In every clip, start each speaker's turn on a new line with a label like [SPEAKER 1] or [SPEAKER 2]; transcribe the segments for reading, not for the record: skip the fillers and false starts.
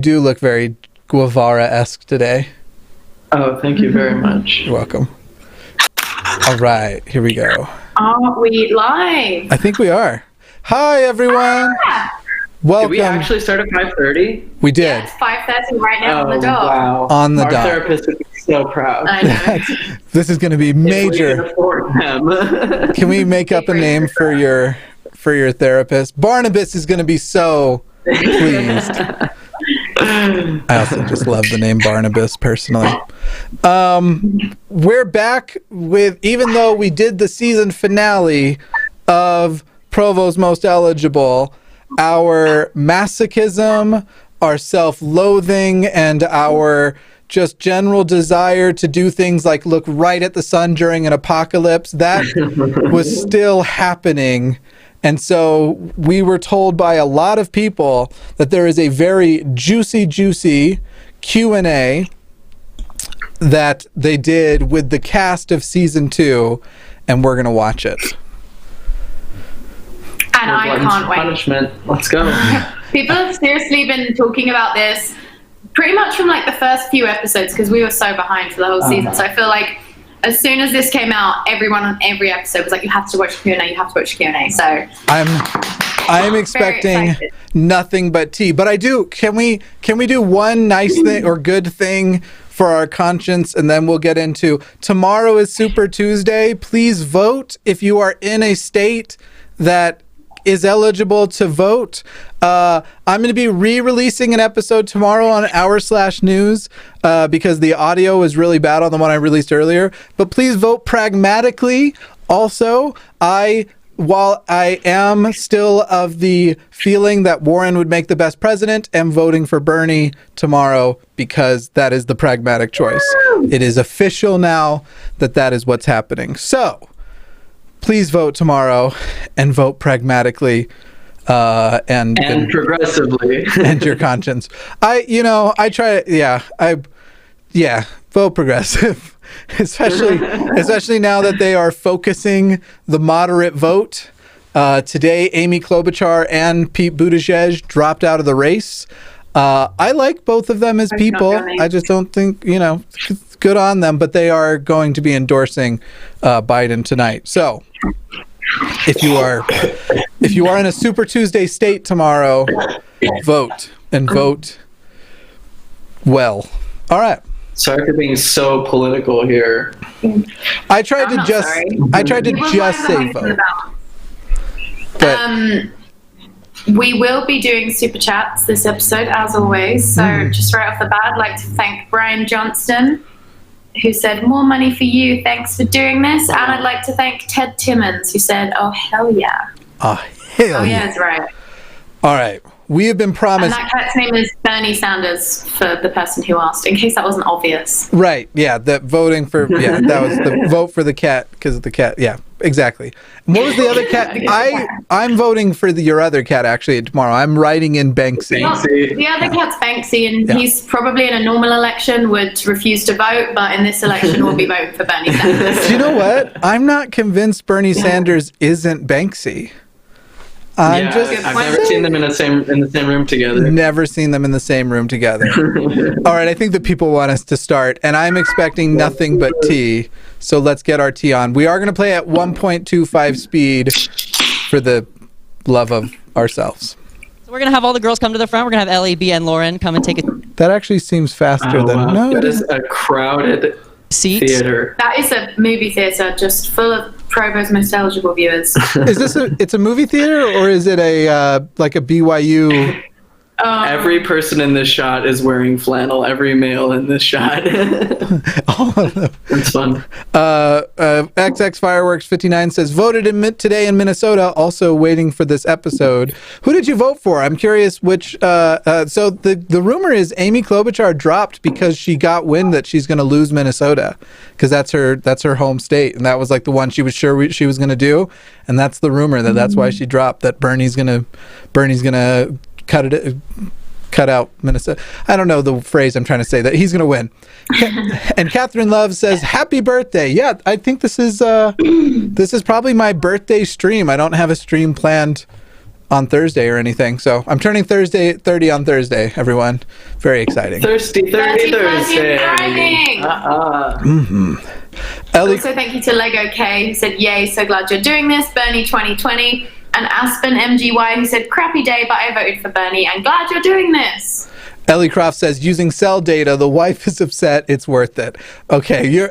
[SPEAKER 1] do look very Guevara-esque today.
[SPEAKER 2] Oh, thank you very much.
[SPEAKER 1] You're welcome. All right, here we go.
[SPEAKER 3] Are we live?
[SPEAKER 1] I think we are. Hi, everyone. Welcome.
[SPEAKER 2] Did we actually start at 5:30?
[SPEAKER 1] We did.
[SPEAKER 3] Yeah, it's 5:30 right now on the dot.
[SPEAKER 2] Wow.
[SPEAKER 1] On the
[SPEAKER 2] Our
[SPEAKER 1] dot.
[SPEAKER 2] therapist would be so proud.
[SPEAKER 3] I know.
[SPEAKER 1] This is going to be
[SPEAKER 2] If we
[SPEAKER 1] major.
[SPEAKER 2] can afford them.
[SPEAKER 1] Can we make up a name for your therapist? Barnabas is going to be so pleased. I also just love the name Barnabas personally. We're back with, even though we did the season finale of Provo's Most Eligible, our masochism, our self-loathing, and our just general desire to do things like look right at the sun during an apocalypse, that was still happening. And so we were told by a lot of people that there is a very juicy Q&A that they did with the cast of season 2, and we're going to watch it.
[SPEAKER 3] And I can't wait.
[SPEAKER 2] Punishment. Let's go.
[SPEAKER 3] People have seriously been talking about this pretty much from like the first few episodes because we were so behind for the whole season. So I feel like as soon as this came out, everyone on every episode was like, you have to watch Q&A, you have to watch Q&A. So
[SPEAKER 1] I'm expecting nothing but tea. But I do, can we do one nice thing or good thing for our conscience, and then we'll get into tomorrow is Super Tuesday. Please vote if you are in a state that is eligible to vote. I'm going to be re-releasing an episode tomorrow on /news because the audio was really bad on the one I released earlier. But please vote pragmatically. Also, while I am still of the feeling that Warren would make the best president, am voting for Bernie tomorrow because that is the pragmatic choice. It is official now that is what's happening. So please vote tomorrow and vote pragmatically and
[SPEAKER 2] progressively.
[SPEAKER 1] And your conscience. Vote progressive. Especially now that they are focusing the moderate vote. Today, Amy Klobuchar and Pete Buttigieg dropped out of the race. I like both of them as people. I just don't think, good on them, but they are going to be endorsing Biden tonight. So if you are in a Super Tuesday state tomorrow, vote and vote well. All right.
[SPEAKER 2] Sorry for being so political here.
[SPEAKER 1] I tried to just say vote. But
[SPEAKER 3] we will be doing super chats this episode as always. So just right off the bat, I'd like to thank Brian Johnston, who said, "More money for you. Thanks for doing this." And I'd like to thank Ted Timmons, who said, "Oh, hell yeah."
[SPEAKER 1] Oh, hell yeah.
[SPEAKER 3] Oh, yeah, that's right.
[SPEAKER 1] All right. We have been promised.
[SPEAKER 3] And that cat's name is Bernie Sanders, for the person who asked, in case that wasn't obvious.
[SPEAKER 1] Right. Yeah. That voting for, that was the vote for the cat because of the cat. Yeah, exactly. And what was the other cat? I'm voting for your other cat actually tomorrow. I'm writing in Banksy.
[SPEAKER 3] Well, the other cat's Banksy, and he's probably in a normal election would refuse to vote, but in this election we'll be voting for Bernie Sanders.
[SPEAKER 1] Do you know what? I'm not convinced Bernie Sanders isn't Banksy.
[SPEAKER 2] I've never seen them in the same room together.
[SPEAKER 1] Never seen them in the same room together. All right, I think that people want us to start, and I'm expecting nothing but tea. So let's get our tea on. We are going to play at 1.25 speed for the love of ourselves.
[SPEAKER 4] So we're going to have all the girls come to the front. We're going to have Ellie, B, and Lauren come and take it.
[SPEAKER 1] That actually seems faster than no.
[SPEAKER 2] That is a crowded theater.
[SPEAKER 3] That is a movie theater just full of Provo's Most Eligible viewers.
[SPEAKER 1] Is this it's a movie theater, or is it a like a BYU?
[SPEAKER 2] Every person in this shot is wearing flannel. Every male in this shot.
[SPEAKER 1] All of them.
[SPEAKER 2] It's fun.
[SPEAKER 1] XX Fireworks 59 says voted today in Minnesota. Also waiting for this episode. Who did you vote for? I'm curious which. So the rumor is Amy Klobuchar dropped because she got wind that she's going to lose Minnesota because that's her home state, and that was like the one she was sure she was going to do, and that's the rumor that's why she dropped. That Bernie's gonna cut out Minnesota. I don't know the phrase I'm trying to say, that he's going to win. And Catherine Love says, happy birthday. Yeah, I think this is probably my birthday stream. I don't have a stream planned on Thursday or anything. So I'm turning 30 on Thursday, everyone. Very exciting.
[SPEAKER 2] Thirsty 30 Thursday.
[SPEAKER 1] Ellie,
[SPEAKER 3] Also, thank you to Lego K, who said, yay, so glad you're doing this. Bernie 2020. And Aspen MGY, who said, crappy day, but I voted for Bernie and glad you're doing this.
[SPEAKER 1] Ellie Croft says, using cell data, the wife is upset, it's worth it. Okay,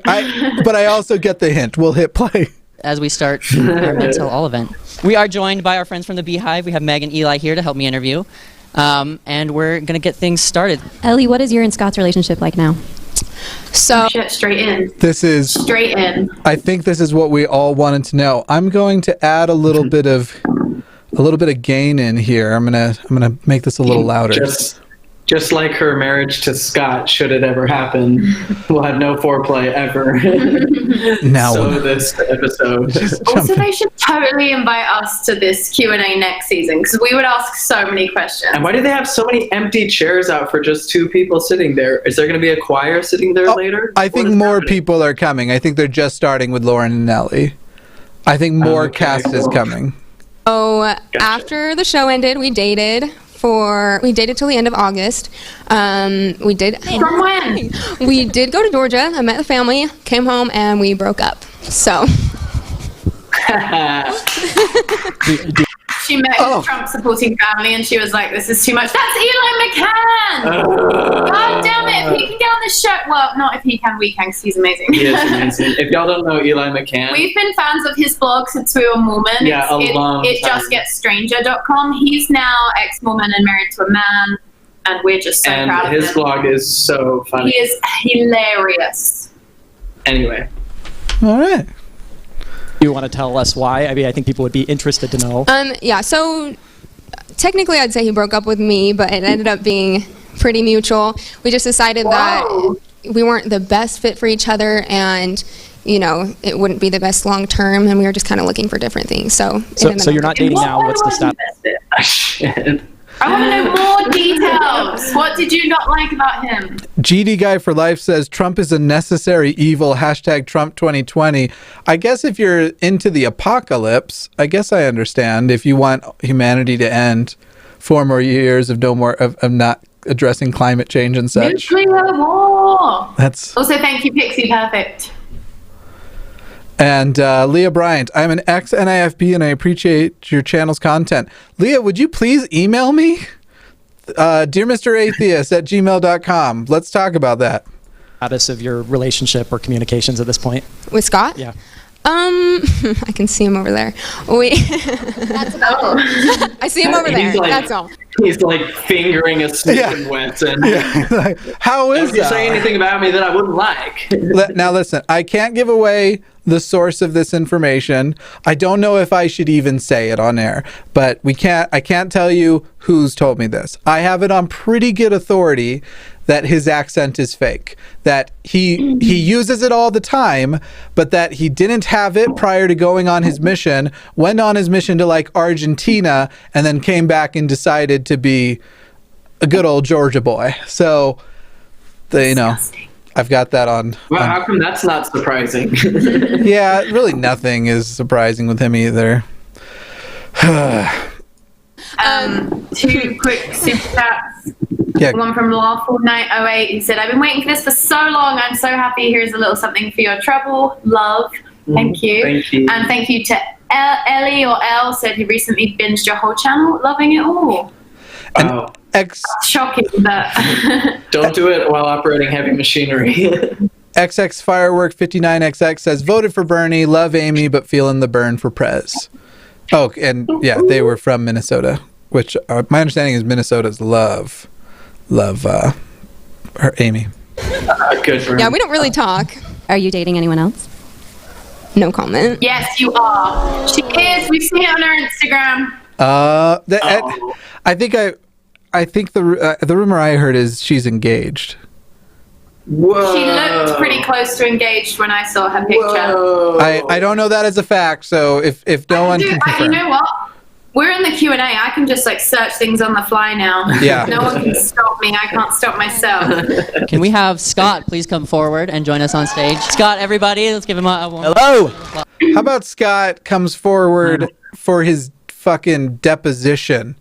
[SPEAKER 1] but I also get the hint. We'll hit play.
[SPEAKER 4] As we start our mental all event. We are joined by our friends from the Beehive. We have Meg and Eli here to help me interview. And we're going to get things started.
[SPEAKER 5] Ellie, what is your and Scott's relationship like now?
[SPEAKER 3] So straight in.
[SPEAKER 1] This is
[SPEAKER 3] Straight in.
[SPEAKER 1] I think this is what we all wanted to know. I'm going to add a little bit of gain in here. I'm gonna make this a little louder.
[SPEAKER 2] Just like her marriage to Scott, should it ever happen, we'll have no foreplay ever.
[SPEAKER 1] Now,
[SPEAKER 2] so this episode.
[SPEAKER 3] Also, they should totally invite us to this Q&A next season because we would ask so many questions.
[SPEAKER 2] And why do they have so many empty chairs out for just 2 people sitting there? Is there going to be a choir sitting there later?
[SPEAKER 1] I think more people are coming. I think they're just starting with Lauren and Ellie. I think more cast is coming.
[SPEAKER 6] So
[SPEAKER 2] Gotcha.
[SPEAKER 6] after the show ended, we dated till the end of August. We did.
[SPEAKER 3] From when?
[SPEAKER 6] We did go to Georgia. I met the family, came home, and we broke up. So
[SPEAKER 3] She met his Trump supporting family and she was like, this is too much. That's Eli McCann! God damn it, if he can get on the show. Well, not if he can, we can, because he's amazing.
[SPEAKER 2] He is amazing. If y'all don't know Eli McCann.
[SPEAKER 3] We've been fans of his blog since we were Mormon.
[SPEAKER 2] Yeah, a long time.
[SPEAKER 3] Itjustgetsstranger.com. He's now ex-Mormon and married to a man, and we're just so proud of him.
[SPEAKER 2] And his blog is so funny.
[SPEAKER 3] He is hilarious.
[SPEAKER 2] Anyway.
[SPEAKER 1] All right.
[SPEAKER 7] You want to tell us why? I mean, I think people would be interested to know.
[SPEAKER 6] yeah. So technically, I'd say he broke up with me, but it ended up being pretty mutual. We just decided that we weren't the best fit for each other, and it wouldn't be the best long term, and we were just kind of looking for different things. So
[SPEAKER 7] you're not dating now. What's the status?
[SPEAKER 2] Shit.
[SPEAKER 3] I want to know more details. What did you not like about him?
[SPEAKER 1] GD Guy for Life says Trump is a necessary evil. # Trump 2020. I guess if you're into the apocalypse, I guess I understand. If you want humanity to end, 4 more years of not addressing climate change and such.
[SPEAKER 3] Nuclear war.
[SPEAKER 1] That's
[SPEAKER 3] Also, thank you, Pixie Perfect.
[SPEAKER 1] And Leah Bryant, I'm an ex-NIFB and I appreciate your channel's content. Leah, would you please email me? Dear Mr. Atheist at gmail.com. Let's talk about that.
[SPEAKER 7] Status of your relationship or communications at this point?
[SPEAKER 6] with Scott.
[SPEAKER 7] Yeah.
[SPEAKER 6] I can see him over there. That's about it. I see him over there. That's all.
[SPEAKER 2] He's like fingering a Smith and Wesson.
[SPEAKER 1] Yeah. How is
[SPEAKER 2] Don't you
[SPEAKER 1] that?
[SPEAKER 2] say anything about me that I wouldn't like.
[SPEAKER 1] Now listen, I can't give away the source of this information. I don't know if I should even say it on air, but I can't tell you who's told me this. I have it on pretty good authority that his accent is fake, that he uses it all the time, but that he didn't have it prior to going on his mission, went on his mission to like Argentina, and then came back and decided to be a good old Georgia boy. So, I've got that on.
[SPEAKER 2] Well, how come that's not surprising?
[SPEAKER 1] Yeah, really nothing is surprising with him either.
[SPEAKER 3] 2 quick super chats.
[SPEAKER 1] Yeah.
[SPEAKER 3] One from Lawful 908. He said, I've been waiting for this for so long. I'm so happy. Here's a little something for your trouble. Love. Thank you.
[SPEAKER 2] Thank you.
[SPEAKER 3] And thank you to Ellie or Elle, said he recently binged your whole channel. Loving it all.
[SPEAKER 2] Wow.
[SPEAKER 3] Shocking that.
[SPEAKER 2] Don't do it while operating heavy machinery.
[SPEAKER 1] XX Firework 59XX says, voted for Bernie, love Amy, but feeling the burn for Prez. Oh, and yeah, they were from Minnesota, which my understanding is Minnesota's love her Amy.
[SPEAKER 2] Good for him.
[SPEAKER 6] Yeah, we don't really talk.
[SPEAKER 5] Are you dating anyone else?
[SPEAKER 6] No comment.
[SPEAKER 3] Yes, you are. She is. We've seen it on her Instagram.
[SPEAKER 1] I think the rumor I heard is she's engaged.
[SPEAKER 2] Whoa.
[SPEAKER 3] She looked pretty close to engaged when I saw her picture.
[SPEAKER 2] Whoa.
[SPEAKER 1] I don't know that as a fact, so if no one can confirm.
[SPEAKER 3] You know what? We're in the Q&A. I can just search things on the fly now.
[SPEAKER 1] Yeah.
[SPEAKER 3] No one can stop me. I can't stop myself.
[SPEAKER 4] Can we have Scott please come forward and join us on stage? Scott, everybody, let's give him a warm.
[SPEAKER 7] Hello.
[SPEAKER 1] How about Scott comes forward for his fucking deposition.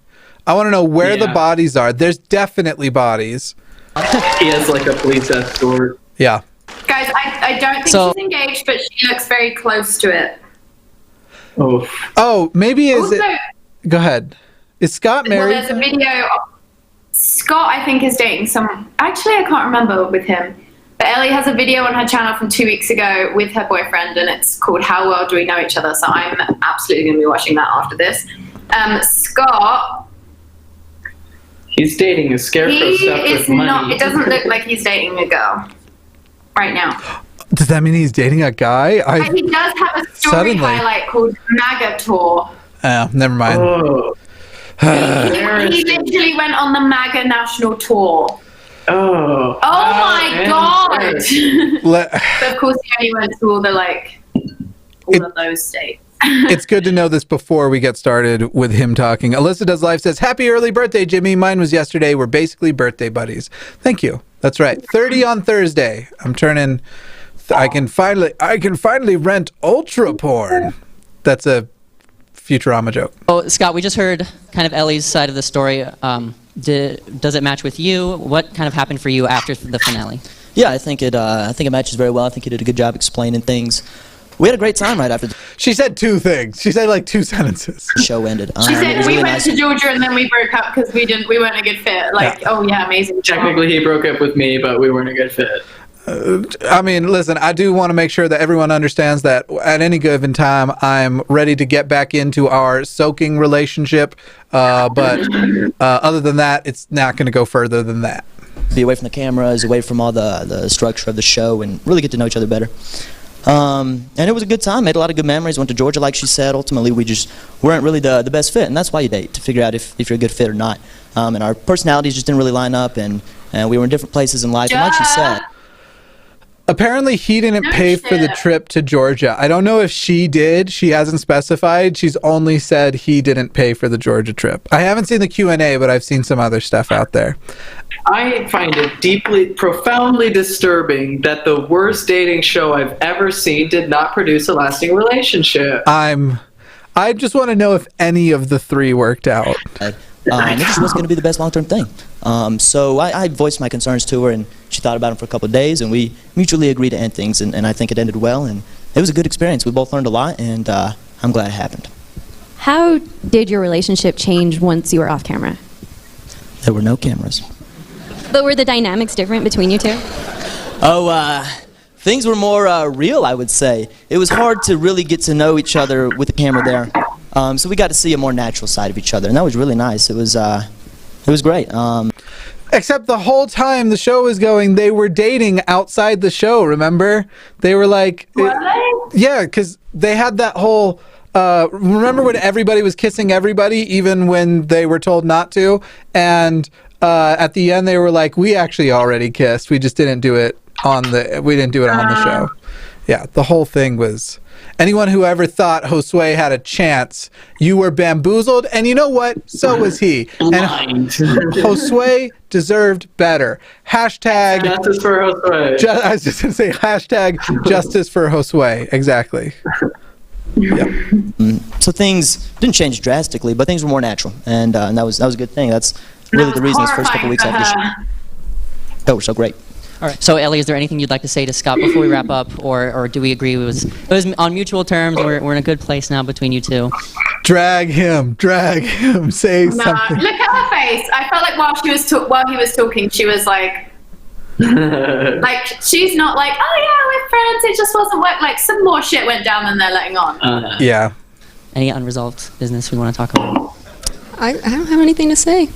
[SPEAKER 1] I want to know where the bodies are. There's definitely bodies.
[SPEAKER 2] He has like a police escort.
[SPEAKER 1] Yeah.
[SPEAKER 3] Guys, I don't think she's engaged, but she looks very close to it.
[SPEAKER 1] Oh, maybe is
[SPEAKER 3] Also,
[SPEAKER 1] it? Go ahead. Is Scott married?
[SPEAKER 3] Well, there's a video. Scott, I think, is dating some. Actually, I can't remember with him. But Ellie has a video on her channel from 2 weeks ago with her boyfriend, and it's called "How Well Do We Know Each Other?" So I'm absolutely going to be watching that after this. Scott.
[SPEAKER 2] He's dating a scarecrow stuff with money.
[SPEAKER 3] It doesn't look like he's dating a girl right now.
[SPEAKER 1] Does that mean he's dating a guy?
[SPEAKER 3] But he does have a story highlight called MAGA Tour.
[SPEAKER 1] Oh, never mind.
[SPEAKER 3] He literally went on the MAGA national tour.
[SPEAKER 2] Oh
[SPEAKER 3] my god! But of course, he only went to all the all of those states.
[SPEAKER 1] It's good to know this before we get started with him talking. Alyssa Does Life says, "Happy early birthday, Jimmy. Mine was yesterday. We're basically birthday buddies." Thank you. That's right. 30 on Thursday. I'm turning. I can finally rent ultra porn. That's a Futurama joke.
[SPEAKER 4] Oh, Scott, we just heard kind of Ellie's side of the story. Does it match with you? What kind of happened for you after the finale?
[SPEAKER 8] Yeah, I think it matches very well. I think you did a good job explaining things. We had a great time right after the
[SPEAKER 1] She said two things. She said like two sentences.
[SPEAKER 8] show ended.
[SPEAKER 3] She said we
[SPEAKER 8] really
[SPEAKER 3] went to Georgia and then we broke up because we weren't a good fit. Oh yeah, amazing.
[SPEAKER 2] Technically, he broke up with me, but we weren't a good fit.
[SPEAKER 1] I mean, listen, I do want to make sure that everyone understands that at any given time, I'm ready to get back into our soaking relationship. But other than that, it's not going to go further than that.
[SPEAKER 8] Be away from the cameras, away from all the structure of the show, and really get to know each other better. And it was a good time. Made a lot of good memories. Went to Georgia, like she said. Ultimately, we just weren't really the best fit, and that's why you date, to figure out if you're a good fit or not. And our personalities just didn't really line up, and we were in different places in life. And like she said,
[SPEAKER 1] apparently he didn't pay for the trip to Georgia. I don't know if she did. She hasn't specified. She's only said he didn't pay for the Georgia trip. I haven't seen the Q&A, but I've seen some other stuff out there.
[SPEAKER 2] I find it profoundly disturbing that the worst dating show I've ever seen did not produce a lasting relationship.
[SPEAKER 1] I just want to know if any of the three worked out.
[SPEAKER 8] it just wasn't going to be the best long-term thing. So I voiced my concerns to her, and she thought about them for a couple of days, and we mutually agreed to end things, and I think it ended well, and it was a good experience. We both learned a lot, and I'm glad it happened.
[SPEAKER 5] How did your relationship change once you were off camera?
[SPEAKER 8] There were no cameras.
[SPEAKER 5] But were the dynamics different between you two?
[SPEAKER 8] Things were more real, I would say. It was hard to really get to know each other with the camera there. So we got to see a more natural side of each other, and that was really nice. It was great.
[SPEAKER 1] Except the whole time the show was going, they were dating outside the show, remember? They were like... Yeah, because they had that whole... remember when everybody was kissing everybody, even when they were told not to? And at the end, they were like, we actually already kissed. We just didn't do it on the show. Yeah, the whole thing was... Anyone who ever thought Josue had a chance, you were bamboozled, and you know what? So was he. And Josue deserved better. Hashtag
[SPEAKER 2] justice for Josue.
[SPEAKER 1] I was just going to say hashtag justice for Josue. Exactly. Yep.
[SPEAKER 8] So things didn't change drastically, but things were more natural, and that was a good thing. That's really the reason those first couple weeks after the show. Oh, we're so great.
[SPEAKER 4] All right. So, Ellie, is there anything you'd like to say to Scott before we wrap up, or do we agree it was on mutual terms? We're in a good place now between you two.
[SPEAKER 1] Drag him. Say something.
[SPEAKER 3] Look at her face. I felt like while he was talking, she was like, she's not like, oh yeah, we're friends. It just wasn't work. Like some more shit went down than they're letting on.
[SPEAKER 1] Yeah.
[SPEAKER 4] Any unresolved business we want to talk about?
[SPEAKER 6] I don't have anything to say.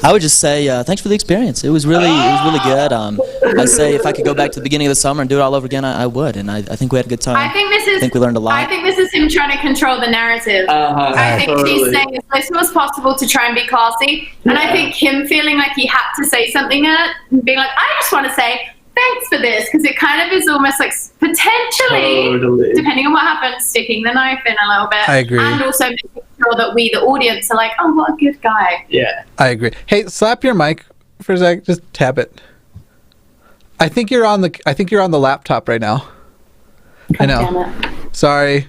[SPEAKER 8] I would just say thanks for the experience. It was really good. I'd say if I could go back to the beginning of the summer and do it all over again, I would. And I think we had a good time. I think we learned a lot.
[SPEAKER 3] I think this is him trying to control the narrative. I think she's saying as little as possible to try and be classy. And I think him feeling like he had to say something and being like, I just want to say thanks for this, because it kind of is almost like potentially, depending on what happens, sticking the knife in a little bit.
[SPEAKER 1] I agree.
[SPEAKER 3] And also making sure that we, the audience, are like, oh, what a good guy.
[SPEAKER 2] Yeah.
[SPEAKER 1] I agree. Hey, slap your mic for a sec. Just tap it. I think you're on the laptop right now. I know.
[SPEAKER 3] Damn it.
[SPEAKER 1] Sorry.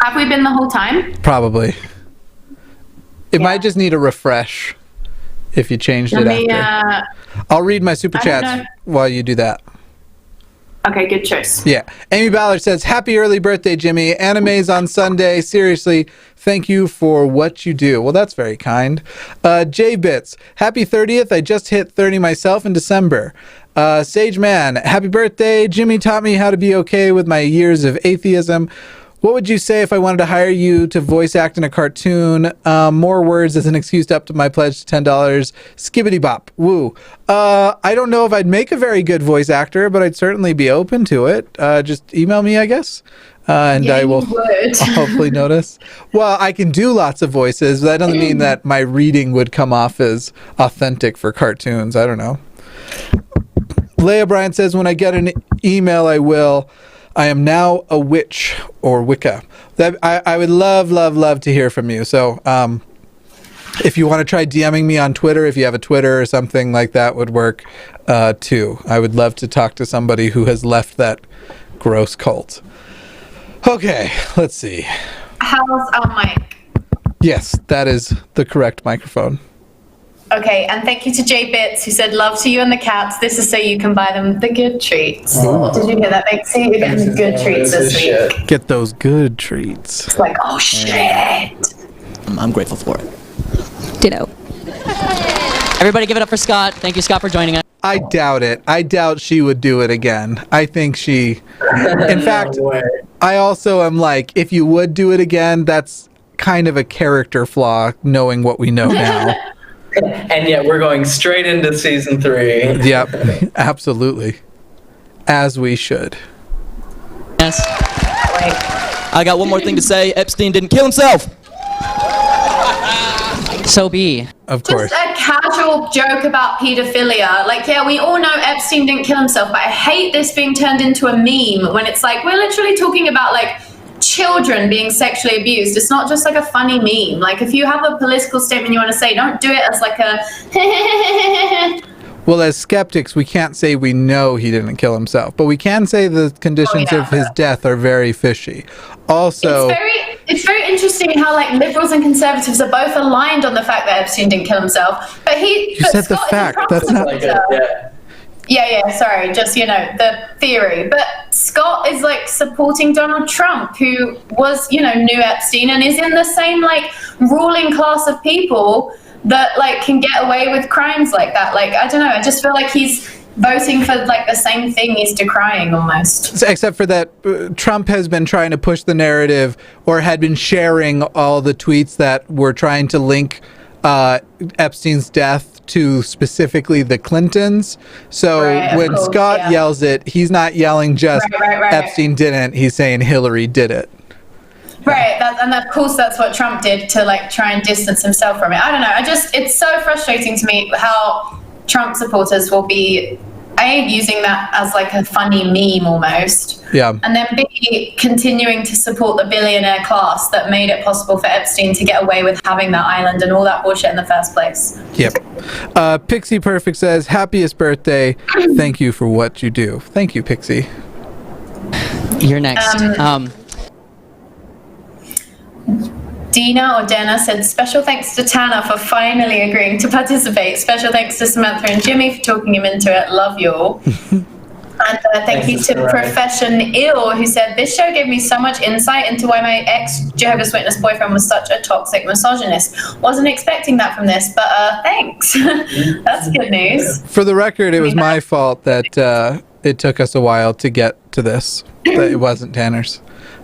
[SPEAKER 3] Have we been the whole time?
[SPEAKER 1] Probably. It might just need a refresh if you changed it after. I'll read my super chats while you do that.
[SPEAKER 3] Okay, good choice.
[SPEAKER 1] Yeah. Amy Ballard says, happy early birthday, Jimmy. Animes on Sunday. Seriously, thank you for what you do. Well, that's very kind. J Bits, happy 30th. I just hit 30 myself in December. Sage Man, happy birthday. Jimmy taught me how to be okay with my years of atheism. What would you say if I wanted to hire you to voice act in a cartoon? More words as an excuse to up to my pledge to $10. Skibbity bop. Woo. I don't know if I'd make a very good voice actor, but I'd certainly be open to it. Just email me, I guess. And I will hopefully notice. Well, I can do lots of voices, but that doesn't mean that my reading would come off as authentic for cartoons. I don't know. Leah Bryant says, when I get an email, I will. I am now a witch or Wicca. That I would love to hear from you. So if you want to try DMing me on Twitter, if you have a Twitter or something like that would work too. I would love to talk to somebody who has left that gross cult. Okay, let's see.
[SPEAKER 3] How's our mic?
[SPEAKER 1] Yes, that is the correct microphone.
[SPEAKER 3] Okay, and thank you to J Bits who said love to you and the cats. This is so you can buy them the good treats. Did you hear that, Maxie? You're getting the good treats this week.
[SPEAKER 1] Get those good treats.
[SPEAKER 3] It's like, oh shit.
[SPEAKER 8] I'm grateful for it.
[SPEAKER 5] Ditto.
[SPEAKER 4] Everybody give it up for Scott. Thank you, Scott, for joining us.
[SPEAKER 1] I doubt it. I doubt she would do it again. I think she... In fact, I also am like, if you would do it again, that's kind of a character flaw, knowing what we know now.
[SPEAKER 2] And yet we're going straight into season 3.
[SPEAKER 1] Yep, absolutely. As we should.
[SPEAKER 4] Yes.
[SPEAKER 8] I got one more thing to say. Epstein didn't kill himself.
[SPEAKER 4] So be.
[SPEAKER 1] Of course.
[SPEAKER 3] Just a casual joke about pedophilia. Like, yeah, we all know Epstein didn't kill himself, but I hate this being turned into a meme when it's like, we're literally talking about, like, children being sexually abused. It's not just like a funny meme. Like, if you have a political statement you want to say, don't do it as like a
[SPEAKER 1] Well, as skeptics, we can't say we know he didn't kill himself, but we can say the conditions of his death are very fishy. Also,
[SPEAKER 3] it's very interesting how like liberals and conservatives are both aligned on the fact that Epstein didn't kill himself, but
[SPEAKER 1] you said the fact. That's not.
[SPEAKER 3] Yeah, sorry, just, you know, the theory. But Scott is, like, supporting Donald Trump, who was, you know, knew Epstein and is in the same, like, ruling class of people that, like, can get away with crimes like that. Like, I don't know, I just feel like he's voting for, like, the same thing he's decrying almost.
[SPEAKER 1] Except for that, Trump has been trying to push the narrative, or had been sharing all the tweets that were trying to link Epstein's death to specifically the Clintons. So when Scott yells it, he's not yelling just Epstein didn't, he's saying Hillary did it.
[SPEAKER 3] Right, and of course that's what Trump did to like try and distance himself from it. I don't know, it's so frustrating to me how Trump supporters will be A, using that as like a funny meme almost.
[SPEAKER 1] Yeah. And
[SPEAKER 3] then B, continuing to support the billionaire class that made it possible for Epstein to get away with having that island and all that bullshit in the first place.
[SPEAKER 1] Yep. Pixie Perfect says, happiest birthday. Thank you for what you do. Thank you, Pixie.
[SPEAKER 4] You're next.
[SPEAKER 3] Dina or Dana said, special thanks to Tanner for finally agreeing to participate. Special thanks to Samantha and Jimmy for talking him into it. Love you all. And thank you to Profession Ill, who said, this show gave me so much insight into why my ex-Jehovah's Witness boyfriend was such a toxic misogynist. Wasn't expecting that from this, but thanks. That's good news.
[SPEAKER 1] For the record, it was my fault that it took us a while to get to this. It wasn't Tanner's.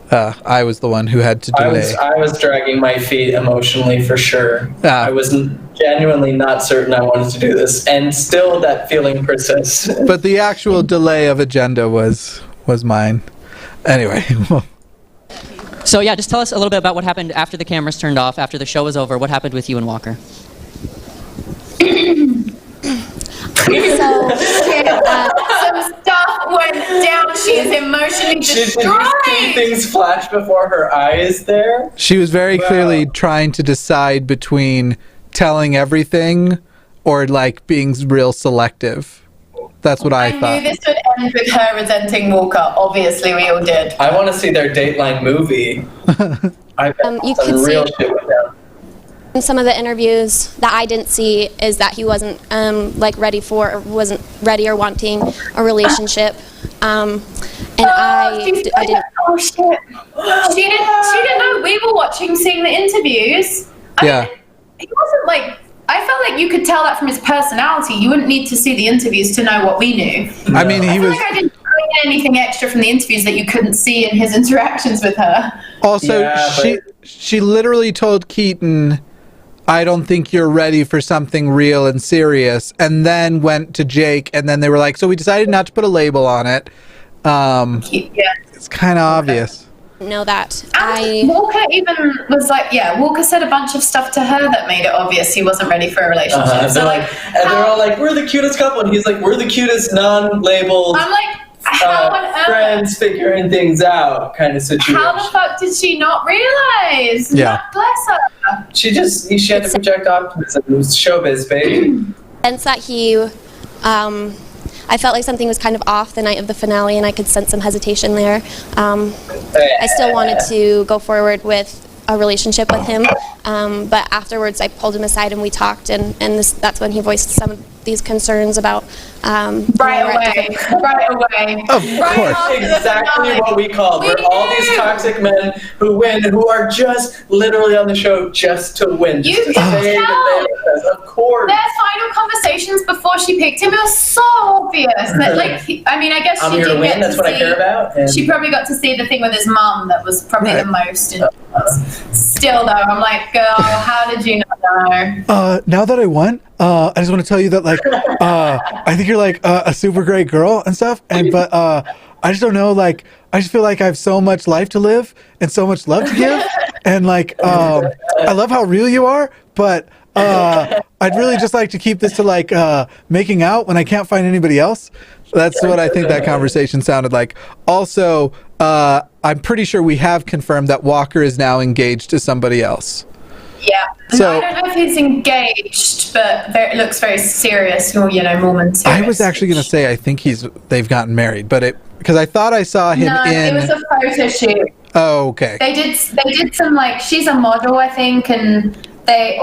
[SPEAKER 1] I was the one who had to delay.
[SPEAKER 2] I was dragging my feet emotionally for sure. I was genuinely not certain I wanted to do this, and still that feeling persists.
[SPEAKER 1] But the actual delay of agenda was mine. Anyway.
[SPEAKER 4] So yeah, just tell us a little bit about what happened after the cameras turned off, after the show was over. What happened with you and Walker?
[SPEAKER 3] Some stuff went down. She is emotionally destroyed.
[SPEAKER 2] Did you see things flash before her eyes there?
[SPEAKER 1] She was very clearly trying to decide between telling everything or like being real selective. That's what I thought.
[SPEAKER 3] I knew this would end with her resenting Walker. Obviously, we all did.
[SPEAKER 2] I want to see their Dateline movie.
[SPEAKER 5] You could
[SPEAKER 2] real
[SPEAKER 5] see
[SPEAKER 2] shit went down.
[SPEAKER 9] In some of the interviews that I didn't see is that he wasn't ready or wanting a relationship. And I didn't.
[SPEAKER 3] Oh shit! She didn't know we were seeing the interviews. I mean, he wasn't like. I felt like you could tell that from his personality. You wouldn't need to see the interviews to know what we knew.
[SPEAKER 1] I mean,
[SPEAKER 3] I feel like I didn't bring anything extra from the interviews that you couldn't see in his interactions with her.
[SPEAKER 1] Also, she literally told Keaton, I don't think you're ready for something real and serious, and then went to Jake, and then they were like, so we decided not to put a label on it. It's kind of obvious.
[SPEAKER 9] Know that.
[SPEAKER 3] Walker even was like, Walker said a bunch of stuff to her that made it obvious he wasn't ready for a relationship. So
[SPEAKER 2] they're all like, we're the cutest couple, and he's like, we're the cutest non-labeled.
[SPEAKER 3] I'm like, how on earth?
[SPEAKER 2] Friends figuring things out kind of situation.
[SPEAKER 3] How the fuck did she not realize?
[SPEAKER 1] Yeah.
[SPEAKER 3] Bless her.
[SPEAKER 2] She had to project optimism. It was showbiz, baby.
[SPEAKER 9] Sense that he, I felt like something was kind of off the night of the finale, and I could sense some hesitation there. I still wanted to go forward with a relationship with him, but afterwards I pulled him aside and we talked, and that's when he voiced some of these concerns about
[SPEAKER 3] right away.
[SPEAKER 1] Of course.
[SPEAKER 2] Exactly what we called. We're all these toxic men who win, who are just literally on the show just to win.
[SPEAKER 3] You can tell.
[SPEAKER 2] Of course.
[SPEAKER 3] Their final conversations before she picked him, it was so obvious. That, I guess
[SPEAKER 2] I'm
[SPEAKER 3] she
[SPEAKER 2] here
[SPEAKER 3] did
[SPEAKER 2] to win.
[SPEAKER 3] get
[SPEAKER 2] That's
[SPEAKER 3] to
[SPEAKER 2] what
[SPEAKER 3] see,
[SPEAKER 2] I care about. And
[SPEAKER 3] she probably got to see the thing with his mum that was probably the most. Still though, I'm like, girl, how did you not know?
[SPEAKER 1] Now that I won, I just want to tell you that I think you're a super great girl and stuff, but I just don't know, I just feel like I have so much life to live and so much love to give, and I love how real you are, but I'd really just like to keep this to making out when I can't find anybody else. That's what I think that conversation sounded like. Also, I'm pretty sure we have confirmed that Walker is now engaged to somebody else.
[SPEAKER 3] Yeah.
[SPEAKER 1] So,
[SPEAKER 3] I don't know if he's engaged, but it looks very serious, more than serious.
[SPEAKER 1] I was actually going to say I think they've gotten married, but because I thought I saw him in.
[SPEAKER 3] No, it was a photo shoot.
[SPEAKER 1] Oh, okay.
[SPEAKER 3] They did some she's a model, I think, and they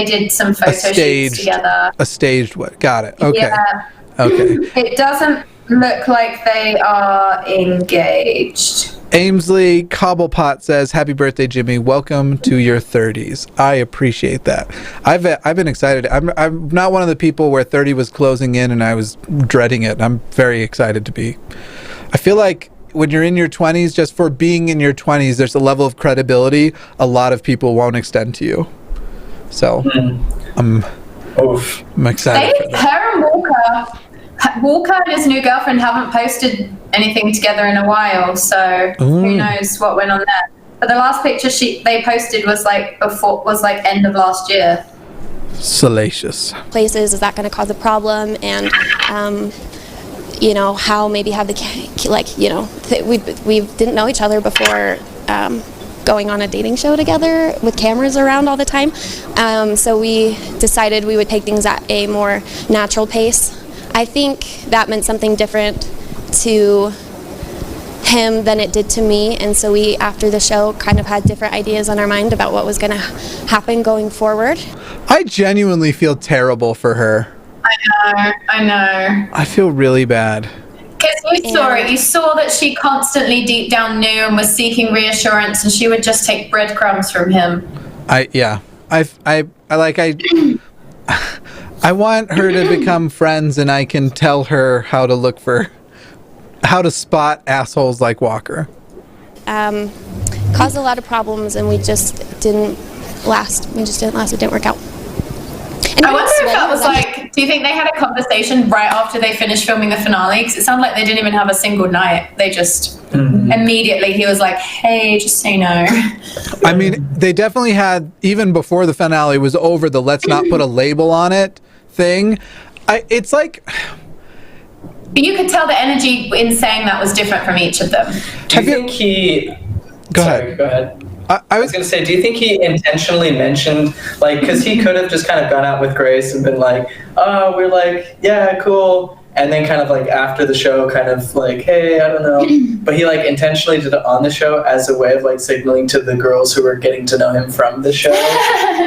[SPEAKER 3] did some photo shoots together.
[SPEAKER 1] A staged what? Got it. Okay.
[SPEAKER 3] Yeah.
[SPEAKER 1] Okay.
[SPEAKER 3] It doesn't look like they are engaged.
[SPEAKER 1] Amesley Cobblepot says, "Happy birthday, Jimmy! Welcome to your 30s." I appreciate that. I've been excited. I'm not one of the people where 30 was closing in and I was dreading it. I'm very excited to be. I feel like when you're in your 20s, just for being in your 20s, there's a level of credibility a lot of people won't extend to you. So, I'm excited. For that.
[SPEAKER 3] Her and Walker and his new girlfriend haven't posted anything together in a while, so who knows what went on there. But the last picture they posted was end of last year.
[SPEAKER 1] Salacious.
[SPEAKER 9] Places, is that going to cause a problem? And how maybe have we didn't know each other before going on a dating show together with cameras around all the time. So we decided we would take things at a more natural pace. I think that meant something different to him than it did to me, and so we, after the show, kind of had different ideas on our mind about what was going to happen going forward.
[SPEAKER 1] I genuinely feel terrible for her.
[SPEAKER 3] I know.
[SPEAKER 1] I feel really bad.
[SPEAKER 3] Because you saw it. You saw that she constantly deep down knew and was seeking reassurance, and she would just take breadcrumbs from him.
[SPEAKER 1] I want her to become friends, and I can tell her how to spot assholes like Walker.
[SPEAKER 9] Caused a lot of problems, and we just didn't last. It didn't work out. And
[SPEAKER 3] I wonder if that was do you think they had a conversation right after they finished filming the finale? Because it sounded like they didn't even have a single night. They just immediately, he was like, hey, just so you know.
[SPEAKER 1] I mean, they definitely had, even before the finale was over, the let's not put a label on it thing. It's like...
[SPEAKER 3] But you could tell the energy in saying that was different from each of them.
[SPEAKER 2] Do you think he... Go ahead. I was going to say, do you think he intentionally mentioned, because he could have just kind of gone out with Grace and been like, oh, we're yeah, cool,
[SPEAKER 10] And then kind of like after the show, kind of like, hey, I don't know. But he like intentionally did it on the show as a way of like signaling to the girls who were getting to know him from the show,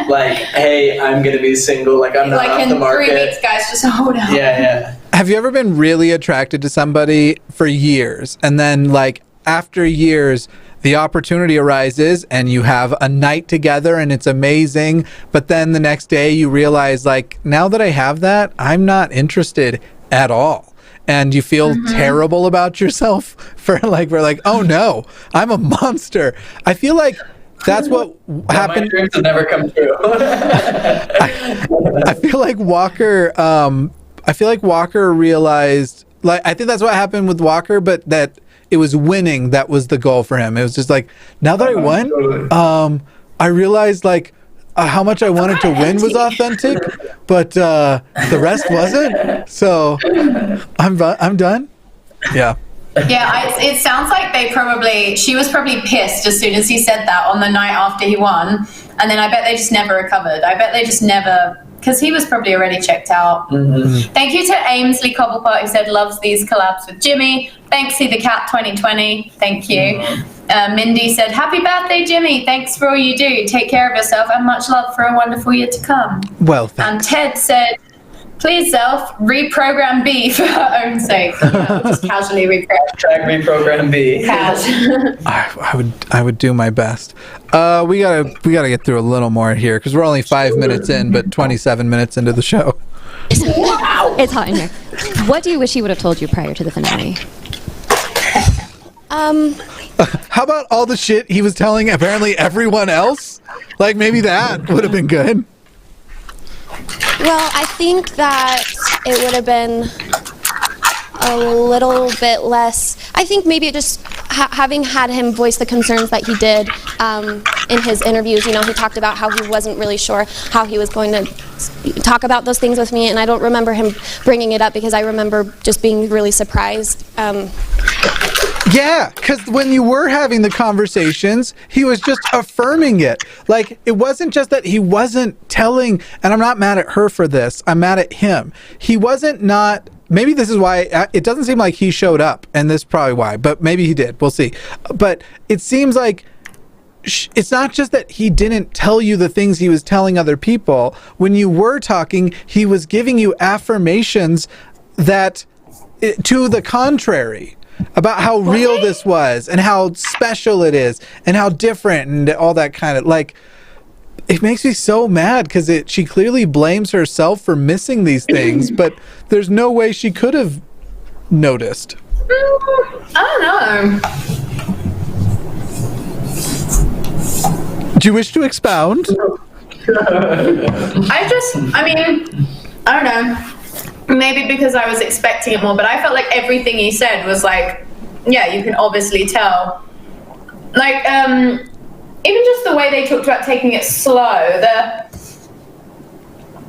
[SPEAKER 10] like, hey, I'm gonna be single, like I'm not off the market.
[SPEAKER 3] Like in 3 weeks, guys, just hold on.
[SPEAKER 10] Yeah.
[SPEAKER 1] Have you ever been really attracted to somebody for years, and then like after years, the opportunity arises and you have a night together and it's amazing, but then the next day you realize, like, now that I have that, I'm not interested at all, and you feel terrible about yourself for like, oh no, I'm a monster. I feel like that's what happened.
[SPEAKER 10] My dreams have never come true.
[SPEAKER 1] I feel like Walker realized, like, I think that's what happened with Walker, but that it was winning that was the goal for him. It was just like, now that I won, I realized like how much I wanted to win was authentic, but the rest wasn't. So I'm done. Yeah.
[SPEAKER 3] Yeah, it sounds like she was probably pissed as soon as he said that on the night after he won. And then I bet they just never recovered. I bet they just never, because he was probably already checked out. Thank you to Ainsley Cobblepot, who said loves these collabs with Jimmy. Thanks, See the Cat 2020. Thank you. Mindy said, happy birthday, Jimmy. Thanks for all you do. Take care of yourself and much love for a wonderful year to come.
[SPEAKER 1] Well, thanks.
[SPEAKER 3] And Ted said, please, self, reprogram B for her own sake. Just casually
[SPEAKER 10] reprogram B.
[SPEAKER 1] I would do my best. We gotta get through a little more here because we're only 5 minutes in, but 27 minutes into the show.
[SPEAKER 5] Wow. It's hot in here. What do you wish he would have told you prior to the finale?
[SPEAKER 1] How about all the shit he was telling apparently everyone else? Like, maybe that would have been good.
[SPEAKER 9] Well, I think that it would have been a little bit less. I think maybe just having had him voice the concerns that he did in his interviews. You know, he talked about how he wasn't really sure how he was going to talk about those things with me, and I don't remember him bringing it up because I remember just being really surprised.
[SPEAKER 1] Yeah, because when you were having the conversations, he was just affirming it. Like, it wasn't just that he wasn't telling, and I'm not mad at her for this, I'm mad at him. He wasn't not, maybe this is why, it doesn't seem like he showed up, and this is probably why, but maybe he did, we'll see. But it seems like it's not just that he didn't tell you the things he was telling other people. When you were talking, he was giving you affirmations that, to the contrary, about how real this was and how special it is and how different and all that kind of, like, it makes me so mad because she clearly blames herself for missing these things, but there's no way she could have noticed.
[SPEAKER 3] I don't know.
[SPEAKER 1] Do you wish to expound?
[SPEAKER 3] I don't know. Maybe because I was expecting it more, but I felt like everything he said was like, yeah, you can obviously tell. Like, even just the way they talked about taking it slow.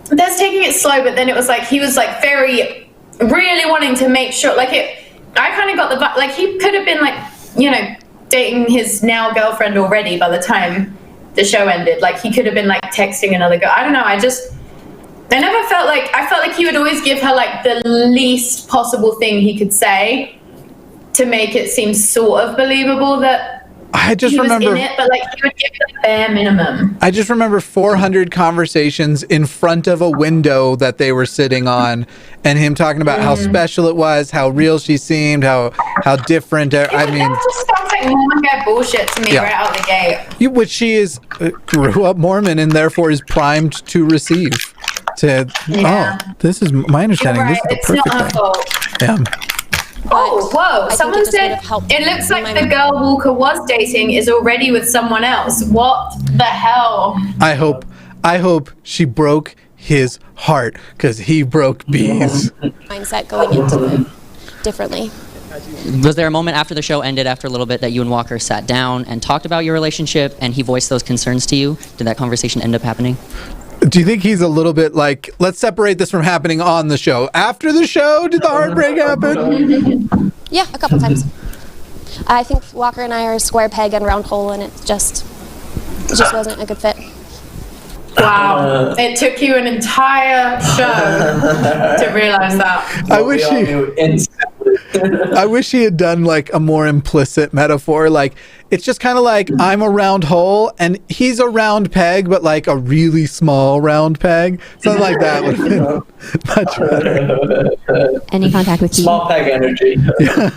[SPEAKER 3] There's taking it slow, but then it was like he was like very, really wanting to make sure. Like I kind of got the like he could have been like, you know, dating his now girlfriend already by the time the show ended. Like he could have been like texting another girl. I don't know. I felt like he would always give her like the least possible thing he could say to make it seem sort of believable that he was in it, but like he would give the bare minimum.
[SPEAKER 1] I just remember 400 conversations in front of a window that they were sitting on, and him talking about how special it was, how real she seemed, how different. I mean,
[SPEAKER 3] that just sounds like Mormon guy bullshit to me right out the gate.
[SPEAKER 1] Which she is grew up Mormon and therefore is primed to receive. This is my understanding.
[SPEAKER 3] Right.
[SPEAKER 1] This is the perfect thing.
[SPEAKER 3] Fault.
[SPEAKER 1] Yeah.
[SPEAKER 3] Oh, whoa. Someone said it looks like the girl Walker was dating is already with someone else. What the hell?
[SPEAKER 1] I hope she broke his heart because he broke B's.
[SPEAKER 9] Mindset going into it differently.
[SPEAKER 4] Was there a moment after the show ended, after a little bit, that you and Walker sat down and talked about your relationship and he voiced those concerns to you? Did that conversation end up happening?
[SPEAKER 1] Do you think he's a little bit like, let's separate this from happening on the show? After the show, did the heartbreak happen?
[SPEAKER 9] Yeah, a couple times. I think Walker and I are a square peg and round hole, and it just wasn't a good fit.
[SPEAKER 3] Wow. It took you an entire show to realize that.
[SPEAKER 1] I wish he had done like a more implicit metaphor. Like, it's just kind of like I'm a round hole and he's a round peg, but like a really small round peg. Something like that would have been much better.
[SPEAKER 5] Any contact with
[SPEAKER 10] Small peg energy.
[SPEAKER 1] Yeah.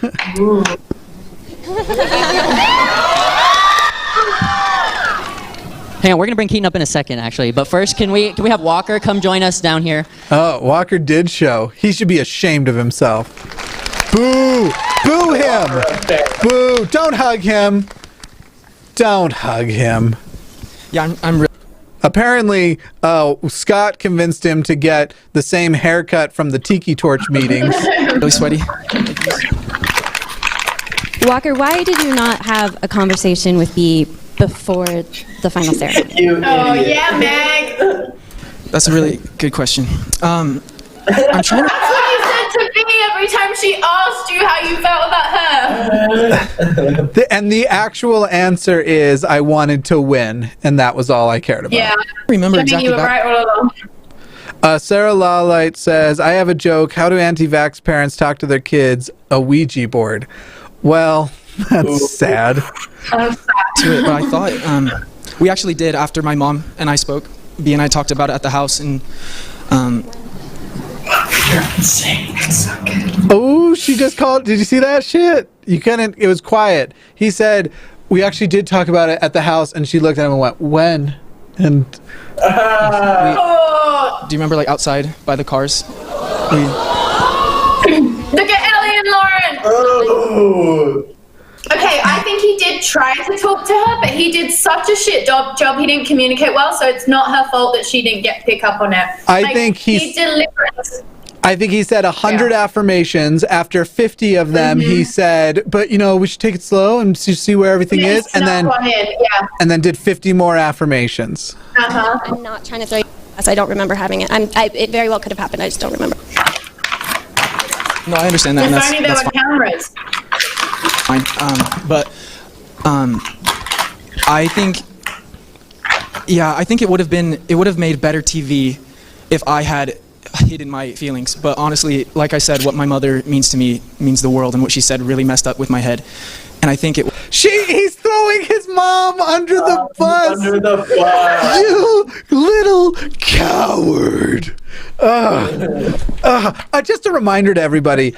[SPEAKER 4] Hang on, we're gonna bring Keaton up in a second, actually. But first, can we have Walker come join us down here?
[SPEAKER 1] Oh, Walker did show. He should be ashamed of himself. Boo! Boo him! Boo! Don't hug him! Don't hug him.
[SPEAKER 7] Yeah, I'm
[SPEAKER 1] Apparently, Scott convinced him to get the same haircut from the Tiki Torch meetings.
[SPEAKER 7] really sweaty.
[SPEAKER 5] Walker, why did you not have a conversation with B before the final ceremony?
[SPEAKER 3] Oh, yeah, Meg.
[SPEAKER 7] That's a really good question. I'm trying to...
[SPEAKER 3] That's what you said to me every time she asked you how you felt about her.
[SPEAKER 1] And the actual answer is I wanted to win, and that was all I cared about.
[SPEAKER 3] Yeah.
[SPEAKER 7] remember
[SPEAKER 3] I mean,
[SPEAKER 7] exactly
[SPEAKER 3] you were right all along.
[SPEAKER 1] Sarah Lawlight says, I have a joke. How do anti-vax parents talk to their kids? A Ouija board. Well, that's sad.
[SPEAKER 7] to it, but I thought we actually did after my mom and I spoke. B and I talked about it at the house, and
[SPEAKER 10] You're insane. It's so good.
[SPEAKER 1] Oh, she just called. Did you see that shit? You couldn't. It was quiet. He said, we actually did talk about it at the house, and she looked at him and went, when? And
[SPEAKER 7] do you remember, like, outside by the cars?
[SPEAKER 3] Look at Ellie and Lauren.
[SPEAKER 10] Oh.
[SPEAKER 3] Okay, I think he did try to talk to her, but he did such a shit job. He didn't communicate well, so it's not her fault that she didn't pick up on it.
[SPEAKER 1] I think
[SPEAKER 3] he delivered.
[SPEAKER 1] I think he said 100 affirmations. After 50 of them, he said, but, you know, we should take it slow and see where everything is. And then did 50 more affirmations.
[SPEAKER 9] I'm not trying to throw you off. I don't remember having it. It very well could have happened. I just don't remember.
[SPEAKER 7] No, I understand that.
[SPEAKER 3] If only there were cameras.
[SPEAKER 7] Fine. I think it would have made better TV if I had hidden my feelings. But honestly, like I said, what my mother means to me means the world, and what she said really messed up with my head. And I think
[SPEAKER 1] he's throwing his mom under the bus.
[SPEAKER 10] Under the bus.
[SPEAKER 1] You little coward. Just a reminder to everybody.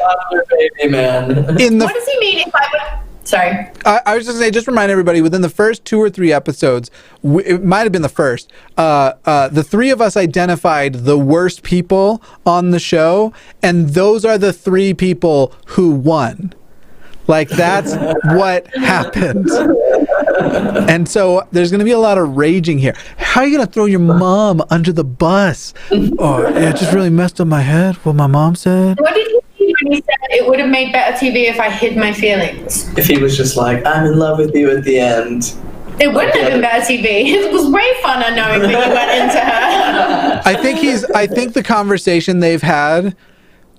[SPEAKER 10] Baby man.
[SPEAKER 3] What does he mean if I would... Sorry.
[SPEAKER 1] I was just going to say, just remind everybody, within the first 2 or 3 episodes, it might have been the first, the 3 of us identified the worst people on the show, and those are the 3 people who won. Like, that's what happened. And so there's going to be a lot of raging here. How are you going to throw your mom under the bus? Oh, it just really messed up my head, what my mom said.
[SPEAKER 3] What did he mean when he said it would have made better TV if I hid my feelings?
[SPEAKER 10] If he was just like, I'm in love with you at the end.
[SPEAKER 3] It wouldn't have been better TV. It was way funner knowing that you went into her.
[SPEAKER 1] I think the conversation they've had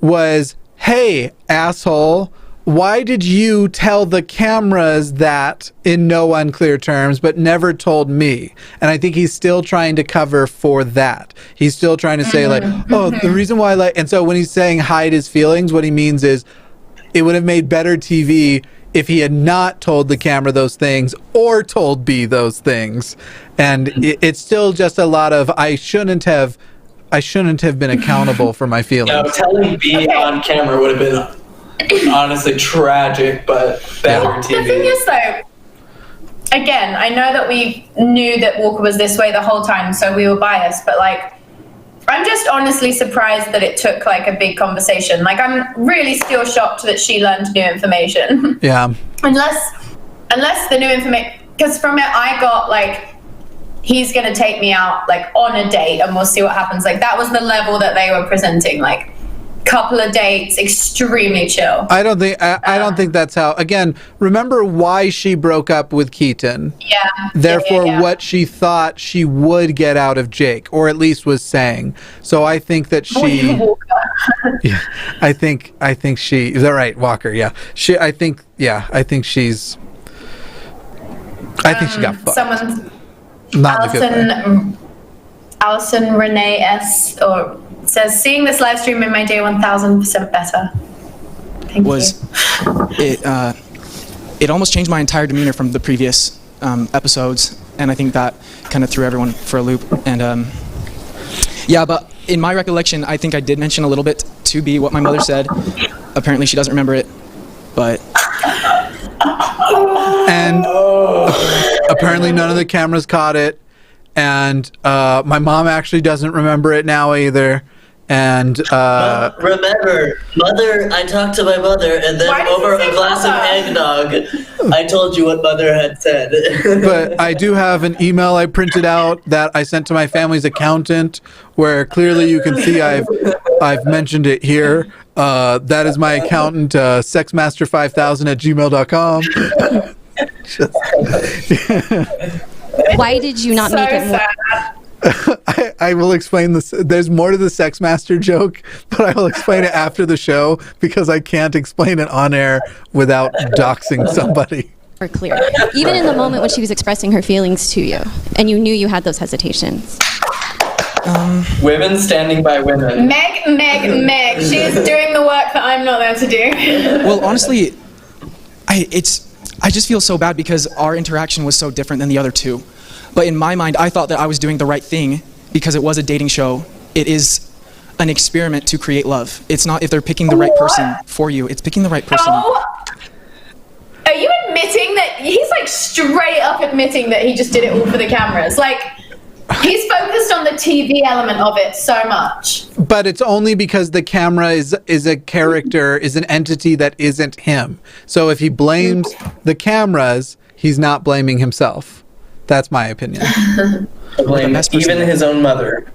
[SPEAKER 1] was, hey, asshole, why did you tell the cameras that in no unclear terms, but never told me? And I think he's still trying to cover for that. He's still trying to say, like, oh, the reason why, like, and so when he's saying hide his feelings, what he means is it would have made better TV if he had not told the camera those things or told B those things. And it's still just a lot of, I shouldn't have been accountable for my feelings.
[SPEAKER 10] No, telling B on camera would have been honestly tragic, but better TV.
[SPEAKER 3] The thing is, though, again, I know that we knew that Walker was this way the whole time, so we were biased, but, like, I'm just honestly surprised that it took, like, a big conversation. Like, I'm really still shocked that she learned new information.
[SPEAKER 1] Yeah.
[SPEAKER 3] Unless the new information, because from it I got, like, he's going to take me out, like, on a date and we'll see what happens. Like, that was the level that they were presenting, like, couple of dates, extremely chill.
[SPEAKER 1] I don't think that's how. Again, remember why she broke up with Keaton.
[SPEAKER 3] Yeah.
[SPEAKER 1] Therefore, what she thought she would get out of Jake, or at least was saying. So I think that she. Yeah, I think she. Is that right, Walker? Yeah. I think she's. I think she got fucked.
[SPEAKER 3] Someone.
[SPEAKER 1] Not in a good way.
[SPEAKER 3] Alison Renee S. or says, seeing this live stream made my day 1000% better. Thank you.
[SPEAKER 7] It almost changed my entire demeanor from the previous episodes, and I think that kind of threw everyone for a loop. And yeah, but in my recollection, I think I did mention a little bit to B what my mother said. Apparently, she doesn't remember it, but.
[SPEAKER 1] And apparently, none of the cameras caught it. And my mom actually doesn't remember it now either. And
[SPEAKER 11] remember, mother, I talked to my mother, and then over a glass of eggnog, I told you what mother had said.
[SPEAKER 1] But I do have an email I printed out that I sent to my family's accountant, where clearly you can see I've mentioned it here. That is my accountant, sexmaster5000@gmail.com.
[SPEAKER 5] Why did you not
[SPEAKER 3] So
[SPEAKER 5] make it more?
[SPEAKER 3] sad.
[SPEAKER 1] I will explain this. There's more to the sex master joke, but I will explain it after the show because I can't explain it on air without doxing somebody.
[SPEAKER 5] Or clear? Even in the moment when she was expressing her feelings to you, and you knew you had those hesitations.
[SPEAKER 10] Women standing by women.
[SPEAKER 3] Meg. She's doing the work that I'm not there to do.
[SPEAKER 7] Well, honestly, I just feel so bad because our interaction was so different than the other two. But in my mind, I thought that I was doing the right thing because it was a dating show. It is an experiment to create love. It's not if they're picking the right person for you. It's picking the right person.
[SPEAKER 3] Oh, are you admitting that he's like straight up admitting that he just did it all for the cameras? Like, he's focused on the TV element of it so much.
[SPEAKER 1] But it's only because the camera is a character, is an entity that isn't him. So if he blames the cameras, he's not blaming himself. That's my opinion.
[SPEAKER 10] Blame even his own mother.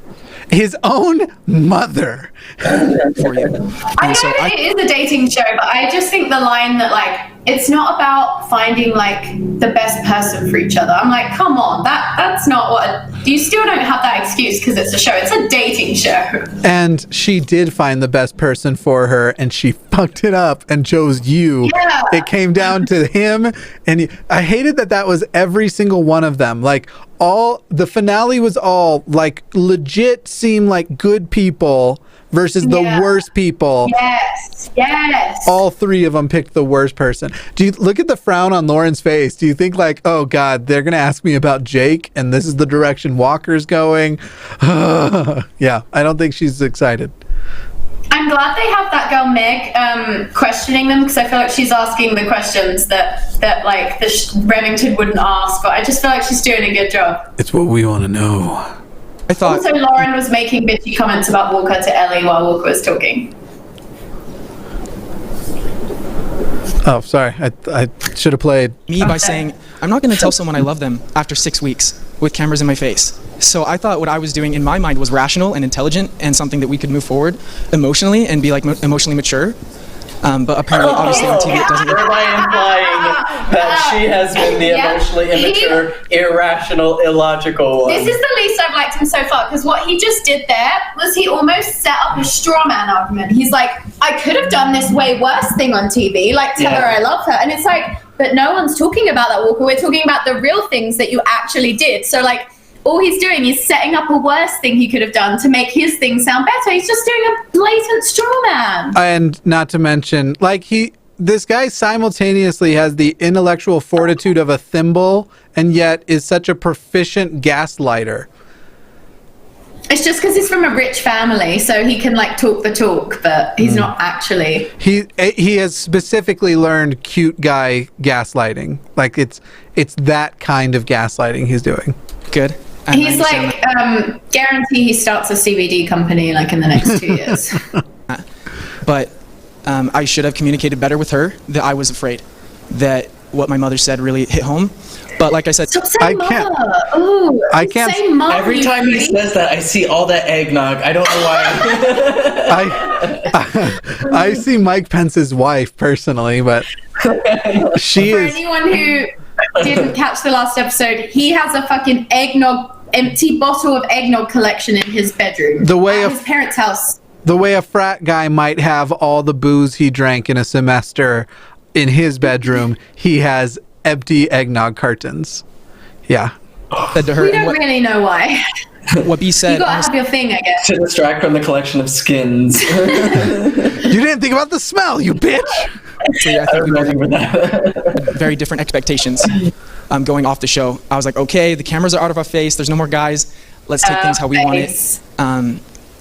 [SPEAKER 1] His own mother.
[SPEAKER 7] For you.
[SPEAKER 3] I know it is a dating show, but I just think the line that, like, it's not about finding, like, the best person for each other. I'm like, come on, that's not what... You still don't have that excuse because it's a show. It's a dating show.
[SPEAKER 1] And she did find the best person for her, and she fucked it up and chose you.
[SPEAKER 3] Yeah.
[SPEAKER 1] It came down to him, and I hated that was every single one of them. Like, the finale was all, like, legit seem like good people versus the worst people.
[SPEAKER 3] Yes.
[SPEAKER 1] All three of them picked the worst person. Do you look at the frown on Lauren's face? Do you think like, oh God, they're gonna ask me about Jake, and this is the direction Walker's going? Yeah, I don't think she's excited.
[SPEAKER 3] I'm glad they have that girl Meg questioning them, because I feel like she's asking the questions that like the Remington wouldn't ask. But I just feel like she's doing a good job.
[SPEAKER 1] It's what we want to know.
[SPEAKER 7] I thought.
[SPEAKER 3] Also, Lauren was making bitchy comments about Walker to Ellie while Walker was talking.
[SPEAKER 1] Oh, sorry. I should have played.
[SPEAKER 7] Me by saying, I'm not going to tell someone I love them after 6 weeks with cameras in my face. So I thought what I was doing in my mind was rational and intelligent and something that we could move forward emotionally and be like emotionally mature. But apparently, obviously on TV it doesn't.
[SPEAKER 10] Thereby implying that she has been the emotionally immature, irrational, illogical one.
[SPEAKER 3] This is the least I've liked him so far, because what he just did there was he almost set up a straw man argument. He's like, I could have done this way worse thing on TV, like tell her I love her. And it's like, but no one's talking about that, Walker. We're talking about the real things that you actually did. So like, all he's doing is setting up a worse thing he could have done to make his thing sound better. He's just doing a blatant straw man.
[SPEAKER 1] And not to mention, like this guy simultaneously has the intellectual fortitude of a thimble and yet is such a proficient gaslighter.
[SPEAKER 3] It's just because he's from a rich family, so he can like talk the talk, but he's not actually.
[SPEAKER 1] He has specifically learned cute guy gaslighting. Like it's that kind of gaslighting he's doing.
[SPEAKER 7] Good.
[SPEAKER 3] He's like, guarantee he starts a CBD company like in the next 2 years.
[SPEAKER 7] But I should have communicated better with her that I was afraid that what my mother said really hit home. But like I said,
[SPEAKER 1] I can't.
[SPEAKER 3] Ooh,
[SPEAKER 1] I can't.
[SPEAKER 3] say mother,
[SPEAKER 10] Every time he says that, I see all that eggnog. I don't know why.
[SPEAKER 1] I see Mike Pence's wife personally, but she
[SPEAKER 3] For
[SPEAKER 1] is.
[SPEAKER 3] anyone who didn't catch the last episode, he has a fucking empty bottle of eggnog collection in his bedroom. At his parents' house.
[SPEAKER 1] The way a frat guy might have all the booze he drank in a semester in his bedroom, he has empty eggnog cartons. Yeah.
[SPEAKER 7] Said to her,
[SPEAKER 3] We don't really know why.
[SPEAKER 7] what B said.
[SPEAKER 3] You gotta have your thing, I guess.
[SPEAKER 10] To distract from the collection of skins.
[SPEAKER 1] You didn't think about the smell, you bitch.
[SPEAKER 7] So yeah, I think we both had very different expectations going off the show. I was like, okay, the cameras are out of our face. There's no more guys. Let's take things how we want it.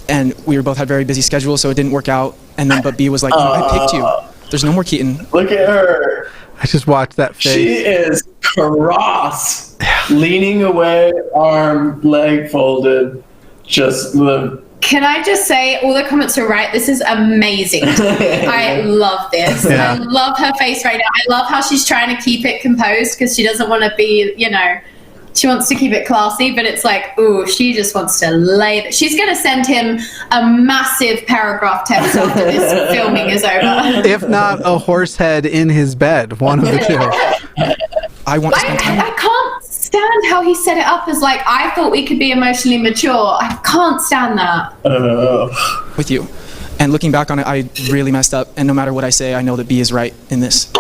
[SPEAKER 7] And we both had very busy schedules, so it didn't work out. And then, but B was like, no, I picked you. There's no more Keaton.
[SPEAKER 10] Look at her.
[SPEAKER 1] I just watched that face.
[SPEAKER 10] She is cross, leaning away, arm, leg folded. Just look.
[SPEAKER 3] Can I just say, all the comments are right. This is amazing. I love this.
[SPEAKER 1] Yeah.
[SPEAKER 3] I love her face right now. I love how she's trying to keep it composed because she doesn't want to be, you know, she wants to keep it classy, but it's like, ooh, she just wants to lay. She's going to send him a massive paragraph text after this filming is over.
[SPEAKER 1] If not a horse head in his bed, one of the two.
[SPEAKER 7] I want to spend time.
[SPEAKER 3] I can't stand how he set it up as like, I thought we could be emotionally mature. I can't stand that.
[SPEAKER 7] With you. And looking back on it, I really messed up. And no matter what I say, I know that B is right in this.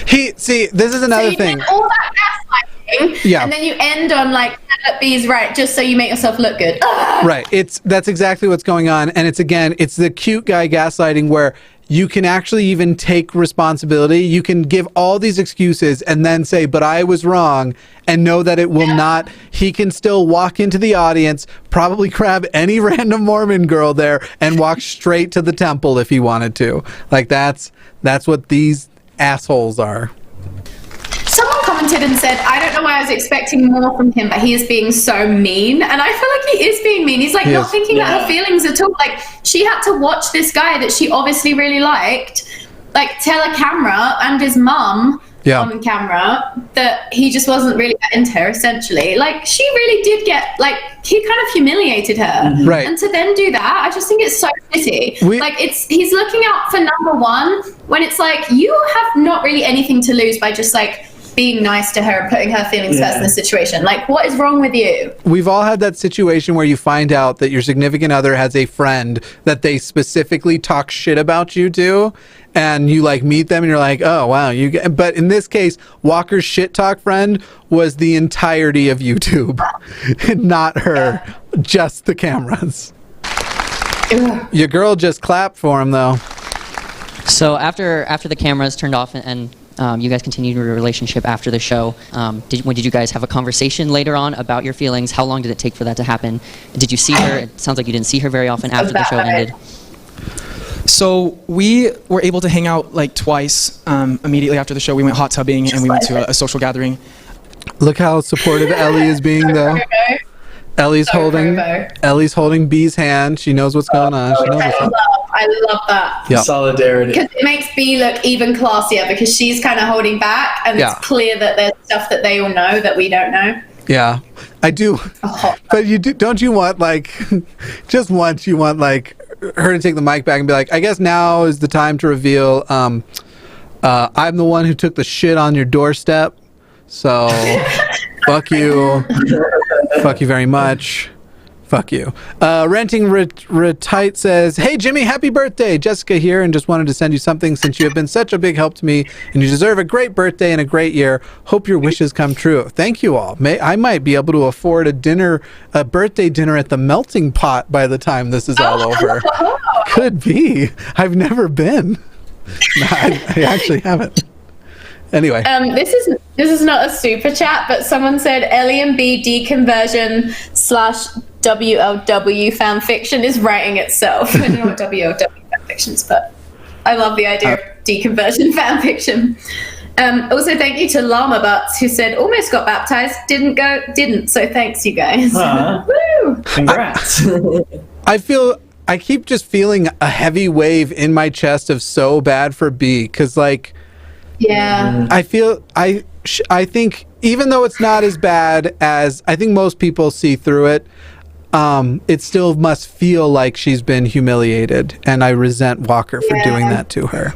[SPEAKER 1] See, this is another thing.
[SPEAKER 3] Did all that gaslighting,
[SPEAKER 1] yeah.
[SPEAKER 3] And then you end on like, B's right, just so you make yourself look good.
[SPEAKER 1] Right. That's exactly what's going on. And it's the cute guy gaslighting where you can actually even take responsibility. You can give all these excuses and then say, but I was wrong, and know that it will not. He can still walk into the audience, probably grab any random Mormon girl there and walk straight to the temple if he wanted to. Like that's what these assholes are.
[SPEAKER 3] Someone commented and said, I don't know why I was expecting more from him, but he is being so mean. And I feel like he is being mean. He's like not thinking about her feelings at all. Like she had to watch this guy that she obviously really liked, like tell a camera and his mum on camera that he just wasn't really into her, essentially. Like she really did get, like, he kind of humiliated her.
[SPEAKER 1] Right.
[SPEAKER 3] And to then do that, I just think it's so shitty. He's looking out for number one when it's like, you have not really anything to lose by just like being nice to her and putting her feelings first in the situation. Like, what is wrong with you?
[SPEAKER 1] We've all had that situation where you find out that your significant other has a friend that they specifically talk shit about you to, and you like meet them and you're like, oh wow, but in this case, Walker's shit talk friend was the entirety of YouTube, not her, just the cameras. Your girl just clapped for him though.
[SPEAKER 4] So after the cameras turned off and you guys continued your relationship after the show, when did you guys have a conversation later on about your feelings? How long did it take for that to happen? Did you see her? It sounds like you didn't see her very often after the show ended.
[SPEAKER 7] So we were able to hang out like twice immediately after the show. We went hot tubbing and we went to a social gathering.
[SPEAKER 1] Look how supportive Ellie is being though. Ellie's holding B's hand. She knows what's going on. She knows what's
[SPEAKER 3] I love that.
[SPEAKER 1] Yep.
[SPEAKER 10] Solidarity.
[SPEAKER 3] Because it makes B look even classier because she's kind of holding back, and it's clear that there's stuff that they all know that we don't know.
[SPEAKER 1] Yeah, I do. But don't you want like, just once you want like her to take the mic back and be like, I guess now is the time to reveal I'm the one who took the shit on your doorstep. So fuck you. Fuck you very much. Fuck you. Renting Retite says, hey Jimmy, happy birthday. Jessica here, and just wanted to send you something since you have been such a big help to me and you deserve a great birthday and a great year. Hope your wishes come true. Thank you all. I might be able to afford a birthday dinner at the Melting Pot by the time this is all over. Could be. I've never been. No, I actually haven't. Anyway.
[SPEAKER 3] This is not a super chat, but someone said Ellie and B deconversion / WLW fan fiction is writing itself. I don't know what WLW fan fiction is, but I love the idea of deconversion fan fiction. Also, thank you to Llama Butts, who said almost got baptized, didn't. So thanks, you guys. Woo!
[SPEAKER 10] Congrats.
[SPEAKER 1] I keep just feeling a heavy wave in my chest of so bad for B, because like, I think even though it's not as bad as I think most people see through it, it still must feel like she's been humiliated, and I resent Walker for doing that to her.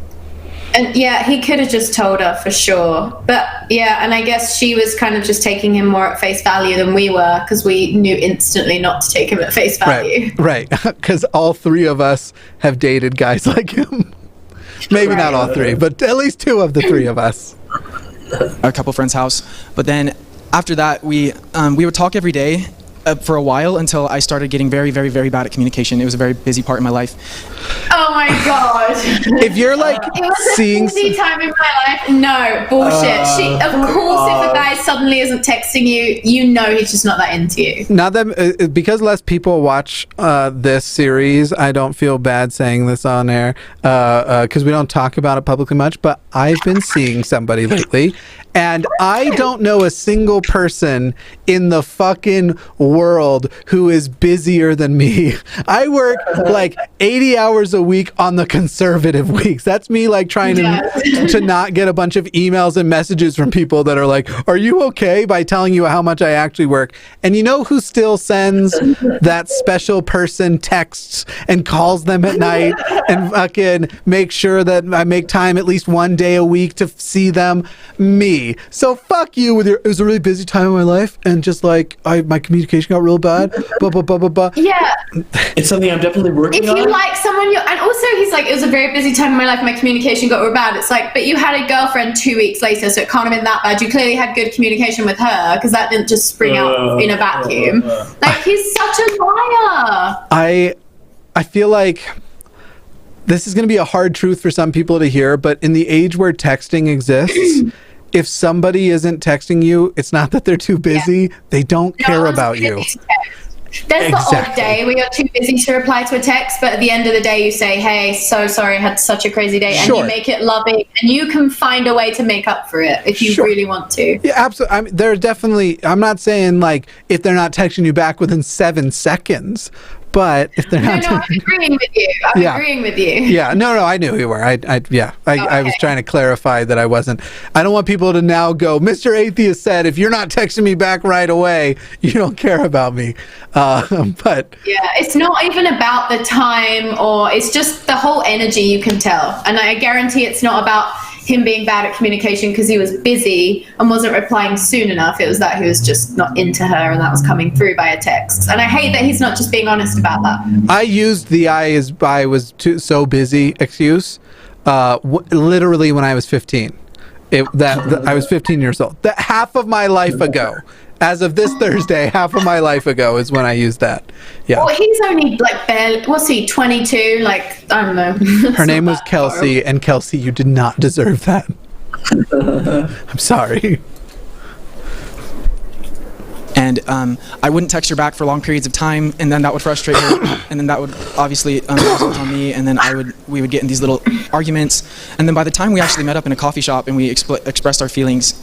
[SPEAKER 3] And he could have just told her for sure. But and I guess she was kind of just taking him more at face value than we were, because we knew instantly not to take him at face value.
[SPEAKER 1] Right, because all three of us have dated guys like him. Maybe not all three, but at least two of the three of us.
[SPEAKER 7] A couple friends' house. But then after that, we would talk every day, for a while until I started getting very, very, very bad at communication. It was a very busy part in my life.
[SPEAKER 3] Oh my god.
[SPEAKER 1] If you're like
[SPEAKER 3] It was
[SPEAKER 1] seeing
[SPEAKER 3] a busy time in my life. No, bullshit. Of course, if a guy suddenly isn't texting you, you know he's just not that into you.
[SPEAKER 1] Now that because less people watch this series, I don't feel bad saying this on air because we don't talk about it publicly much. But I've been seeing somebody lately, and I don't know a single person in the fucking world who is busier than me. I work like 80 hours a week on the conservative weeks. That's me like trying to not get a bunch of emails and messages from people that are like, "Are you okay?" by telling you how much I actually work. And you know who still sends that special person texts and calls them at night and fucking make sure that I make time at least one day a week to see them? Me. So fuck you with your, it was a really busy time in my life and just like my communication got real bad. Blah, blah, blah, blah, blah.
[SPEAKER 3] Yeah.
[SPEAKER 10] It's something I'm definitely working on.
[SPEAKER 3] If you like someone, and also he's like, it was a very busy time in my life, my communication got real bad. It's like, but you had a girlfriend 2 weeks later, so it can't have been that bad. You clearly had good communication with her because that didn't just spring out in a vacuum. Like, he's such a liar.
[SPEAKER 1] I feel like this is going to be a hard truth for some people to hear, but in the age where texting exists, if somebody isn't texting you, it's not that they're too busy. They don't care about you.
[SPEAKER 3] There's the odd day where you're too busy to reply to a text, but at the end of the day you say, "Hey, so sorry, I had such a crazy day," and you make it loving, and you can find a way to make up for it if you really want to.
[SPEAKER 1] Yeah, absolutely. I mean, they're definitely, I'm not saying like if they're not texting you back within 7 seconds, but if they're not...
[SPEAKER 3] No, I'm agreeing with you. I'm agreeing with you.
[SPEAKER 1] Yeah, no, I knew you were. I was trying to clarify that I wasn't. I don't want people to now go, Mr. Atheist said, if you're not texting me back right away, you don't care about me. But...
[SPEAKER 3] Yeah, it's not even about the time, or it's just the whole energy, you can tell. And I guarantee it's not about him being bad at communication because he was busy and wasn't replying soon enough. It was that he was just not into her, and that was coming through by a text. And I hate that he's not just being honest about that.
[SPEAKER 1] I used the I was so busy excuse literally when I was 15. I was 15 years old. That half of my life ago. As of this Thursday, half of my life ago is when I used that. Yeah.
[SPEAKER 3] Well, he's only like barely, what's he, 22? Like, I don't know.
[SPEAKER 1] Her name was Kelsey, and Kelsey, you did not deserve that. I'm sorry.
[SPEAKER 7] And I wouldn't text her back for long periods of time, and then that would frustrate her, and then that would obviously result on me, and then we would get in these little arguments, and then by the time we actually met up in a coffee shop and we expressed our feelings,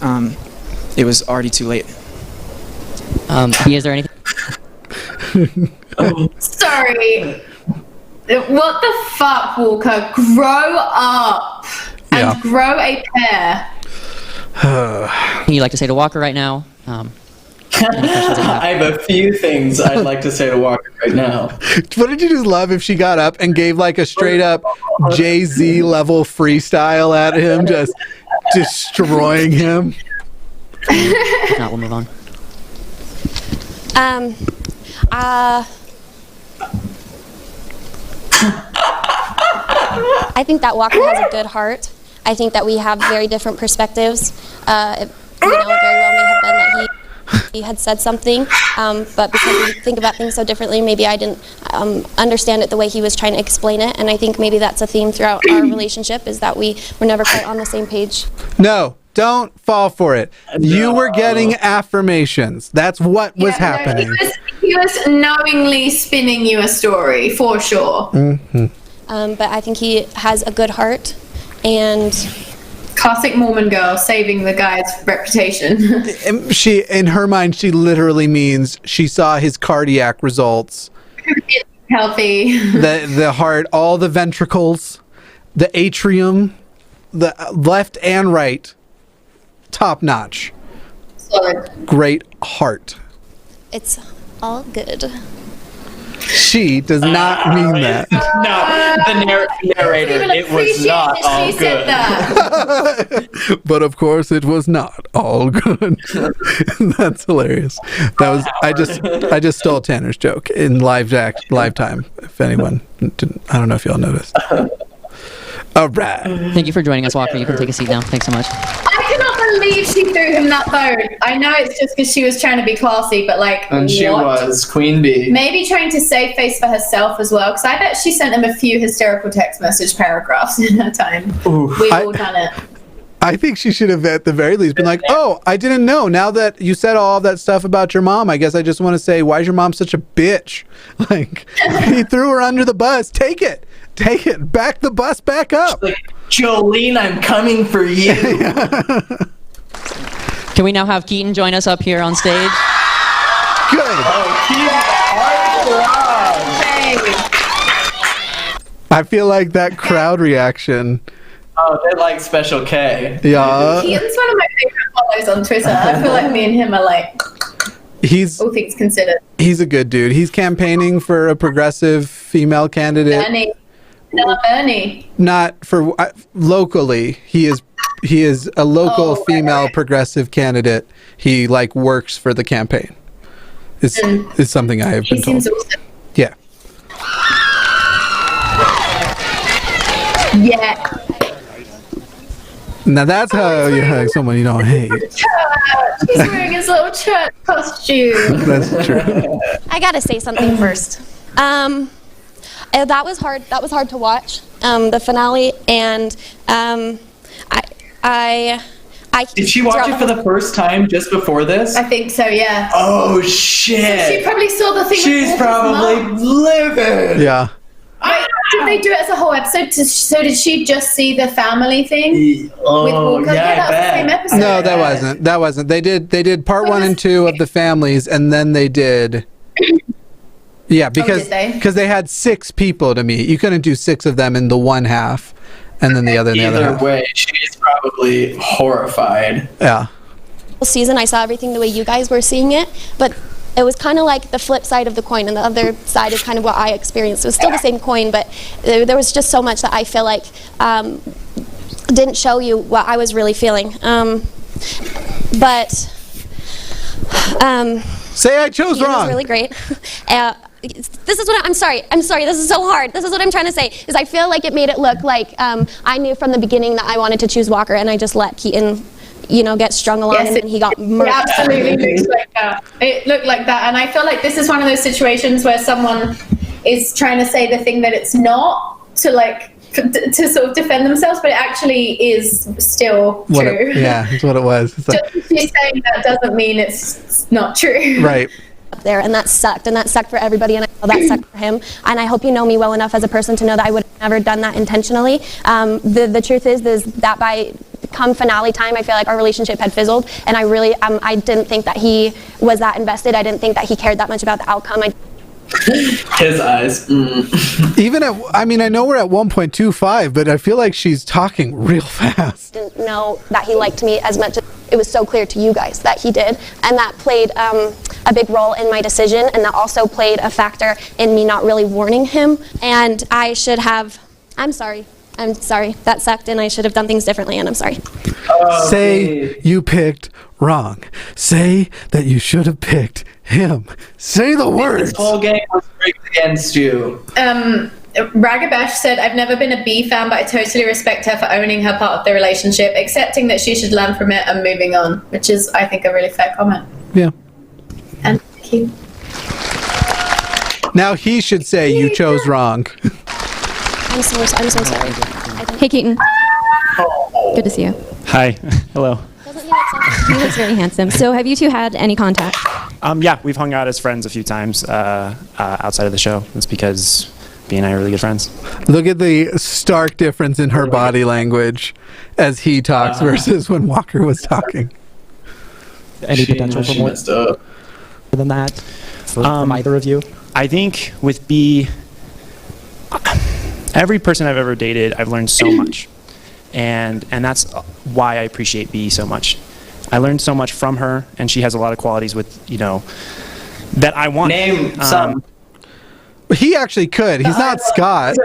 [SPEAKER 7] it was already too late.
[SPEAKER 4] Is there anything?
[SPEAKER 3] Sorry. What the fuck, Walker? Grow up and grow a pair.
[SPEAKER 4] Can you like to say to Walker right now?
[SPEAKER 10] I have a few things I'd like to say to Walker right now.
[SPEAKER 1] What did you just love if she got up and gave like a straight up Jay-Z level freestyle at him, just destroying him?
[SPEAKER 4] If not, we'll move on.
[SPEAKER 9] I think that Walker has a good heart. I think that we have very different perspectives. Very well may have been that he had said something, but because we think about things so differently, maybe I didn't understand it the way he was trying to explain it, and I think maybe that's a theme throughout our relationship, is that we were never quite on the same page.
[SPEAKER 1] No. Don't fall for it. You were getting affirmations. That's what was happening.
[SPEAKER 3] He was knowingly spinning you a story, for sure.
[SPEAKER 1] Mm-hmm.
[SPEAKER 9] But I think he has a good heart, and...
[SPEAKER 3] Classic Mormon girl saving the guy's reputation.
[SPEAKER 1] She, in her mind, she literally means she saw his cardiac results.
[SPEAKER 3] It's healthy.
[SPEAKER 1] The heart, all the ventricles, the atrium, the left and right. Top notch.
[SPEAKER 3] Solid.
[SPEAKER 1] Great heart.
[SPEAKER 9] It's all good.
[SPEAKER 1] She does not mean that.
[SPEAKER 10] No, the narrator. It was not all good.
[SPEAKER 1] But of course, it was not all good. That's hilarious. That was I just stole Tanner's joke in live time. If anyone didn't, I don't know if y'all noticed. All right.
[SPEAKER 4] Thank you for joining us, Walker. You can take a seat now. Thanks so much.
[SPEAKER 3] I cannot believe she threw him that bone. I know it's just because she was trying to be classy, but like,
[SPEAKER 10] And she
[SPEAKER 3] what?
[SPEAKER 10] was Queen Bee.
[SPEAKER 3] Maybe trying to save face for herself as well, because I bet she sent him a few hysterical text message paragraphs in her time. We've all done it.
[SPEAKER 1] I think she should have, at the very least, been like, "Oh, I didn't know. Now that you said all that stuff about your mom, I guess I just want to say, why is your mom such a bitch? Like, he threw her under the bus. Take it. Back the bus back up."
[SPEAKER 10] Like, Jolene, I'm coming for you.
[SPEAKER 4] Can we now have Keaton join us up here on stage?
[SPEAKER 1] Good.
[SPEAKER 10] Oh,
[SPEAKER 1] I feel like that crowd reaction.
[SPEAKER 10] Oh, they like Special K.
[SPEAKER 1] Yeah.
[SPEAKER 3] Keaton's one of my favorite follows on Twitter. I feel like me and him are like, all things considered.
[SPEAKER 1] He's a good dude. He's campaigning for a progressive female candidate.
[SPEAKER 3] Bernie. No, Bernie.
[SPEAKER 1] Not for locally. He is a local female progressive candidate. He like works for the campaign. Is something I have been told.
[SPEAKER 3] He seems awesome.
[SPEAKER 1] Yeah.
[SPEAKER 3] Yeah.
[SPEAKER 1] Now that's how you hug someone you don't hate.
[SPEAKER 3] He's wearing his little church costume.
[SPEAKER 1] That's true.
[SPEAKER 9] I gotta say something first. That was hard. That was hard to watch. The finale, and I
[SPEAKER 10] Did she watch it for the first time just before this?
[SPEAKER 3] I think so, yeah.
[SPEAKER 10] Oh shit!
[SPEAKER 3] She probably saw the thing.
[SPEAKER 10] She's probably livid.
[SPEAKER 1] Yeah.
[SPEAKER 3] Wait, did they do it as a whole episode? So did she just see the family thing with Walker?
[SPEAKER 10] yeah,
[SPEAKER 3] That was the same episode.
[SPEAKER 1] No, that wasn't. They did part 1 and 2 of the families, and then they did. Yeah, because they had 6 people to meet. You couldn't do 6 of them in the one half, and then the other in the other
[SPEAKER 10] Either
[SPEAKER 1] half.
[SPEAKER 10] way, she's probably horrified.
[SPEAKER 1] Yeah.
[SPEAKER 9] season, I saw everything the way you guys were seeing it, but it was kind of like the flip side of the coin, and the other side is kind of what I experienced. It was still the same coin, but there was just so much that I feel like didn't show you what I was really feeling.
[SPEAKER 1] Say I chose
[SPEAKER 9] Keaton
[SPEAKER 1] wrong.
[SPEAKER 9] was really great. This is what I'm sorry. This is so hard. This is what I'm trying to say. Is I feel like it made it look like I knew from the beginning that I wanted to choose Walker, and I just let Keaton, get strung along, and he got murdered.
[SPEAKER 3] It absolutely looks like that. It looked like that, and I feel like this is one of those situations where someone is trying to say the thing that it's not to sort of defend themselves, but it actually is still true.
[SPEAKER 1] That's what it was. It's like,
[SPEAKER 3] just she's saying that doesn't mean it's not true.
[SPEAKER 1] Right.
[SPEAKER 9] Up there, and that sucked for everybody, and I know that sucked for him, and I hope you know me well enough as a person to know that I would have never done that intentionally. The truth is that by come finale time, I feel like our relationship had fizzled, and I really I didn't think that he was that invested. I didn't think that he cared that much about the outcome.
[SPEAKER 10] His eyes.
[SPEAKER 1] Even I know we're at 1.25, but I feel like she's talking real fast.
[SPEAKER 9] Didn't know that he liked me as much as it was so clear to you guys that he did, and that played a big role in my decision, and that also played a factor in me not really warning him. And I should have. I'm sorry, that sucked, and I should have done things differently, and I'm sorry.
[SPEAKER 1] Say you picked wrong. Say that you should have picked him. Say the words.
[SPEAKER 10] This whole game was rigged against you.
[SPEAKER 3] Ragabash said, I've never been a B fan, but I totally respect her for owning her part of the relationship, accepting that she should learn from it and moving on, which is, I think, a really fair comment.
[SPEAKER 1] Yeah.
[SPEAKER 3] And thank you.
[SPEAKER 1] Now he should say you chose wrong.
[SPEAKER 9] I'm so sorry.
[SPEAKER 5] Hey, Keaton. Good to see you.
[SPEAKER 12] Hi. Hello.
[SPEAKER 5] He looks very handsome. So have you two had any contact?
[SPEAKER 12] Yeah, we've hung out as friends a few times outside of the show. That's because B and I are really good friends.
[SPEAKER 1] Look at the stark difference in her body language as he talks versus when Walker was talking.
[SPEAKER 13] Any potential for more than that from either of you?
[SPEAKER 12] I think with B, every person I've ever dated, I've learned so much. And that's why I appreciate B so much. I learned so much from her, and she has a lot of qualities with, that I want.
[SPEAKER 10] Name some.
[SPEAKER 1] He actually could. He's not Scott.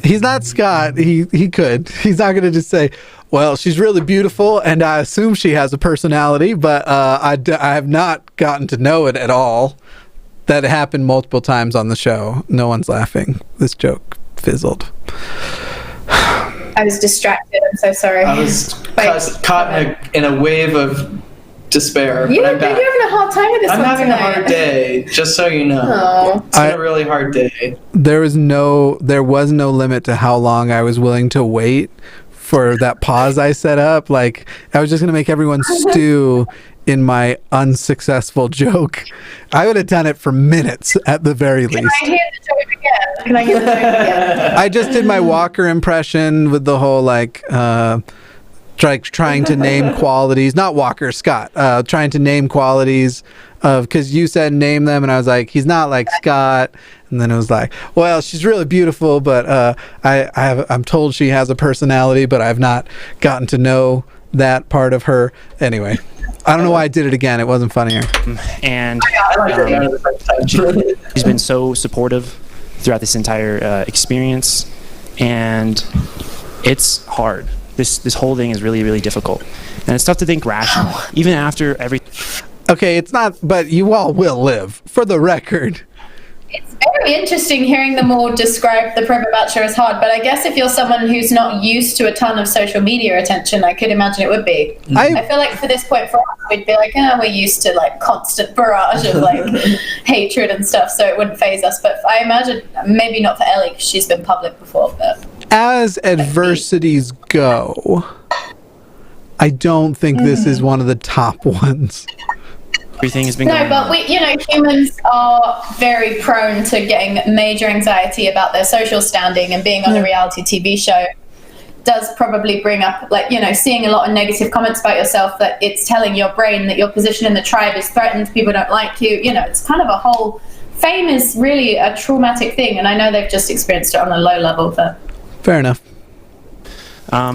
[SPEAKER 1] He's not Scott. He could. He's not going to just say, well, she's really beautiful, and I assume she has a personality, but I have not gotten to know it at all. That happened multiple times on the show. No one's laughing. This joke fizzled.
[SPEAKER 3] I I was distracted. I'm so sorry.
[SPEAKER 2] I was caught in a wave of despair.
[SPEAKER 3] You're
[SPEAKER 2] but I'm back.
[SPEAKER 3] having a hard time with this
[SPEAKER 2] I'm
[SPEAKER 3] one
[SPEAKER 2] having
[SPEAKER 3] tonight.
[SPEAKER 2] a hard day, just so you know.
[SPEAKER 3] Oh.
[SPEAKER 2] It's been a really hard day.
[SPEAKER 1] There was no limit to how long I was willing to wait for that pause I set up. Like, I was just going to make everyone stew in my unsuccessful joke. I would have done it for minutes at the very least.
[SPEAKER 3] Can I hear the joke again? Can I hear the joke again?
[SPEAKER 1] I just did my Walker impression with the whole like trying to name qualities, not Walker, Scott, trying to name qualities of, because you said name them, and I was like, he's not like Scott, and then it was like, well, she's really beautiful, but I'm told she has a personality, but I've not gotten to know that part of her. Anyway, I don't know why I did it again. It wasn't funnier.
[SPEAKER 12] And she's been so supportive throughout this entire experience, and it's hard. This whole thing is really, really difficult, and it's tough to think rationally, even after every.
[SPEAKER 1] Okay, it's not, but you all will live, for the record.
[SPEAKER 3] It's very interesting hearing them all describe the Provo Bachelor as hard, but I guess if you're someone who's not used to a ton of social media attention, I could imagine it would be. I feel like for this point for us, we'd be like, we're used to like constant barrage of like hatred and stuff, so it wouldn't faze us. But I imagine, maybe not for Ellie, because she's been public before, but...
[SPEAKER 1] As adversities go, I don't think this is one of the top ones.
[SPEAKER 12] Everything has been
[SPEAKER 3] No,
[SPEAKER 12] going
[SPEAKER 3] but
[SPEAKER 12] on.
[SPEAKER 3] humans are very prone to getting major anxiety about their social standing, and being on a reality TV show does probably bring up, like, seeing a lot of negative comments about yourself, that it's telling your brain that your position in the tribe is threatened, people don't like you. It's kind of a whole... Fame is really a traumatic thing, and I know they've just experienced it on a low level, but...
[SPEAKER 1] Fair enough.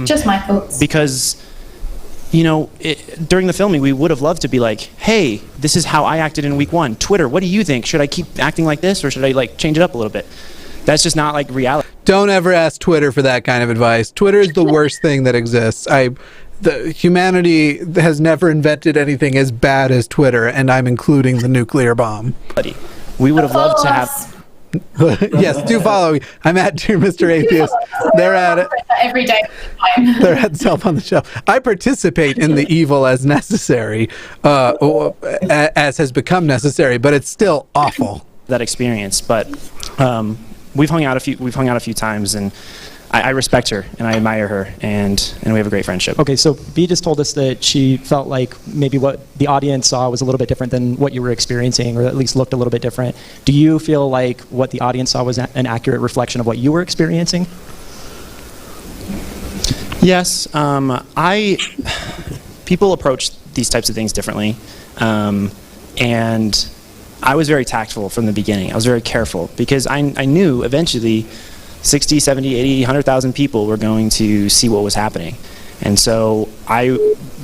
[SPEAKER 3] Just my thoughts.
[SPEAKER 12] Because... during the filming, we would have loved to be like, hey, this is how I acted in week 1. Twitter, what do you think? Should I keep acting like this, or should I like change it up a little bit? That's just not like reality.
[SPEAKER 1] Don't ever ask Twitter for that kind of advice. Twitter is the worst thing that exists. The humanity has never invented anything as bad as Twitter, and I'm including the nuclear bomb.
[SPEAKER 12] We would have loved to have...
[SPEAKER 1] Yes, do follow me. I'm at Dear Mr. Atheist. They're at it
[SPEAKER 3] every day.
[SPEAKER 1] They're at Self on the Shelf. I participate in the evil as necessary, as has become necessary, but it's still awful.
[SPEAKER 12] That experience, but we've hung out a few times, and I respect her and I admire her, and we have a great friendship.
[SPEAKER 13] Okay, so V just told us that she felt like maybe what the audience saw was a little bit different than what you were experiencing, or at least looked a little bit different. Do you feel like what the audience saw was an accurate reflection of what you were experiencing?
[SPEAKER 12] Yes, people approach these types of things differently, and I was very tactful from the beginning. I was very careful, because I knew eventually 60, 70, 80, 100,000 people were going to see what was happening. And so I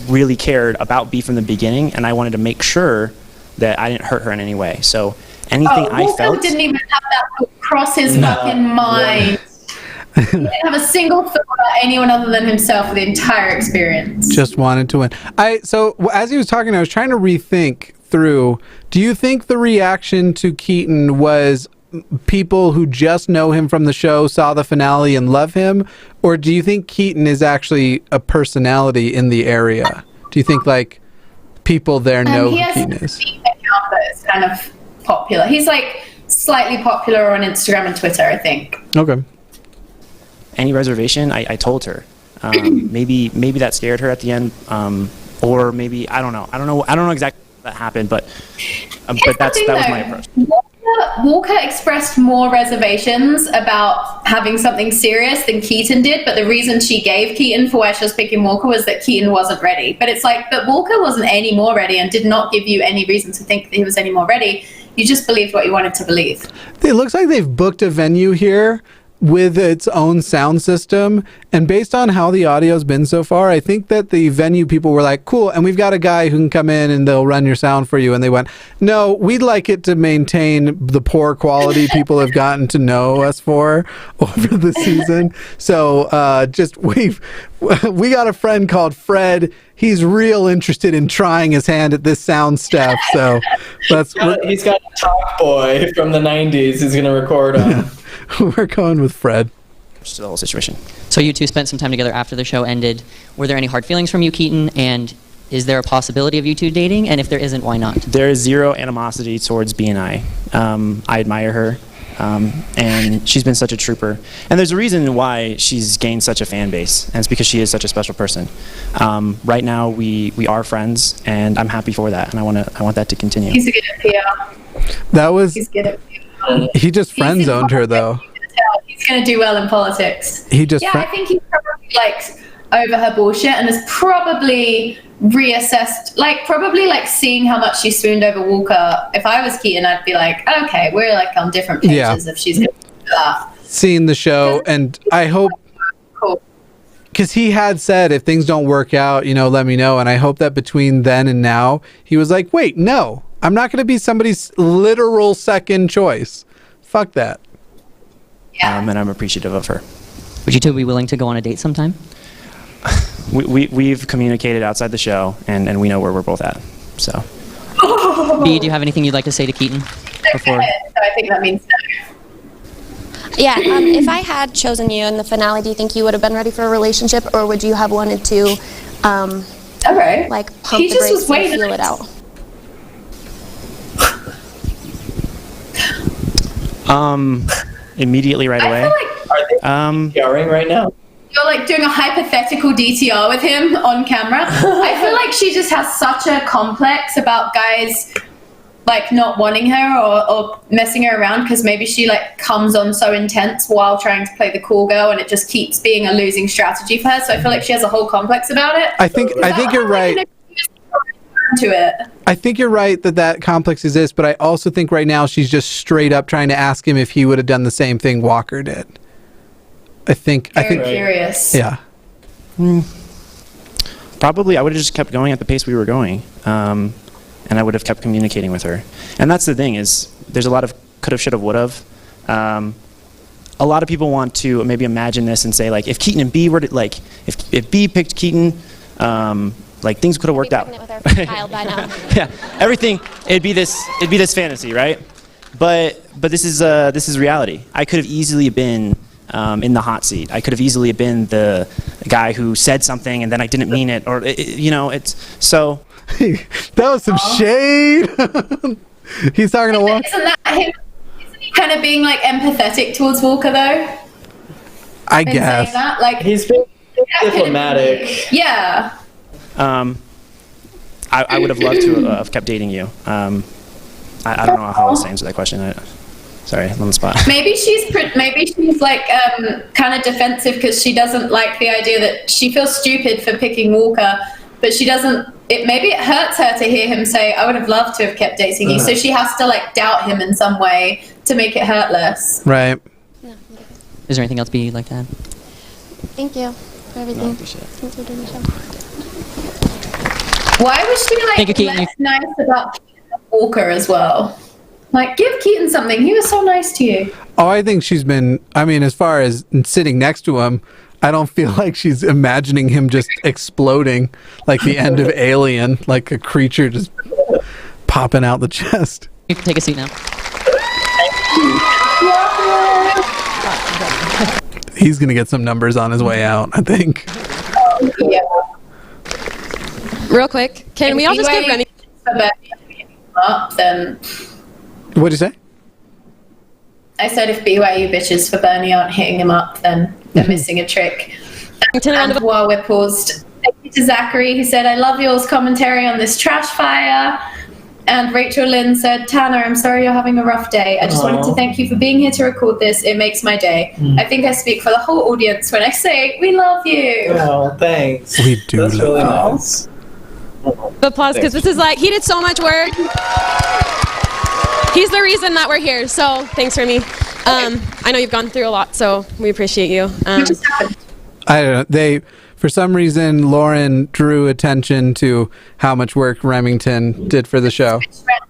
[SPEAKER 12] really cared about B from the beginning, and I wanted to make sure that I didn't hurt her in any way. So anything I felt...
[SPEAKER 3] didn't even have that cross his fucking mind. He didn't have a single thought about anyone other than himself for the entire experience.
[SPEAKER 1] Just wanted to win. So as he was talking, I was trying to rethink through, do you think the reaction to Keaton was people who just know him from the show, saw the finale and love him, or do you think Keaton is actually a personality in the area? Do you think like people there know who Keaton is?
[SPEAKER 3] He has an account that is kind of popular. He's like slightly popular on Instagram and Twitter, I think.
[SPEAKER 1] Okay.
[SPEAKER 12] Any reservation, I told her. Maybe that scared her at the end, or maybe I don't know exactly what happened, but that was my approach.
[SPEAKER 3] Walker expressed more reservations about having something serious than Keaton did, but the reason she gave Keaton for why she was picking Walker was that Keaton wasn't ready. But it's like, but Walker wasn't any more ready and did not give you any reason to think that he was any more ready. You just believed what you wanted to believe.
[SPEAKER 1] It looks like they've booked a venue here with its own sound system, and based on how the audio's been so far, I think that the venue people were like, cool, and we've got a guy who can come in and they'll run your sound for you, and they went, no, we'd like it to maintain the poor quality people have gotten to know us for over the season. So we got a friend called Fred. He's real interested in trying his hand at this sound stuff, so
[SPEAKER 10] he's got a Talk Boy from the 90s he's gonna record on.
[SPEAKER 1] We're going with Fred.
[SPEAKER 12] to the whole situation.
[SPEAKER 4] So you two spent some time together after the show ended. Were there any hard feelings from you, Keaton? And is there a possibility of you two dating? And if there isn't, why not?
[SPEAKER 12] There is zero animosity towards B and I. I admire her, and she's been such a trooper. And there's a reason why she's gained such a fan base, and it's because she is such a special person. Right now, we are friends, and I'm happy for that, and I want that to continue.
[SPEAKER 3] He's good at PR.
[SPEAKER 1] That was.
[SPEAKER 3] He's good at PR.
[SPEAKER 1] He just friend zoned her though.
[SPEAKER 3] He's going to do well in politics.
[SPEAKER 1] He just.
[SPEAKER 3] I think he's probably like over her bullshit and has probably reassessed, probably seeing how much she swooned over Walker. If I was Keaton, I'd be like, okay, we're like on different pages if she's going to do that.
[SPEAKER 1] Seeing the show, and I hope, because he had said if things don't work out, let me know. And I hope that between then and now, he was like, wait, no, I'm not going to be somebody's literal second choice. Fuck that.
[SPEAKER 3] Yeah.
[SPEAKER 12] And I'm appreciative of her.
[SPEAKER 4] Would you two be willing to go on a date sometime?
[SPEAKER 12] We've communicated outside the show, and we know where we're both at. So.
[SPEAKER 4] B, do you have anything you'd like to say to Keaton before?
[SPEAKER 3] So I think that means no.
[SPEAKER 9] Yeah, if I had chosen you in the finale, do you think you would have been ready for a relationship, or would you have wanted to, pump
[SPEAKER 3] He
[SPEAKER 9] the
[SPEAKER 3] just
[SPEAKER 9] brakes
[SPEAKER 3] was
[SPEAKER 9] and
[SPEAKER 3] waiting.
[SPEAKER 9] feel it out?
[SPEAKER 12] Immediately right away.
[SPEAKER 10] Are they PRing right now?
[SPEAKER 3] You're doing a hypothetical DTR with him on camera. I feel like she just has such a complex about guys not wanting her or messing her around, because maybe she comes on so intense while trying to play the cool girl, and it just keeps being a losing strategy for her. So I feel like she has a whole complex about it.
[SPEAKER 1] I think you're right.
[SPEAKER 3] To it.
[SPEAKER 1] I think you're right that complex exists, but I also think right now she's just straight up trying to ask him if he would have done the same thing Walker did. I think
[SPEAKER 3] curious.
[SPEAKER 1] Yeah.
[SPEAKER 12] Probably I would have just kept going at the pace we were going, and I would have kept communicating with her. And that's the thing, is there's a lot of could have, should have, would have. A lot of people want to maybe imagine this and say, if Keaton and B were to, if B picked Keaton, things could have worked out.
[SPEAKER 9] With our first child by now.
[SPEAKER 12] Yeah, everything. It'd be this fantasy, right? But this is reality. I could have easily been in the hot seat. I could have easily been the guy who said something and then I didn't mean it, or it's so.
[SPEAKER 1] That was some shade. He's talking to Walker.
[SPEAKER 3] Isn't that him? Isn't he kind of being empathetic towards Walker though?
[SPEAKER 1] I guess.
[SPEAKER 3] Saying that?
[SPEAKER 10] He's been diplomatic.
[SPEAKER 3] Yeah.
[SPEAKER 12] I would have loved to have kept dating you. I don't know how else to answer that question. Sorry, I'm on the spot.
[SPEAKER 3] Maybe she's kind of defensive because she doesn't like the idea that she feels stupid for picking Walker, but she doesn't. Maybe it hurts her to hear him say, "I would have loved to have kept dating you." So she has to doubt him in some way to make it hurt less.
[SPEAKER 1] Right.
[SPEAKER 9] No,
[SPEAKER 4] Is there anything else you'd like to add?
[SPEAKER 9] thank you for everything.
[SPEAKER 12] No, I appreciate it.
[SPEAKER 9] Thanks for doing the show.
[SPEAKER 3] Why was she
[SPEAKER 4] Thank you, Keaton.
[SPEAKER 3] less nice about Walker as well? Give Keaton something. He was so nice to you.
[SPEAKER 1] Oh, I think she's been, as far as sitting next to him, I don't feel like she's imagining him just exploding like the end of Alien, like a creature just popping out the chest.
[SPEAKER 4] You can take a seat now.
[SPEAKER 1] He's going to get some numbers on his way out, I think.
[SPEAKER 3] Yeah.
[SPEAKER 6] Real quick, can we all just give any?
[SPEAKER 3] Up, then
[SPEAKER 1] What'd you say?
[SPEAKER 3] I said if BYU bitches for Bernie aren't hitting him up, then they're missing a trick. And while we're paused, thank you to Zachary, who said, "I love yours commentary on this trash fire." And Rachel Lynn said, "Tanner, I'm sorry you're having a rough day. I just wanted to thank you for being here to record this. It makes my day. I think I speak for the whole audience when I say we love you."
[SPEAKER 10] Oh, thanks.
[SPEAKER 1] We do
[SPEAKER 10] That's
[SPEAKER 1] love
[SPEAKER 10] really
[SPEAKER 1] you.
[SPEAKER 10] nice.
[SPEAKER 6] Applause, because this is he did so much work. He's the reason that we're here, so thanks for me. I know you've gone through a lot, so we appreciate you.
[SPEAKER 1] I don't know. For some reason, Lauren drew attention to how much work Remington did for the show.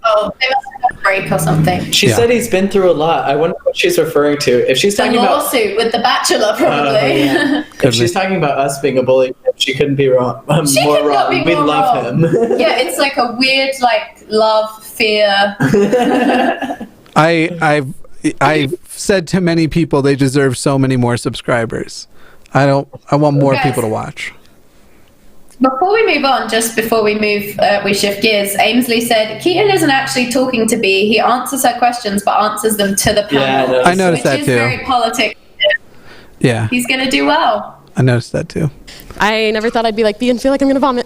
[SPEAKER 3] Oh, they must have a break or something.
[SPEAKER 10] She said he's been through a lot. I wonder what she's referring to. If she's
[SPEAKER 3] The
[SPEAKER 10] talking about
[SPEAKER 3] lawsuit with The Bachelor, probably.
[SPEAKER 10] yeah. If she's talking about us being a bully, she couldn't be wrong.
[SPEAKER 3] She
[SPEAKER 10] More
[SPEAKER 3] could not
[SPEAKER 10] wrong.
[SPEAKER 3] be
[SPEAKER 10] We
[SPEAKER 3] more
[SPEAKER 10] love
[SPEAKER 3] wrong.
[SPEAKER 10] him.
[SPEAKER 3] Yeah, it's like a weird, love, fear.
[SPEAKER 1] I've said to many people they deserve so many more subscribers. I want more people to watch.
[SPEAKER 3] Before we move on, just before we shift gears, Ainsley said, Keaton isn't actually talking to B. He answers her questions, but answers them to the panel.
[SPEAKER 10] Yeah,
[SPEAKER 1] I noticed that too.
[SPEAKER 3] Which is very politics.
[SPEAKER 1] Yeah.
[SPEAKER 3] He's going to do well.
[SPEAKER 1] I noticed that too.
[SPEAKER 14] I never thought I'd be like B and feel like I'm going to vomit.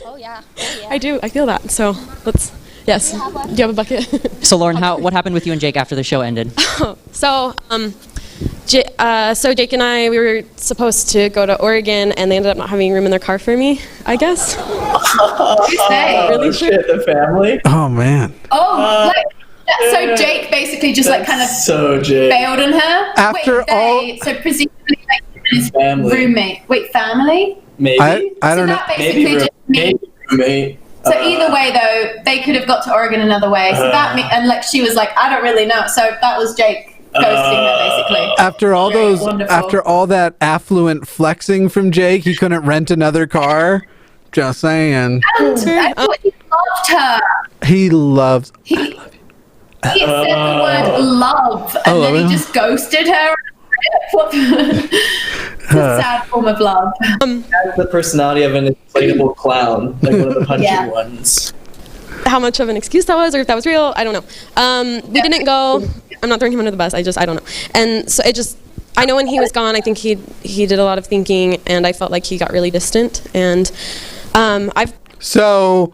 [SPEAKER 14] Oh, yeah. I do. I feel that. So yes. Do you have a bucket?
[SPEAKER 4] So Lauren, what happened with you and Jake after the show ended?
[SPEAKER 14] So Jake and I, we were supposed to go to Oregon, and they ended up not having room in their car for me, I guess.
[SPEAKER 10] Really shit, the family?
[SPEAKER 1] Oh, man.
[SPEAKER 3] Oh, so Jake basically just like kind of bailed on her?
[SPEAKER 1] After
[SPEAKER 3] so presumably like his
[SPEAKER 10] family.
[SPEAKER 3] roommate. Wait, family?
[SPEAKER 10] Maybe.
[SPEAKER 1] I don't know.
[SPEAKER 3] That basically
[SPEAKER 10] Maybe roommate.
[SPEAKER 3] So either way, though, they could have got to Oregon another way. So and like she was like, I don't really know. So that was Jake ghosting her, basically.
[SPEAKER 1] After all that affluent flexing from Jake, he couldn't rent another car. Just saying.
[SPEAKER 3] And I thought he loved her.
[SPEAKER 1] He loves.
[SPEAKER 3] He said the word love, and then he just ghosted her. It's a sad form of love.
[SPEAKER 10] Has the personality of an inflatable clown, like one of the punchy ones.
[SPEAKER 14] How much of an excuse that was, or if that was real, I don't know. We didn't go. I'm not throwing him under the bus. I don't know. And so I know when he was gone, I think he did a lot of thinking, and I felt like he got really distant. And
[SPEAKER 1] So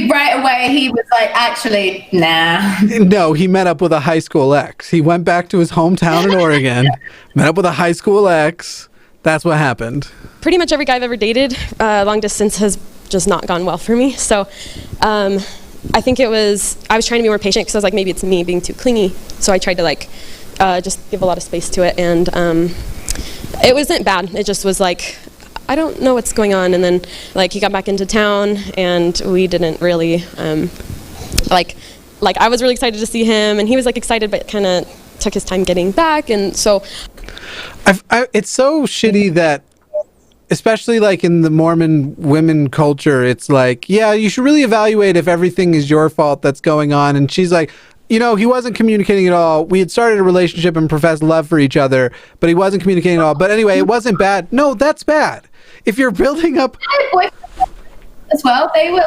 [SPEAKER 3] right away, he was like, actually, nah.
[SPEAKER 1] No, he met up with a high school ex. He went back to his hometown in Oregon, met up with a high school ex. That's what happened.
[SPEAKER 14] Pretty much every guy I've ever dated, long distance has just not gone well for me. So I think I was trying to be more patient because I was like, maybe it's me being too clingy. So I tried to just give a lot of space to it. And it wasn't bad. It just was like, I don't know what's going on. And then he got back into town, and we didn't really like I was really excited to see him, and he was excited, but kind of took his time getting back. And so
[SPEAKER 1] it's so shitty that, especially in the Mormon women culture, it's like, yeah, you should really evaluate if everything is your fault that's going on. And she's like, he wasn't communicating at all. We had started a relationship and professed love for each other, but he wasn't communicating at all. But anyway, it wasn't bad. No, that's bad. If you're building up
[SPEAKER 3] as well, they were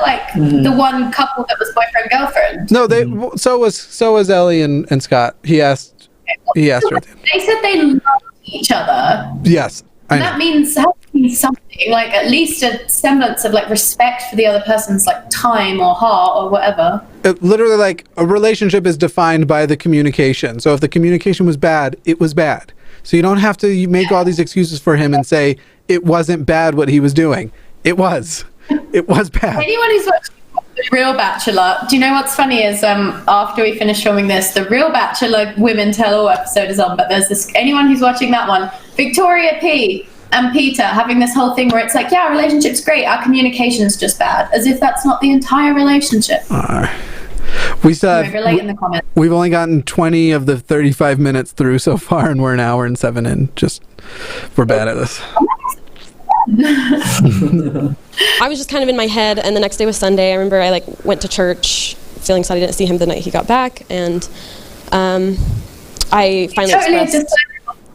[SPEAKER 3] the one couple that was boyfriend girlfriend.
[SPEAKER 1] No, so was Ellie and Scott. He asked her.
[SPEAKER 3] They said they loved each other.
[SPEAKER 1] Yes,
[SPEAKER 3] that means something, at least a semblance of respect for the other person's time or heart or whatever.
[SPEAKER 1] Literally, a relationship is defined by the communication. So if the communication was bad, it was bad. So you don't have to make all these excuses for him and say it wasn't bad what he was doing. It was bad.
[SPEAKER 3] Anyone who's watched The Real Bachelor, do you know what's funny is after we finish filming this, The Real Bachelor Women Tell All episode is on, but there's anyone who's watching that one, Victoria P and Peter having this whole thing where it's like, yeah, our relationship's great, our communication's just bad, as if that's not the entire relationship.
[SPEAKER 1] We still
[SPEAKER 3] relate in the comments.
[SPEAKER 1] We've only gotten 20 of the 35 minutes through so far, and we're an hour and 7 in. We're bad at this.
[SPEAKER 14] I was just kind of in my head, and the next day was Sunday. I remember I went to church feeling sad I didn't see him the night he got back, and I finally expressed.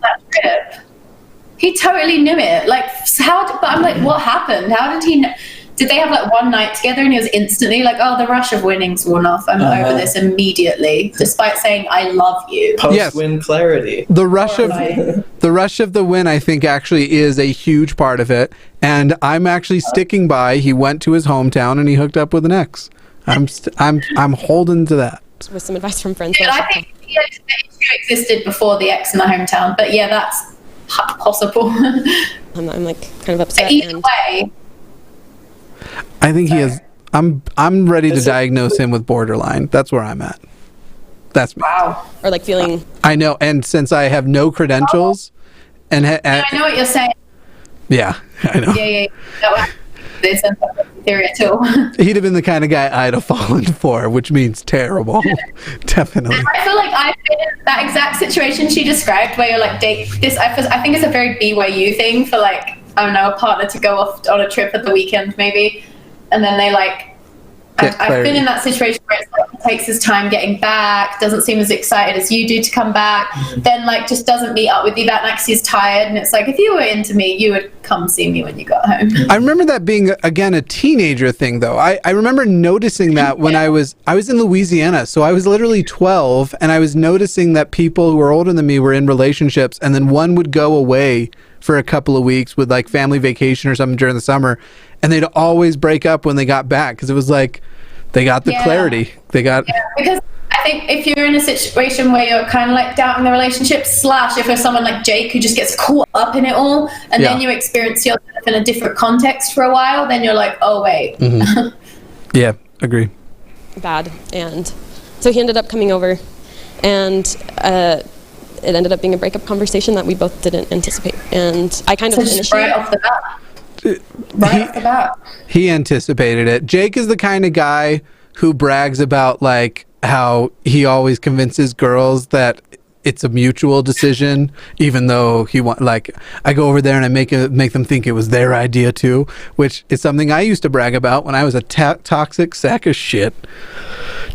[SPEAKER 3] That trip. He totally knew it. But I'm like, what happened? How did he know? Did they have one night together and he was instantly oh, the rush of winning's worn off, I'm over this immediately, despite saying I love you.
[SPEAKER 10] Post-win clarity.
[SPEAKER 1] The rush of the win, I think, actually is a huge part of it, and I'm actually sticking by. He went to his hometown and he hooked up with an ex. I'm holding to that.
[SPEAKER 14] With some advice from friends.
[SPEAKER 3] I think the issue existed before the ex in the hometown, but yeah, that's possible.
[SPEAKER 14] I'm kind of upset.
[SPEAKER 3] But either way.
[SPEAKER 1] I think he has. I'm ready to diagnose him with borderline. That's where I'm at. That's me.
[SPEAKER 3] Wow.
[SPEAKER 14] Or feeling.
[SPEAKER 1] I know, and since I have no credentials, and
[SPEAKER 3] I know what you're saying.
[SPEAKER 1] Yeah, I know.
[SPEAKER 3] Yeah. There's some theory too.
[SPEAKER 1] He'd have been the kind of guy I'd have fallen for, which means terrible. Definitely.
[SPEAKER 3] And I feel like I've been in that exact situation she described, where you're date this. I think it's a very BYU thing for I don't know, a partner to go off on a trip at the weekend maybe, and then they I've been in that situation where it's like, he takes his time getting back, doesn't seem as excited as you do to come back, then like just doesn't meet up with you that night because he's tired. And it's like, if you were into me, you would come see me when you got home.
[SPEAKER 1] I remember that being, again, a teenager thing, though. I remember noticing that when I was in Louisiana. So I was literally 12, and I was noticing that people who were older than me were in relationships, and then one would go away for a couple of weeks with like family vacation or something during the summer, and they'd always break up when they got back because it was like they got the clarity. They got
[SPEAKER 3] because I think if you're in a situation where you're kind of like doubting the relationship, / if there's someone like Jake who just gets caught up in it all, and then you experience yourself in a different context for a while, then you're like, oh wait.
[SPEAKER 1] Yeah, agree.
[SPEAKER 14] Bad. And so he ended up coming over, and it ended up being a breakup conversation that we both didn't anticipate. And I kind of
[SPEAKER 3] just right off the bat. Off the bat.
[SPEAKER 1] He anticipated it. Jake is the kind of guy who brags about like how he always convinces girls that it's a mutual decision, even though I go over there and I make them think it was their idea too, which is something I used to brag about when I was a toxic sack of shit.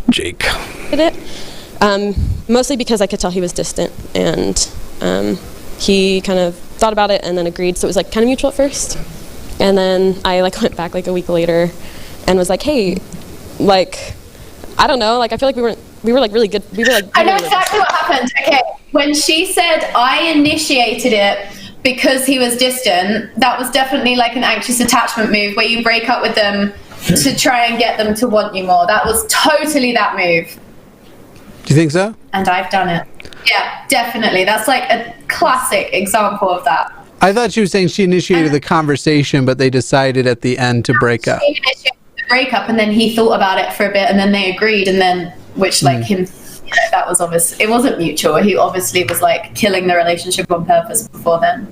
[SPEAKER 1] Jake.
[SPEAKER 14] Mostly because I could tell he was distant, and he kind of thought about it and then agreed. So it was like kind of mutual at first, and then I like went back like a week later and was like, hey, like I don't know, like I feel like we were like really good. We were like
[SPEAKER 3] I know exactly what happened. Okay, when she said I initiated it because he was distant, that was definitely like an anxious attachment move where you break up with them to try and get them to want you more. That was totally that move.
[SPEAKER 1] Do you think so?
[SPEAKER 3] And I've done it. Yeah, definitely. That's like a classic example of that.
[SPEAKER 1] I thought she was saying she initiated the conversation, but they decided at the end to break up.
[SPEAKER 3] She initiated the breakup, and then he thought about it for a bit, and then they agreed, and then, which like him, that was obvious. It wasn't mutual. He obviously was like killing the relationship on purpose before then.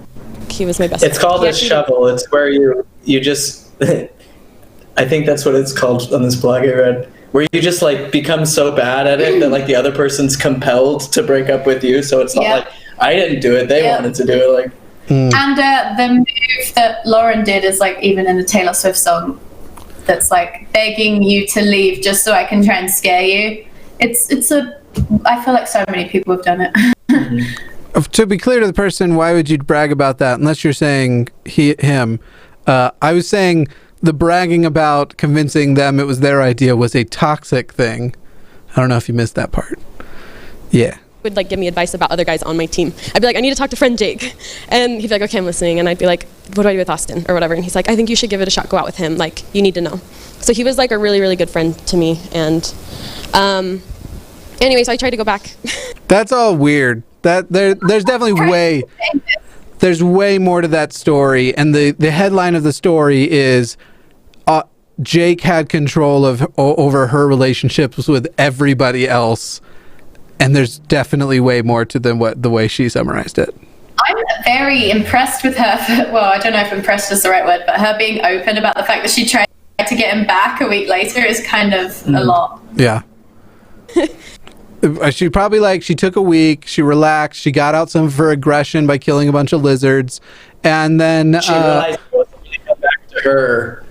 [SPEAKER 14] He was my best
[SPEAKER 10] It's
[SPEAKER 14] friend.
[SPEAKER 10] called a shovel. It's where you just, I think that's what it's called on this blog I read, where you just like become so bad at it that like the other person's compelled to break up with you. So it's not like I didn't do it; they wanted to do it. Like,
[SPEAKER 3] and the move that Lauren did is like even in the Taylor Swift song, that's like begging you to leave just so I can try and scare you. I feel like so many people have done it.
[SPEAKER 1] To be clear to the person, why would you brag about that? Unless you're saying him. I was saying the bragging about convincing them it was their idea was a toxic thing. I don't know if you missed that part. Yeah.
[SPEAKER 14] Would like give me advice about other guys on my team. I'd be like, I need to talk to friend Jake, and he'd be like, okay, I'm listening. And I'd be like, what do I do with Austin or whatever? And he's like, I think you should give it a shot. Go out with him. Like, you need to know. So he was like a really, really good friend to me. And anyway, so I tried to go back.
[SPEAKER 1] That's all weird. That there's definitely there's way more to that story, and the headline of the story is Jake had control over her relationships with everybody else, and there's definitely way more to the way she summarized it.
[SPEAKER 3] I'm very impressed with her. Well, I don't know if impressed is the right word, but her being open about the fact that she tried to get him back a week later is kind of a lot.
[SPEAKER 1] Yeah. She probably she took a week, she relaxed, she got out some of her aggression by killing a bunch of lizards, and then
[SPEAKER 10] she realized he wasn't going to come back to her.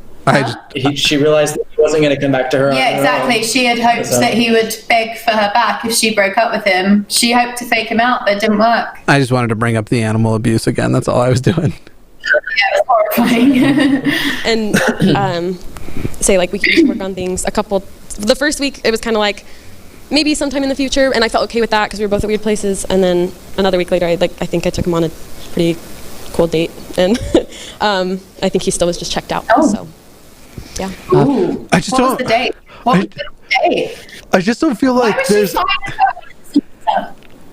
[SPEAKER 10] She realized that he wasn't going to come back to her.
[SPEAKER 3] Yeah, exactly. She had hoped that he would beg for her back if she broke up with him. She hoped to fake him out, but it didn't work.
[SPEAKER 1] I just wanted to bring up the animal abuse again. That's all I was doing.
[SPEAKER 3] Yeah, it was horrifying.
[SPEAKER 14] And say like we could work on things. The first week it was kind of like maybe sometime in the future, and I felt okay with that because we were both at weird places. And then another week later, I think I took him on a pretty cool date, and I think he still was just checked out. So yeah.
[SPEAKER 3] Ooh.
[SPEAKER 1] I just
[SPEAKER 3] what was the date? What was the date?
[SPEAKER 1] I just don't feel like there's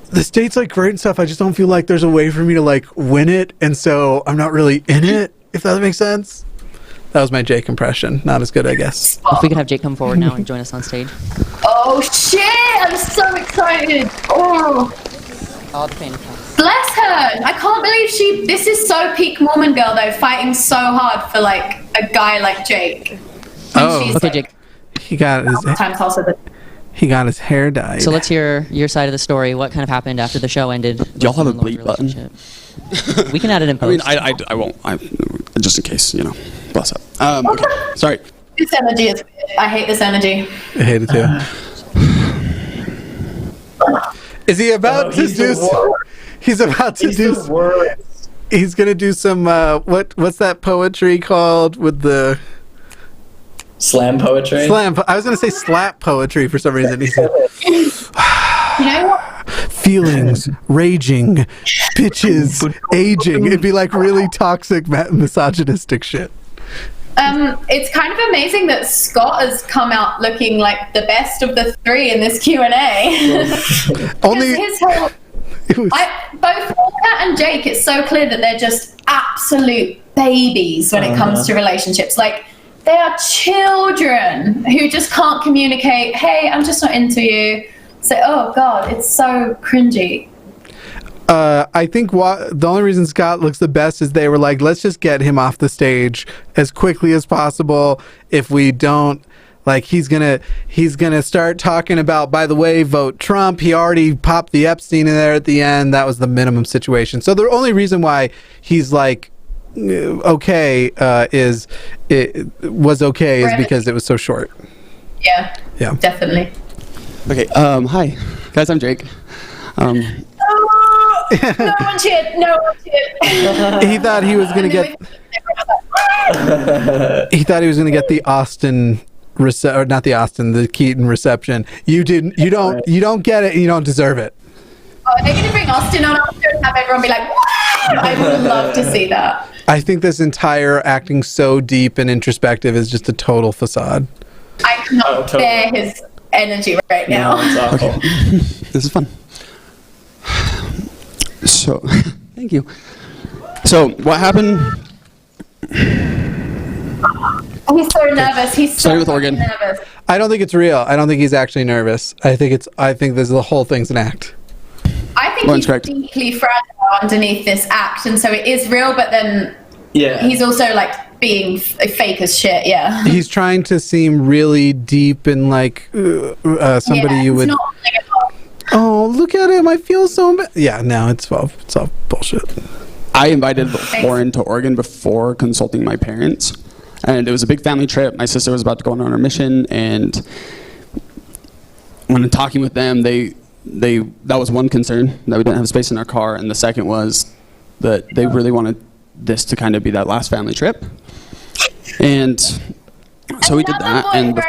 [SPEAKER 1] the state's like great and stuff. I just don't feel like there's a way for me to like win it, and so I'm not really in it. If that makes sense. That was my Jake impression. Not as good, I guess.
[SPEAKER 4] If we could have Jake come forward now and join us on stage.
[SPEAKER 3] Oh shit! I'm so excited. Oh.
[SPEAKER 4] All the pain.
[SPEAKER 3] Bless her. I can't believe this is so peak Mormon girl though, fighting so hard for like a guy like Jake.
[SPEAKER 4] Okay, Jake.
[SPEAKER 1] He got his hair dyed.
[SPEAKER 4] So let's hear your side of the story. What kind of happened after the show ended?
[SPEAKER 15] Do y'all have a bleep button?
[SPEAKER 4] We can add it in post.
[SPEAKER 15] I mean, I won't. Just in case, bless up. Okay. Sorry.
[SPEAKER 3] This energy is weird. I hate this energy.
[SPEAKER 1] I hate it too. Is he about to do? He's about to do. He's gonna do some. What's that poetry called with the
[SPEAKER 10] slam poetry?
[SPEAKER 1] I was gonna say slap poetry for some reason. He said,
[SPEAKER 3] you know what?
[SPEAKER 1] Feelings, raging, bitches, aging. It'd be like really toxic, misogynistic shit.
[SPEAKER 3] It's kind of amazing that Scott has come out looking like the best of the three in this Q&A.
[SPEAKER 1] Only
[SPEAKER 3] his whole, both Kat and Jake, it's so clear that they're just absolute babies when it comes to relationships. Like, they are children who just can't communicate, hey, I'm just not into you. So, oh God, it's so cringy.
[SPEAKER 1] I think the only reason Scott looks the best is they were like, let's just get him off the stage as quickly as possible. If we don't, like, he's gonna start talking about, by the way, vote Trump. He already popped the Epstein in there at the end. That was the minimum situation. So the only reason why he's like okay is because it was so short.
[SPEAKER 3] Yeah. Definitely.
[SPEAKER 15] Okay. Hi, guys. I'm Jake.
[SPEAKER 3] No one cheered.
[SPEAKER 1] He thought he was gonna get. He thought he was gonna get the Austin or not the Austin, the Keaton reception. You didn't. You don't get it. And you don't deserve it.
[SPEAKER 3] Oh, are they gonna bring Austin on after and have everyone be like, "Wow!" I would love to see that.
[SPEAKER 1] I think this entire acting so deep and introspective is just a total facade.
[SPEAKER 3] I cannot bear his energy right now.
[SPEAKER 10] No, it's awful.
[SPEAKER 15] Okay. This is fun. So, thank you. So, what happened?
[SPEAKER 3] He's so nervous. He's so
[SPEAKER 15] Starting with Oregon.
[SPEAKER 3] nervous.
[SPEAKER 1] I don't think it's real. I don't think he's actually nervous. I think the whole thing's an act.
[SPEAKER 3] I think he's deeply fragile underneath this act, and so it is real. But then, he's also like being fake as shit. Yeah.
[SPEAKER 1] He's trying to seem really deep and like somebody you would. Oh, look at him! I feel so bad. Yeah, no, it's all bullshit.
[SPEAKER 15] I invited Lauren to Oregon before consulting my parents, and it was a big family trip. My sister was about to go on her mission, and when talking with them, that was one concern, that we didn't have space in our car, and the second was that they really wanted this to kind of be that last family trip, and so we did that. And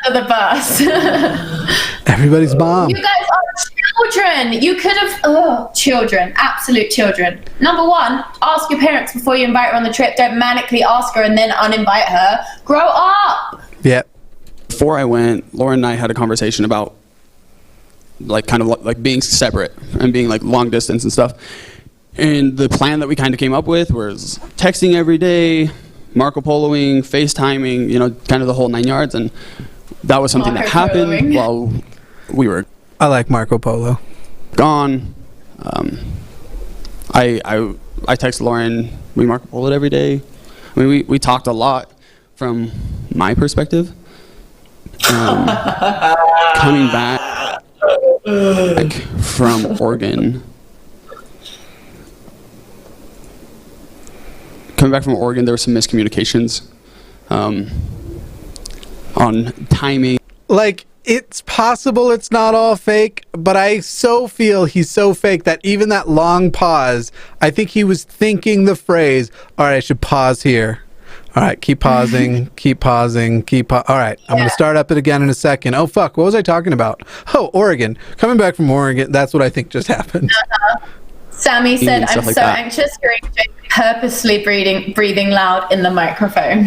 [SPEAKER 3] under the bus.
[SPEAKER 1] Everybody's mom.
[SPEAKER 3] You guys are children. You could have, children, absolute children. Number one, ask your parents before you invite her on the trip. Don't manically ask her and then uninvite her. Grow up.
[SPEAKER 1] Yeah.
[SPEAKER 15] Before I went, Lauren and I had a conversation about like kind of like being separate and being like long distance and stuff. And the plan that we kind of came up with was texting every day, Marco Poloing, FaceTiming, kind of the whole 9 yards, and that was something that happened while we were.
[SPEAKER 1] I like Marco Polo.
[SPEAKER 15] Gone. I text Lauren. We Marco Poloed every day. I mean, we talked a lot from my perspective. Coming back from Oregon. Coming back from Oregon, there were some miscommunications on timing.
[SPEAKER 1] Like, it's possible it's not all fake, but I so feel he's so fake that even that long pause, I think he was thinking the phrase, all right, I should pause here. All right, keep pausing, keep pausing, all right, I'm going to start up it again in a second. Oh, fuck, what was I talking about? Oh, Oregon. Coming back from Oregon, that's what I think just happened.
[SPEAKER 3] Sammy said, I'm
[SPEAKER 15] like
[SPEAKER 3] so
[SPEAKER 15] that.
[SPEAKER 3] anxious hearing Jake purposely breathing loud in the microphone.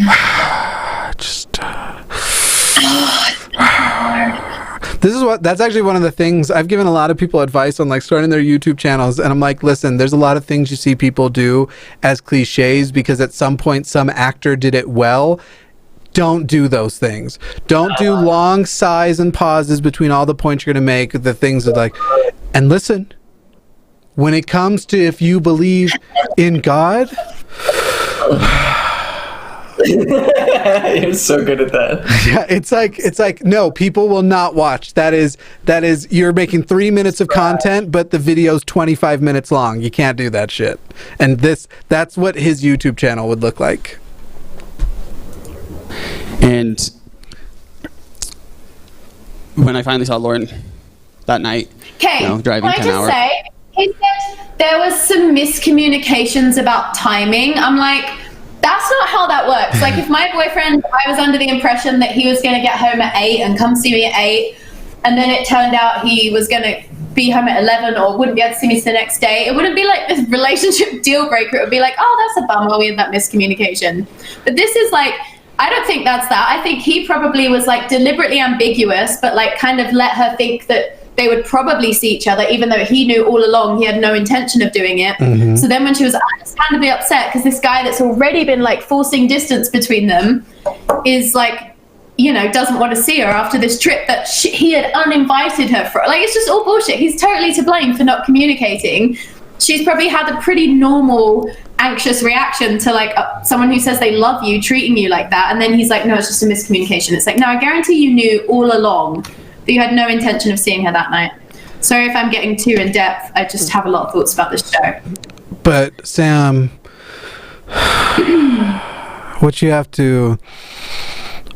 [SPEAKER 1] That's actually one of the things I've given a lot of people advice on, like starting their YouTube channels, and I'm like, listen, there's a lot of things you see people do as cliches because at some point some actor did it well. Don't do those things. Don't do long sighs and pauses between all the points you're going to make. The things that like, and listen, when it comes to if you believe in God,
[SPEAKER 10] You're so good at that.
[SPEAKER 1] yeah, it's like no, people will not watch. That is you're making 3 minutes of content, but the video's 25 minutes long. You can't do that shit. And that's what his YouTube channel would look like.
[SPEAKER 15] And when I finally saw Lauren that night,
[SPEAKER 3] Okay,
[SPEAKER 15] driving
[SPEAKER 3] can I
[SPEAKER 15] 10
[SPEAKER 3] just
[SPEAKER 15] hours.
[SPEAKER 3] say, he said there was some miscommunications about timing. I'm like, that's not how that works. Like, if my boyfriend, I was under the impression that he was going to get home at 8 and come see me at 8, and then it turned out he was going to be home at 11 or wouldn't be able to see me the next day, it wouldn't be like this relationship deal breaker. It would be like, oh, that's a bummer, we had that miscommunication. But this is like, I don't think that's that. I think he probably was like deliberately ambiguous, but like kind of let her think that they would probably see each other, even though he knew all along he had no intention of doing it.
[SPEAKER 1] Mm-hmm.
[SPEAKER 3] So then when she was understandably upset because this guy that's already been like forcing distance between them is like, you know, doesn't want to see her after this trip that he had uninvited her for. Like, it's just all bullshit. He's totally to blame for not communicating. She's probably had a pretty normal anxious reaction to like someone who says they love you treating you like that, and then he's like, no, it's just a miscommunication. It's like, no, I guarantee you knew all along that you had no intention of seeing her that night. Sorry if I'm getting too in depth. I just have a lot of thoughts about this show.
[SPEAKER 1] But Sam, what you have to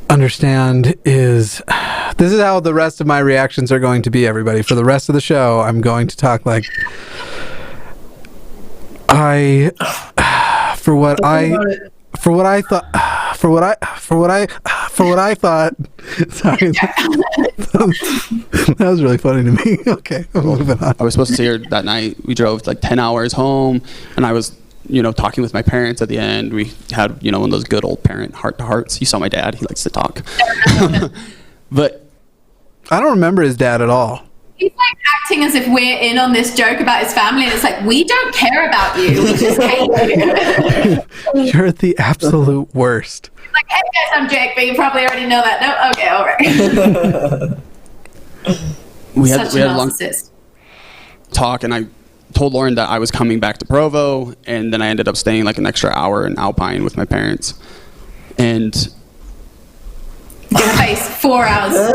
[SPEAKER 1] understand is this is how the rest of my reactions are going to be, everybody. For the rest of the show, I'm going to talk like for what I thought. Sorry, that was really funny to me. Okay, I'm moving on.
[SPEAKER 15] I was supposed to see her that night. We drove like 10 hours home, and I was, talking with my parents at the end. We had, one of those good old parent heart-to-hearts. You saw my dad. He likes to talk. But
[SPEAKER 1] I don't remember his dad at all.
[SPEAKER 3] He's like acting as if we're in on this joke about his family, and it's like, we don't care about you. We just hate you.
[SPEAKER 1] You're the absolute worst.
[SPEAKER 3] He's like, hey guys, I'm Jake, but you probably already know that. No? Okay, all right.
[SPEAKER 15] we had a long
[SPEAKER 3] narcissist.
[SPEAKER 15] talk, and I told Lauren that I was coming back to Provo, and then I ended up staying like an extra hour in Alpine with my parents. And
[SPEAKER 3] in the face, 4 hours.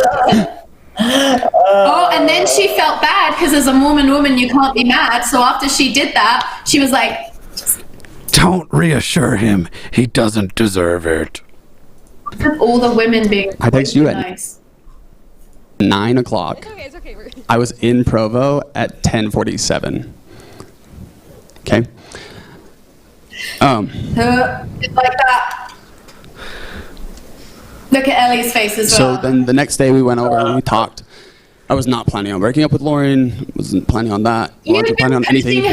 [SPEAKER 3] Oh, and then she felt bad because as a Mormon woman, you can't be mad. So after she did that, she was like,
[SPEAKER 1] don't reassure him. He doesn't deserve it.
[SPEAKER 3] All the women being
[SPEAKER 15] I text you at
[SPEAKER 3] nice.
[SPEAKER 15] 9 o'clock.
[SPEAKER 14] It's okay.
[SPEAKER 15] I was in Provo at 10:47. Okay.
[SPEAKER 3] It's like that. Look at Ellie's face as well.
[SPEAKER 15] So then the next day we went over and we talked. I was not planning on breaking up with Lauren. Wasn't planning on that. Wasn't planning on anything.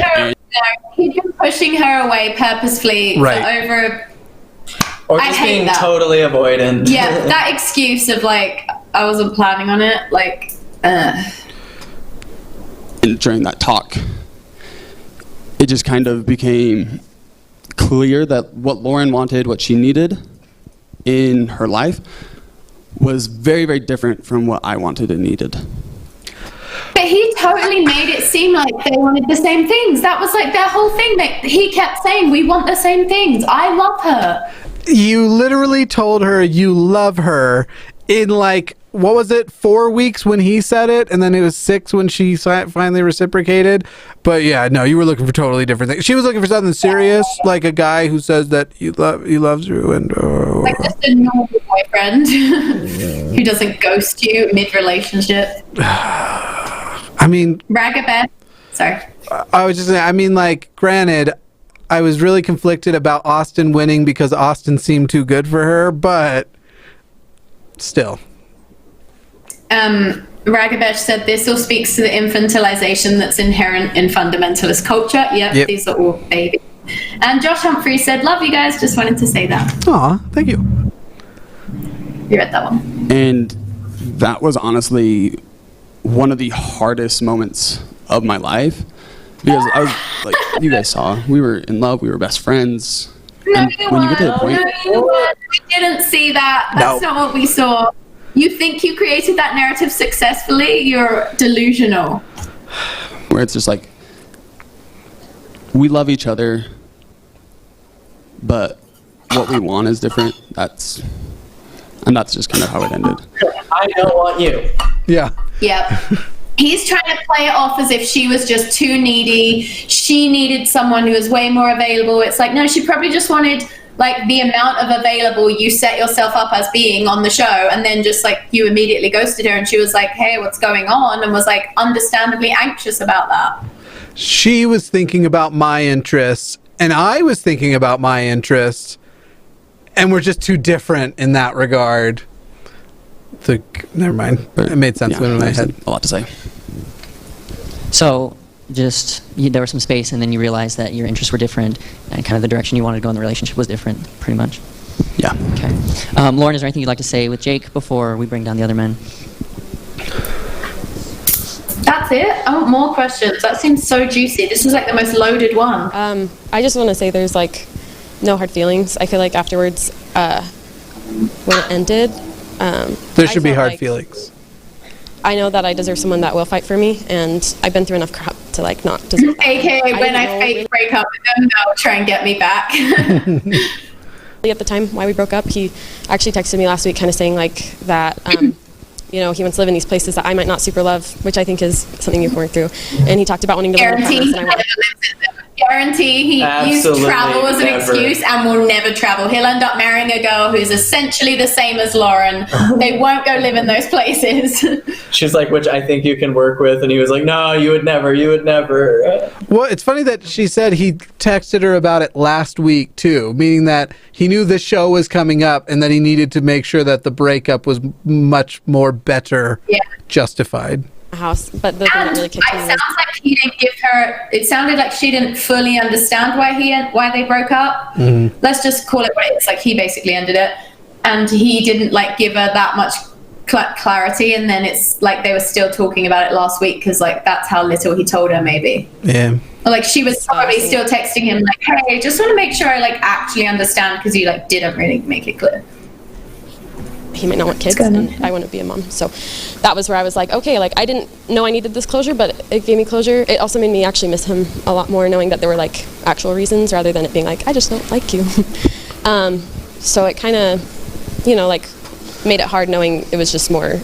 [SPEAKER 3] He'd been pushing her away purposefully for over.
[SPEAKER 10] Or just being
[SPEAKER 3] that.
[SPEAKER 10] totally avoidant.
[SPEAKER 3] Yeah, that excuse of like, I wasn't planning on it. Like,
[SPEAKER 15] And during that talk, it just kind of became clear that what Lauren wanted, what she needed in her life, was very, very different from what I wanted and needed.
[SPEAKER 3] but he totally made it seem like they wanted the same things. That was like their whole thing. He kept saying, we want the same things. I love her.
[SPEAKER 1] You literally told her you love her in like, what was it, 4 weeks when he said it, and then it was 6 when she finally reciprocated. But yeah, no, you were looking for totally different things. She was looking for something serious, like a guy who says that he loves you, and
[SPEAKER 3] like just a normal boyfriend who doesn't ghost you mid-relationship.
[SPEAKER 1] I mean,
[SPEAKER 3] Ragabeth. Sorry.
[SPEAKER 1] I was just saying, I mean, like, granted, I was really conflicted about Austin winning because Austin seemed too good for her, but still.
[SPEAKER 3] Ragabesh said this all speaks to the infantilization that's inherent in fundamentalist culture. Yep. These are all babies. And Josh Humphrey said, love you guys, just wanted to say that.
[SPEAKER 1] Aw, thank you.
[SPEAKER 3] You read that one.
[SPEAKER 15] And that was honestly one of the hardest moments of my life, because I was like, you guys saw, we were in love, we were best friends.
[SPEAKER 3] No,
[SPEAKER 15] and when you get to the point,
[SPEAKER 3] we didn't see that. That's not what we saw. You think you created that narrative successfully? You're delusional.
[SPEAKER 15] where it's just like, we love each other, but what we want is different. That's just kind of how it ended.
[SPEAKER 10] I don't want you.
[SPEAKER 1] Yeah.
[SPEAKER 3] Yep. He's trying to play it off as if she was just too needy. She needed someone who was way more available. It's like, no, she probably just wanted like the amount of available you set yourself up as being on the show, and then just like you immediately ghosted her, and she was like, hey, what's going on, and was like understandably anxious about that.
[SPEAKER 1] She was thinking about my interests, and I was thinking about my interests, and we're just too different in that regard. Never mind. It made sense in my head.
[SPEAKER 15] A lot to say.
[SPEAKER 4] So there was some space, and then you realized that your interests were different, and kind of the direction you wanted to go in the relationship was different, pretty much.
[SPEAKER 15] Yeah.
[SPEAKER 4] Okay. Lauren, is there anything you'd like to say with Jake before we bring down the other men?
[SPEAKER 3] That's it? I want more questions. That seems so juicy. This is like the most loaded one.
[SPEAKER 14] I just want to say there's like no hard feelings. I feel like afterwards, when it ended,
[SPEAKER 1] there should be hard feelings.
[SPEAKER 14] I know that I deserve someone that will fight for me, and I've been through enough crap to like not deserve that.
[SPEAKER 3] AKA when I fake break up with them, they'll try and get me back.
[SPEAKER 14] At the time why we broke up, he actually texted me last week kind of saying like that you know, he wants to live in these places that I might not super love, which I think is something you're going through. And he talked about wanting to live in apartments, and I went,
[SPEAKER 3] guarantee he used travel as an excuse and will never travel. He'll end up marrying a girl who's essentially the same as Lauren. They won't go live in those places.
[SPEAKER 10] She's like, which I think you can work with. And he was like, no, you would never.
[SPEAKER 1] Well, it's funny that she said he texted her about it last week too, meaning that he knew this show was coming up and that he needed to make sure that the breakup was much more better justified.
[SPEAKER 14] House, but the thing that really kicked me was,
[SPEAKER 3] sounds like he didn't give her. It sounded like she didn't fully understand why they broke up.
[SPEAKER 1] Mm-hmm.
[SPEAKER 3] Let's just call it what it is. Like he basically ended it, and he didn't like give her that much clarity. And then it's like they were still talking about it last week because like that's how little he told her, maybe.
[SPEAKER 1] Yeah.
[SPEAKER 3] Or, like she was probably still texting him like, "Hey, just want to make sure I like actually understand," because you like didn't really make it clear.
[SPEAKER 14] He might not want kids, and I want to be a mom. So that was where I was like, okay, like I didn't know I needed this closure, but it gave me closure. It also made me actually miss him a lot more, knowing that there were like actual reasons rather than it being like, I just don't like you. So it kind of, you know, like made it hard knowing it was just more.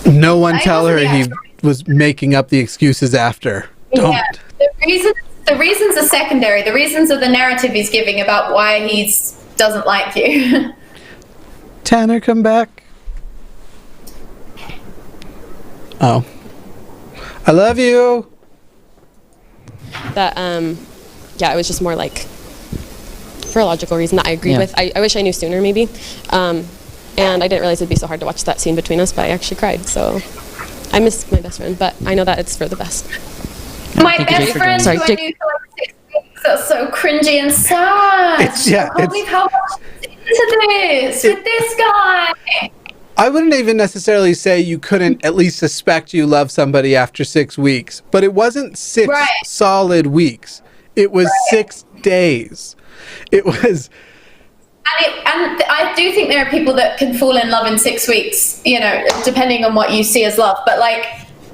[SPEAKER 1] No one tell her he was making up the excuses after. Don't.
[SPEAKER 3] Yeah, the reasons are secondary. The reasons are the narrative he's giving about why he doesn't like you.
[SPEAKER 1] Tanner, come back. Oh. I love you.
[SPEAKER 14] That, yeah, it was just more like for a logical reason that I agreed with. I wish I knew sooner, maybe. And I didn't realize it'd be so hard to watch that scene between us, but I actually cried. So I miss my best friend, but I know that it's for the best.
[SPEAKER 3] My best friend who I knew for like 6 weeks. That's so cringy and sad. I can't believe how much into this with this guy.
[SPEAKER 1] I wouldn't even necessarily say you couldn't at least suspect you love somebody after 6 weeks, but it wasn't 6 solid weeks. It was 6 days. It was.
[SPEAKER 3] And I do think there are people that can fall in love in 6 weeks, you know, depending on what you see as love. But like,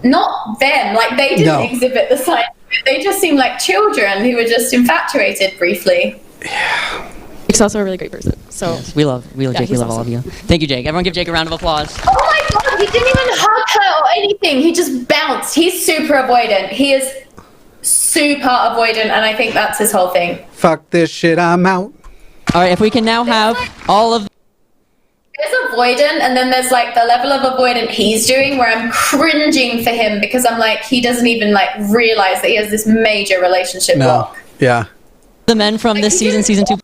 [SPEAKER 3] not them. Like they didn't exhibit the signs. They just seemed like children who were just infatuated briefly.
[SPEAKER 1] Yeah.
[SPEAKER 14] Jake's also a really great person. So
[SPEAKER 4] we love Jake. We love all of you. Thank you, Jake. Everyone give Jake a round of applause.
[SPEAKER 3] Oh my God, he didn't even hug her or anything. He just bounced. He's super avoidant. He is super avoidant, and I think that's his whole thing.
[SPEAKER 1] Fuck this shit, I'm out.
[SPEAKER 4] All right, if we can now have all of...
[SPEAKER 3] There's avoidant, and then there's like the level of avoidant he's doing where I'm cringing for him because I'm like, he doesn't even like realize that he has this major relationship block.
[SPEAKER 1] Yeah.
[SPEAKER 4] The men from this season 2...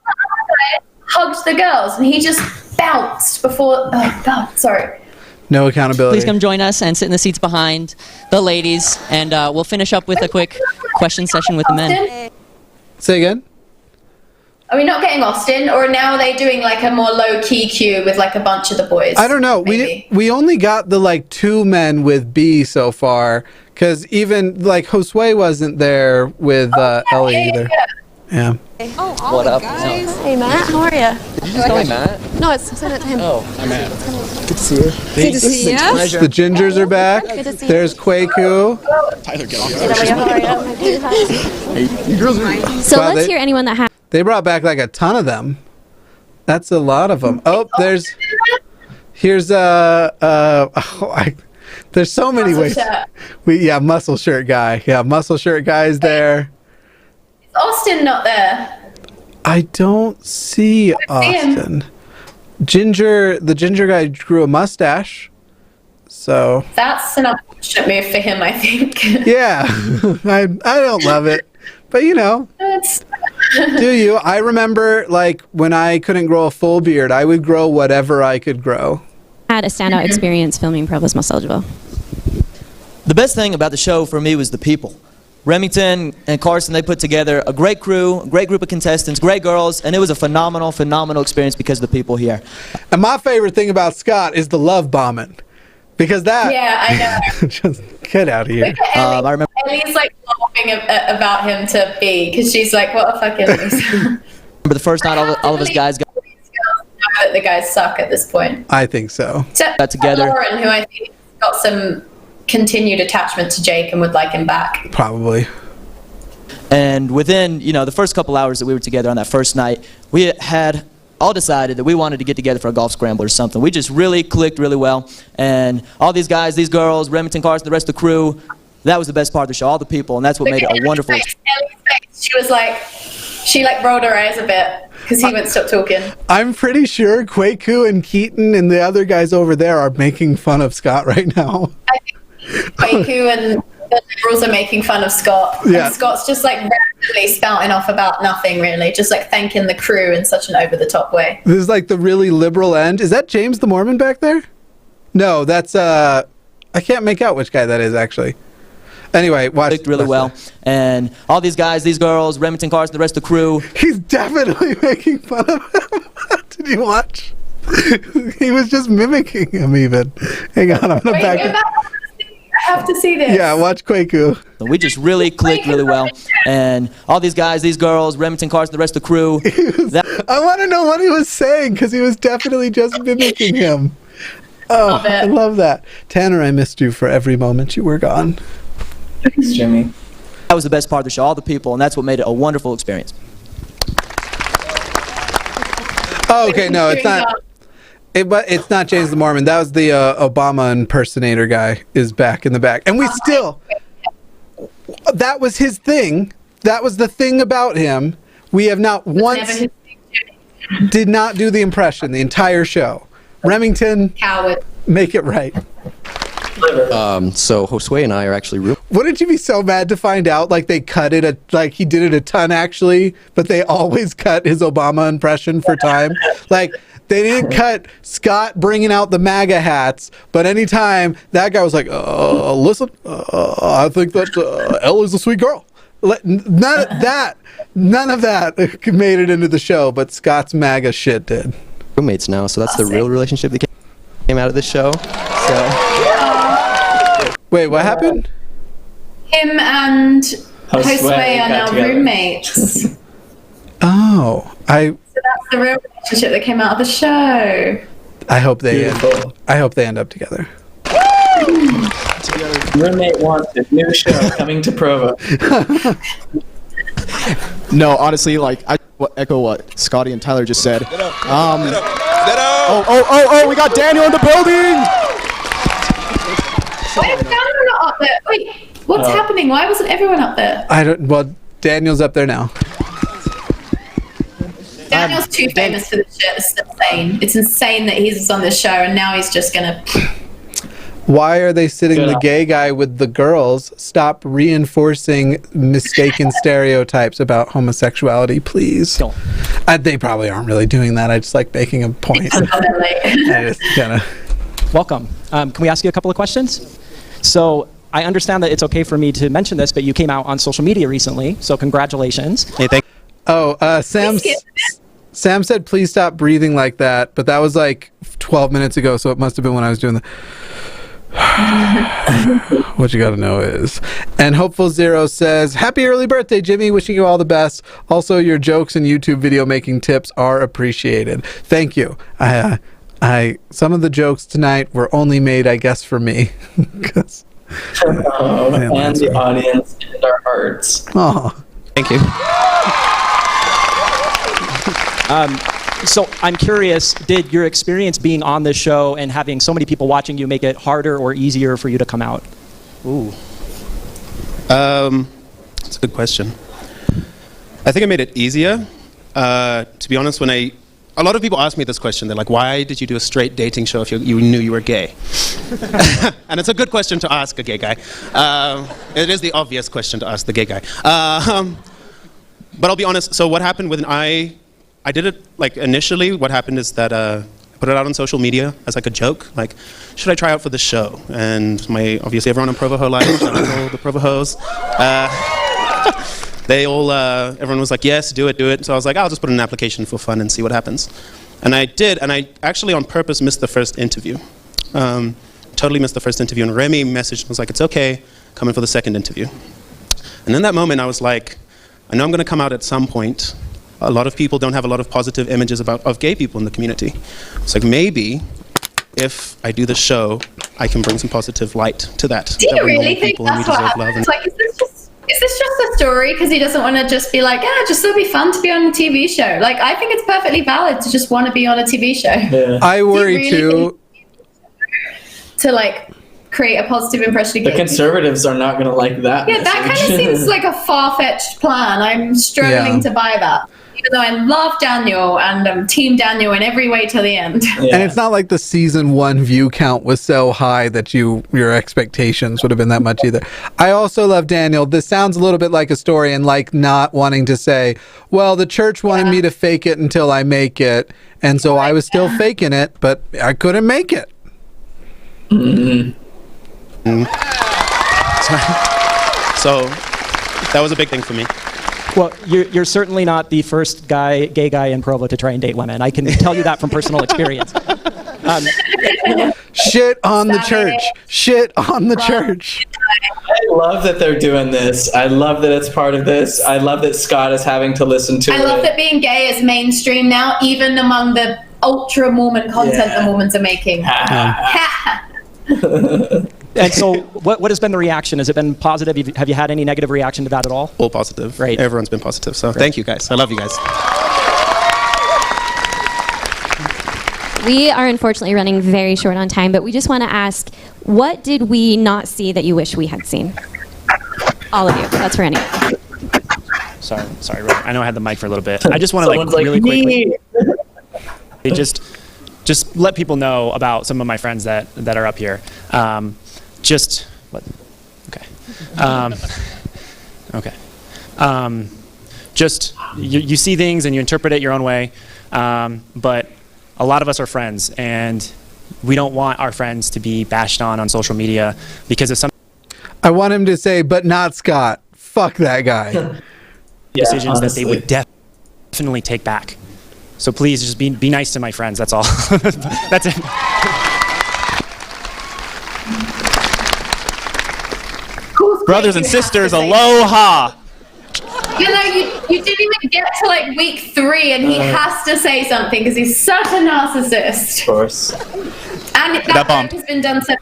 [SPEAKER 3] hugged the girls, and he just bounced before. Oh God, sorry.
[SPEAKER 1] No accountability.
[SPEAKER 4] Please come join us and sit in the seats behind the ladies, and we'll finish up with a quick question session with the men.
[SPEAKER 1] Say again?
[SPEAKER 3] Are we not getting Austin, or now are they doing like a more low-key queue with like a bunch of the boys?
[SPEAKER 1] I don't know.
[SPEAKER 3] Maybe.
[SPEAKER 1] We only got the like 2 men with B so far, because even like Josue wasn't there with Ellie either. Yeah.
[SPEAKER 16] Oh,
[SPEAKER 1] What up?
[SPEAKER 16] guys. Hey, Matt. How are you?
[SPEAKER 15] Hey, Matt.
[SPEAKER 16] No, send it to him.
[SPEAKER 15] Oh, I'm Matt.
[SPEAKER 16] Good to see you.
[SPEAKER 1] Good to see you. The Gingers are back.
[SPEAKER 16] Good to see you.
[SPEAKER 1] There's Kwaku.
[SPEAKER 15] Tyler, get off.
[SPEAKER 5] So
[SPEAKER 1] Wow,
[SPEAKER 5] let's hear anyone that has.
[SPEAKER 1] They brought back like a ton of them. That's a lot of them. Oh, there's so many ways. Muscle shirt guy. Yeah, muscle shirt guy is there.
[SPEAKER 3] Is Austin not there?
[SPEAKER 1] I don't see Austin. The ginger guy grew a mustache. So
[SPEAKER 3] That's an unfortunate move for him, I think.
[SPEAKER 1] yeah, I don't love it, but you know, do you? I remember like when I couldn't grow a full beard, I would grow whatever I could grow.
[SPEAKER 5] Had a standout experience filming Provo's Most Eligible.
[SPEAKER 8] The best thing about the show for me was the people. Remington and Carson, they put together a great crew, a great group of contestants, great girls, and it was a phenomenal, phenomenal experience because of the people here.
[SPEAKER 1] And my favorite thing about Scott is the love bombing. Because that...
[SPEAKER 3] Yeah, I know.
[SPEAKER 1] Just get out of here.
[SPEAKER 8] I remember
[SPEAKER 3] Ellie's like laughing about him to be, because she's like, what a fucking loser.
[SPEAKER 8] the first night all of us guys got
[SPEAKER 3] That the guys suck at this point.
[SPEAKER 1] I think so.
[SPEAKER 3] Except
[SPEAKER 8] together.
[SPEAKER 3] Lauren, who I think got some continued attachment to Jake and would like him back.
[SPEAKER 1] Probably.
[SPEAKER 8] And within, the first couple hours that we were together on that first night, we had all decided that we wanted to get together for a golf scramble or something. We just really clicked really well. And all these guys, these girls, Remington, Carson, the rest of the crew, that was the best part of the show, all the people, and that's what made it a wonderful experience.
[SPEAKER 3] She was like, she rolled her eyes a bit because he wouldn't stop talking.
[SPEAKER 1] I'm pretty sure Kwaku and Keaton and the other guys over there are making fun of Scott right now.
[SPEAKER 3] I think Kwaku and the liberals are making fun of Scott.
[SPEAKER 1] Yeah.
[SPEAKER 3] And Scott's just like randomly spouting off about nothing really, just like thanking the crew in such an over-the-top way.
[SPEAKER 1] This is like the really liberal end. Is that James the Mormon back there? No, that's I can't make out which guy that is actually. Anyway, watch.
[SPEAKER 8] Really well. And all these guys, these girls, Remington, Carson, the rest of the crew.
[SPEAKER 1] He's definitely making fun of him. Did you watch? He was just mimicking him even. Hang on, I'm gonna back it.
[SPEAKER 3] I have to see this.
[SPEAKER 1] Yeah, watch Kwaku.
[SPEAKER 8] We just really clicked really well. And all these guys, these girls, Remington, Carson, the rest of the crew.
[SPEAKER 1] I want to know what he was saying because he was definitely just mimicking him. Oh, I love that. Tanner, I missed you for every moment you were gone.
[SPEAKER 10] Thanks, Jimmy.
[SPEAKER 8] That was the best part of the show, all the people, and that's what made it a wonderful experience.
[SPEAKER 1] Oh, okay, no, it's not. But it's not James the Mormon. That was the Obama impersonator guy is back in the back. And we still... That was his thing. That was the thing about him. We have not once... Did not do the impression the entire show. Remington...
[SPEAKER 3] Coward.
[SPEAKER 1] Make it right.
[SPEAKER 17] So Josue and I are actually real.
[SPEAKER 1] Wouldn't you be so mad to find out like they cut it like he did it a ton actually, but they always cut his Obama impression for time? Like they didn't cut Scott bringing out the MAGA hats, but anytime that guy was like, listen, I think that Ellie's a sweet girl. None of that made it into the show, but Scott's MAGA shit did.
[SPEAKER 17] Roommates now, so that's the real relationship that came out of this show. So.
[SPEAKER 1] Wait, what happened?
[SPEAKER 3] Him and Josue are now roommates.
[SPEAKER 1] Oh,
[SPEAKER 3] So that's the real relationship that came out of the show.
[SPEAKER 1] I hope they end up together.
[SPEAKER 10] Roommate wanted, new show coming to Provo.
[SPEAKER 18] No, honestly, like I echo what Scotty and Tyler just said. We got Daniel in the building.
[SPEAKER 3] Why is Daniel not up there? Wait, what's happening? Why wasn't everyone up there?
[SPEAKER 1] Well, Daniel's up there now.
[SPEAKER 3] Daniel's too famous for this shit. It's insane. It's insane that he's on this show and now he's just gonna...
[SPEAKER 1] Why are they sitting the gay guy with the girls? Stop reinforcing mistaken stereotypes about homosexuality, please. They probably aren't really doing that. I just like making a point. I just kinda...
[SPEAKER 13] Welcome. Can we ask you a couple of questions? So I understand that it's okay for me to mention this, but you came out on social media recently, so congratulations.
[SPEAKER 17] Hey, thank
[SPEAKER 1] you. Sam said, please stop breathing like that, but that was like 12 minutes ago, so it must have been when I was doing the... What you gotta know is... And Hopeful Zero says, happy early birthday, Jimmy. Wishing you all the best. Also, your jokes and YouTube video making tips are appreciated. Thank you. Some of the jokes tonight were only made, I guess, for me.
[SPEAKER 10] And the audience and our hearts.
[SPEAKER 1] Oh,
[SPEAKER 17] thank you.
[SPEAKER 13] So I'm curious, did your experience being on this show and having so many people watching you make it harder or easier for you to come out?
[SPEAKER 17] Ooh. That's a good question. I think it made it easier.
[SPEAKER 19] To be honest, a lot of people ask me this question. They're like, why did you do a straight dating show if you knew you were gay? And it's a good question to ask a gay guy. It is the obvious question to ask the gay guy. But I'll be honest, so what happened when I did it, like initially, what happened is that I put it out on social media as like a joke, like, should I try out for this show? And obviously everyone in Provo Ho life, shout out to all the Provo Hoes. Everyone was like, yes, do it. So I was like, I'll just put in an application for fun and see what happens. And I did, and I actually on purpose missed the first interview. Totally missed the first interview, and Remy messaged and was like, it's okay, come in for the second interview. And in that moment I was like, I know I'm gonna come out at some point. A lot of people don't have a lot of positive images of gay people in the community. It's like, maybe if I do the show, I can bring some positive light to that.
[SPEAKER 3] Do you really think that's what happens? Like, is this just a story because he doesn't want to just be like, yeah, just it'll be fun to be on a TV show? Like, I think it's perfectly valid to just want to be on a TV show.
[SPEAKER 1] Yeah. I worry too.
[SPEAKER 3] To like create a positive impression.
[SPEAKER 2] The conservatives are not going to like that.
[SPEAKER 3] Yeah, that kind of seems like a far-fetched plan. I'm struggling to buy that. Even though I love Daniel and I'm Team Daniel in every way till the end.
[SPEAKER 1] Yeah. And it's not like the season 1 view count was so high that your expectations would have been that much either. I also love Daniel. This sounds a little bit like a story and like not wanting to say, well, the church wanted me to fake it until I make it. And so I was still faking it, but I couldn't make it.
[SPEAKER 19] So that was a big thing for me.
[SPEAKER 13] Well, you're certainly not the first gay guy in Provo to try and date women. I can tell you that from personal experience.
[SPEAKER 1] Shit on the church. Shit on the church.
[SPEAKER 2] I love that they're doing this. I love that it's part of this. I love that Scott is having to listen to it.
[SPEAKER 3] I love that being gay is mainstream now, even among the ultra Mormon content the Mormons are making.
[SPEAKER 13] And so what has been the reaction? Has it been positive? Have you had any negative reaction to that at all?
[SPEAKER 19] All positive.
[SPEAKER 13] Great.
[SPEAKER 19] Everyone's been positive. So thank you guys. I love you guys.
[SPEAKER 5] We are unfortunately running very short on time, but we just want to ask, what did we not see that you wish we had seen? All of you. That's for anyone.
[SPEAKER 12] Sorry, Rob. I know I had the mic for a little bit. I just want to really quickly just let people know about some of my friends that are up here. You see things and you interpret it your own way, but a lot of us are friends, and we don't want our friends to be bashed on social media because of some.
[SPEAKER 1] I want him to say, but not Scott. Fuck that guy.
[SPEAKER 12] Decisions that they would definitely take back. So please just be nice to my friends. That's all. That's it.
[SPEAKER 20] Brothers and sisters, aloha!
[SPEAKER 3] You know, you didn't even get to like week 3 and he has to say something because he's such a narcissist.
[SPEAKER 2] Of course.
[SPEAKER 3] And that bombed. Has been done so.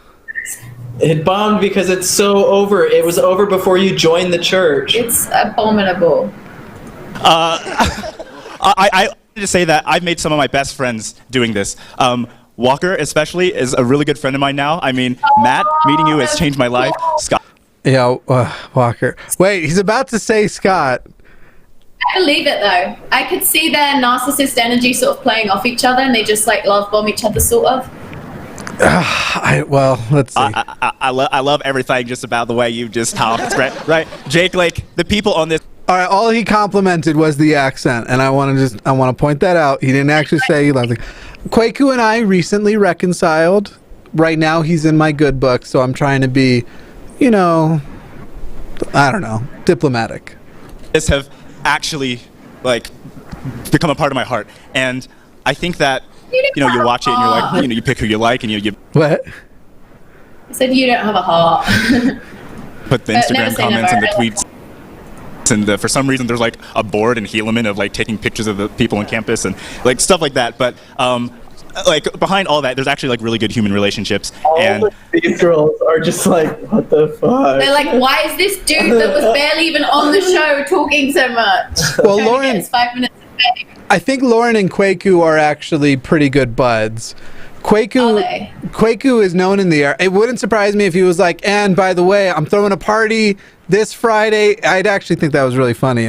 [SPEAKER 2] It bombed because it's so over. It was over before you joined the church.
[SPEAKER 3] It's abominable.
[SPEAKER 20] I to say that I've made some of my best friends doing this. Walker, especially, is a really good friend of mine now. I mean, Matt, meeting you has changed my life. Scott.
[SPEAKER 1] Yeah, Walker. Wait, he's about to say Scott.
[SPEAKER 3] I believe it though. I could see their narcissist energy sort of playing off each other, and they just like love bomb each other, sort of.
[SPEAKER 1] Well, let's see.
[SPEAKER 20] I love everything just about the way you just talked, right? Jake, like the people on this.
[SPEAKER 1] All right, all he complimented was the accent, and I want to point that out. He didn't actually say he loved it. Kwaku and I recently reconciled. Right now, he's in my good book, so I'm trying to be, I don't know, diplomatic.
[SPEAKER 20] This have actually like become a part of my heart, and I think that you watch it and you're like, you pick who you like, and you
[SPEAKER 1] what?
[SPEAKER 3] I said you don't have a heart.
[SPEAKER 20] Put the Instagram comments and the tweets. And for some reason, there's like a board in Helaman of like taking pictures of the people on campus and like stuff like that. But like behind all that, there's actually like really good human relationships. And
[SPEAKER 2] these girls are just like, what the fuck?
[SPEAKER 3] They're like, why is this dude that was barely even on the show talking so much?
[SPEAKER 1] Well, Lauren,
[SPEAKER 3] 5 minutes of fame.
[SPEAKER 1] I think Lauren and Kwaku are actually pretty good buds. Kwaku is known in the air. It wouldn't surprise me if he was like, and by the way, I'm throwing a party this Friday. I'd actually think that was really funny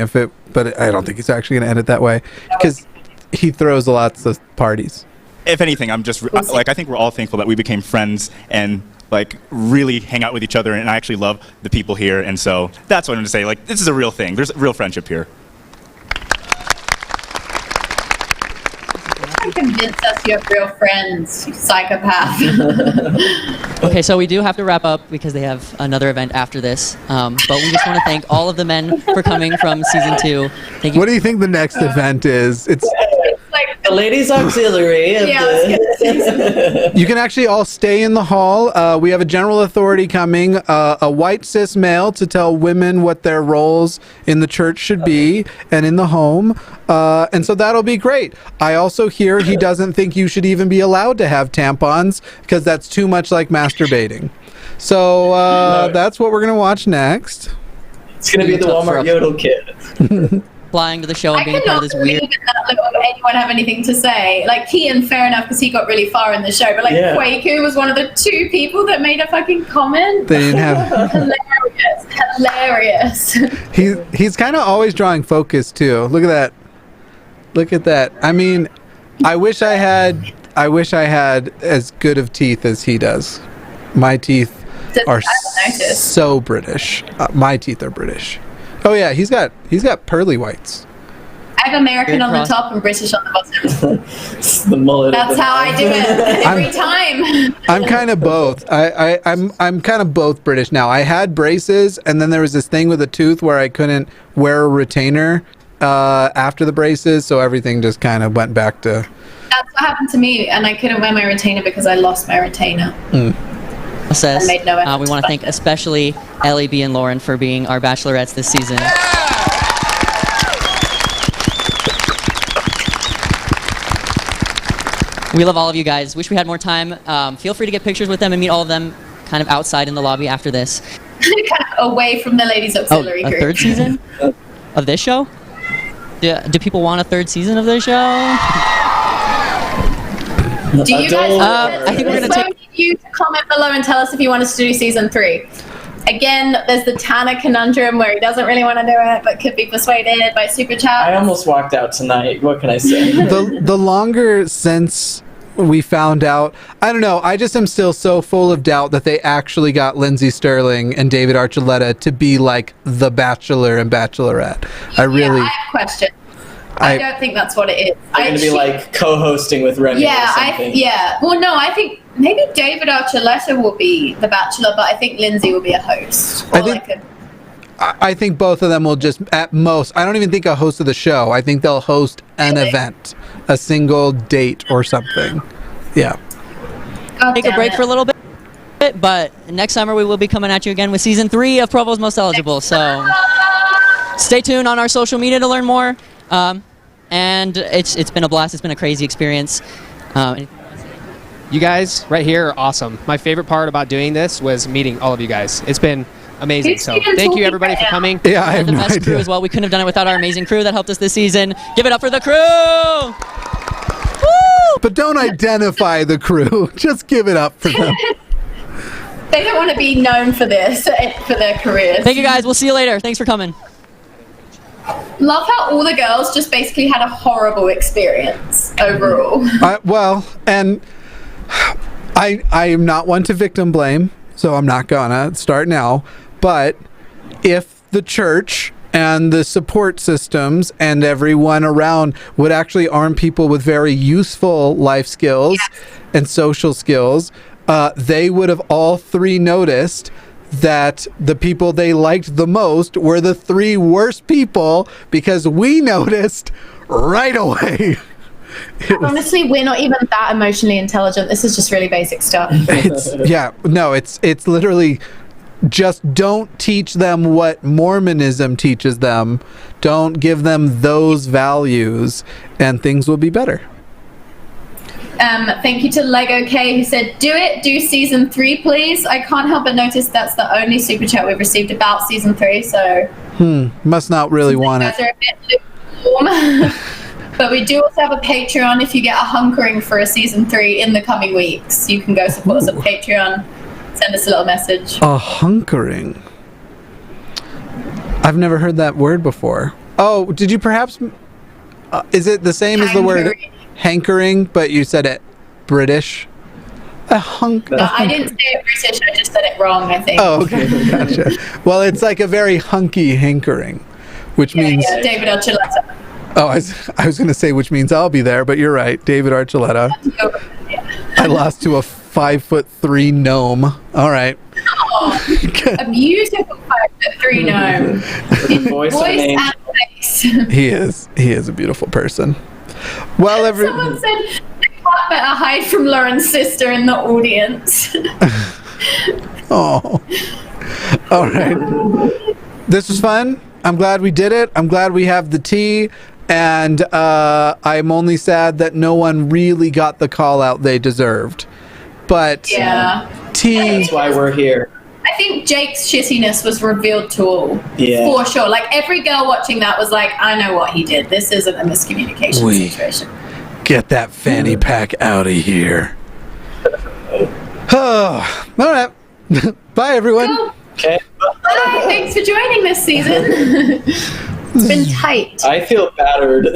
[SPEAKER 1] but I don't think he's actually going to end it that way because he throws lots of parties.
[SPEAKER 20] If anything, I'm just like, I think we're all thankful that we became friends and like really hang out with each other, and I actually love the people here, and so that's what I'm going to say. Like, this is a real thing. There's real friendship here.
[SPEAKER 3] Convince us you have real friends, you psychopath.
[SPEAKER 4] Okay, so we do have to wrap up because they have another event after this. But we just want to thank all of the men for coming from season 2. Thank you.
[SPEAKER 1] What do you think the next event is? It's
[SPEAKER 2] like the ladies' auxiliary.
[SPEAKER 1] You can actually all stay in the hall. We have a general authority coming, a white cis male to tell women what their roles in the church should be and in the home. And so that'll be great. I also hear he doesn't think you should even be allowed to have tampons because that's too much like masturbating. So that's what we're going to watch next.
[SPEAKER 2] It's going to be the Walmart Yodel Kid.
[SPEAKER 4] Flying to the show and
[SPEAKER 3] I
[SPEAKER 4] being part of this weird...
[SPEAKER 3] anyone have anything to say? Like Keaton, fair enough, because he got really far in the show, but like Kwaku was one of the 2 people that made a fucking comment.
[SPEAKER 1] They didn't have...
[SPEAKER 3] Hilarious.
[SPEAKER 1] He's kind of always drawing focus too. Look at that. I mean, I wish I had as good of teeth as he does. My teeth are so British. My teeth are British. Oh yeah, he's got pearly whites.
[SPEAKER 3] I have American on the top and British on the bottom.
[SPEAKER 2] The mullet.
[SPEAKER 3] That's how I do it every time.
[SPEAKER 1] I'm kind of both. I'm kind of both British now. I had braces, and then there was this thing with a tooth where I couldn't wear a retainer after the braces, so everything just kind of went back to...
[SPEAKER 3] That's what happened to me, and I couldn't wear my retainer because I lost my retainer.
[SPEAKER 4] Says,
[SPEAKER 3] made no
[SPEAKER 4] we want to thank especially Ellie, B, and Lauren for being our bachelorettes this season. We love all of you guys. Wish we had more time. Feel free to get pictures with them and meet all of them kind of outside in the lobby after this.
[SPEAKER 3] Kind of away from the ladies' auxiliary group.
[SPEAKER 4] A 3rd season of this show? Do people want a 3rd season of this show?
[SPEAKER 3] Do you guys
[SPEAKER 4] I think we're going to take
[SPEAKER 3] you to comment below and tell us if you want us to do season 3. Again, there's the Tanner conundrum where he doesn't really want to do it, but could be persuaded by super chat.
[SPEAKER 2] I almost walked out tonight. What can I say?
[SPEAKER 1] The longer since we found out, I don't know, I just am still so full of doubt that they actually got Lindsay Sterling and David Archuleta to be like the Bachelor and Bachelorette. I
[SPEAKER 3] have a question. I don't think that's what it is.
[SPEAKER 2] They're going to be like co-hosting with Remy or something.
[SPEAKER 3] Well, no, I think maybe David Archuleta will be the Bachelor, but I think Lindsay will be a host.
[SPEAKER 1] I think both of them will just, at most, I don't even think a host of the show. I think they'll host an event, a single date or something. Yeah.
[SPEAKER 4] Take a break for a little bit, but next summer we will be coming at you again with season 3 of Provo's Most Eligible. So stay tuned on our social media to learn more. And it's been a blast. It's been a crazy experience.
[SPEAKER 21] You guys right here are awesome. My favorite part about doing this was meeting all of you guys. It's been amazing. So thank you everybody for coming.
[SPEAKER 1] Yeah, I have
[SPEAKER 4] the
[SPEAKER 1] no
[SPEAKER 4] best crew
[SPEAKER 1] idea.
[SPEAKER 4] as well. We couldn't have done it without our amazing crew that helped us this season. Give it up for the crew! Woo!
[SPEAKER 1] But don't identify the crew. Just give it up for them.
[SPEAKER 3] They don't want to be known for this, for their careers.
[SPEAKER 4] Thank you guys. We'll see you later. Thanks for coming.
[SPEAKER 3] Love how all the girls just basically had a horrible experience overall.
[SPEAKER 1] And I am not one to victim blame, so I'm not gonna start now. But if the church and the support systems and everyone around would actually arm people with very useful life skills and social skills, they would have all 3 noticed that the people they liked the most were the 3 worst people, because we noticed right away.
[SPEAKER 3] Honestly, we're not even that emotionally intelligent. This is just really basic stuff.
[SPEAKER 1] It's literally just don't teach them what Mormonism teaches them. Don't give them those values, and things will be better.
[SPEAKER 3] Thank you to Lego K, who said, do season 3, please. I can't help but notice that's the only super chat we've received about season 3, so...
[SPEAKER 1] Must not really want it.
[SPEAKER 3] You guys are a bit lukewarm. But we do also have a Patreon. If you get a hunkering for a season 3 in the coming weeks, you can go support us on Patreon. Send us a little message.
[SPEAKER 1] A hunkering. I've never heard that word before. Oh, did you perhaps... is it the same as the word hankering, but you said it British? A
[SPEAKER 3] I didn't say it British, I just said it wrong, I think.
[SPEAKER 1] Oh, okay. Gotcha. Well, it's like a very hunky hankering, which means...
[SPEAKER 3] Yeah, David Archuleta.
[SPEAKER 1] Oh, I was going to say, which means I'll be there, but you're right. David Archuleta. I lost to a 5'3" gnome. All right.
[SPEAKER 3] Oh, a beautiful 5'3" gnome. In voice and face.
[SPEAKER 1] He is a beautiful person. Well,
[SPEAKER 3] Someone said, I can't better hide from Lauren's sister in the audience.
[SPEAKER 1] Oh. All right. This was fun. I'm glad we did it. I'm glad we have the tea. And I'm only sad that no one really got the call out they deserved. But
[SPEAKER 3] yeah,
[SPEAKER 10] that's why we're here.
[SPEAKER 3] I think Jake's shittiness was revealed to all.
[SPEAKER 10] Yeah.
[SPEAKER 3] For sure. Like, every girl watching that was like, I know what he did. This isn't a miscommunication situation.
[SPEAKER 1] Get that fanny pack out of here. Oh, all right. Bye, everyone.
[SPEAKER 3] Cool.
[SPEAKER 10] Okay.
[SPEAKER 3] Bye. Thanks for joining this season. It's been tight.
[SPEAKER 10] I feel battered.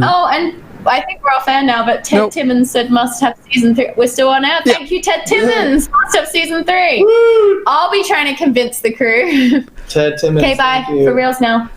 [SPEAKER 3] Oh, and I think we're off air now, but Ted Timmons said must have season 3. We're still on air. Thank you, Ted Timmons. Must have season 3. Woo! I'll be trying to convince the crew.
[SPEAKER 10] Ted Timmons.
[SPEAKER 3] Okay, bye. For reals now.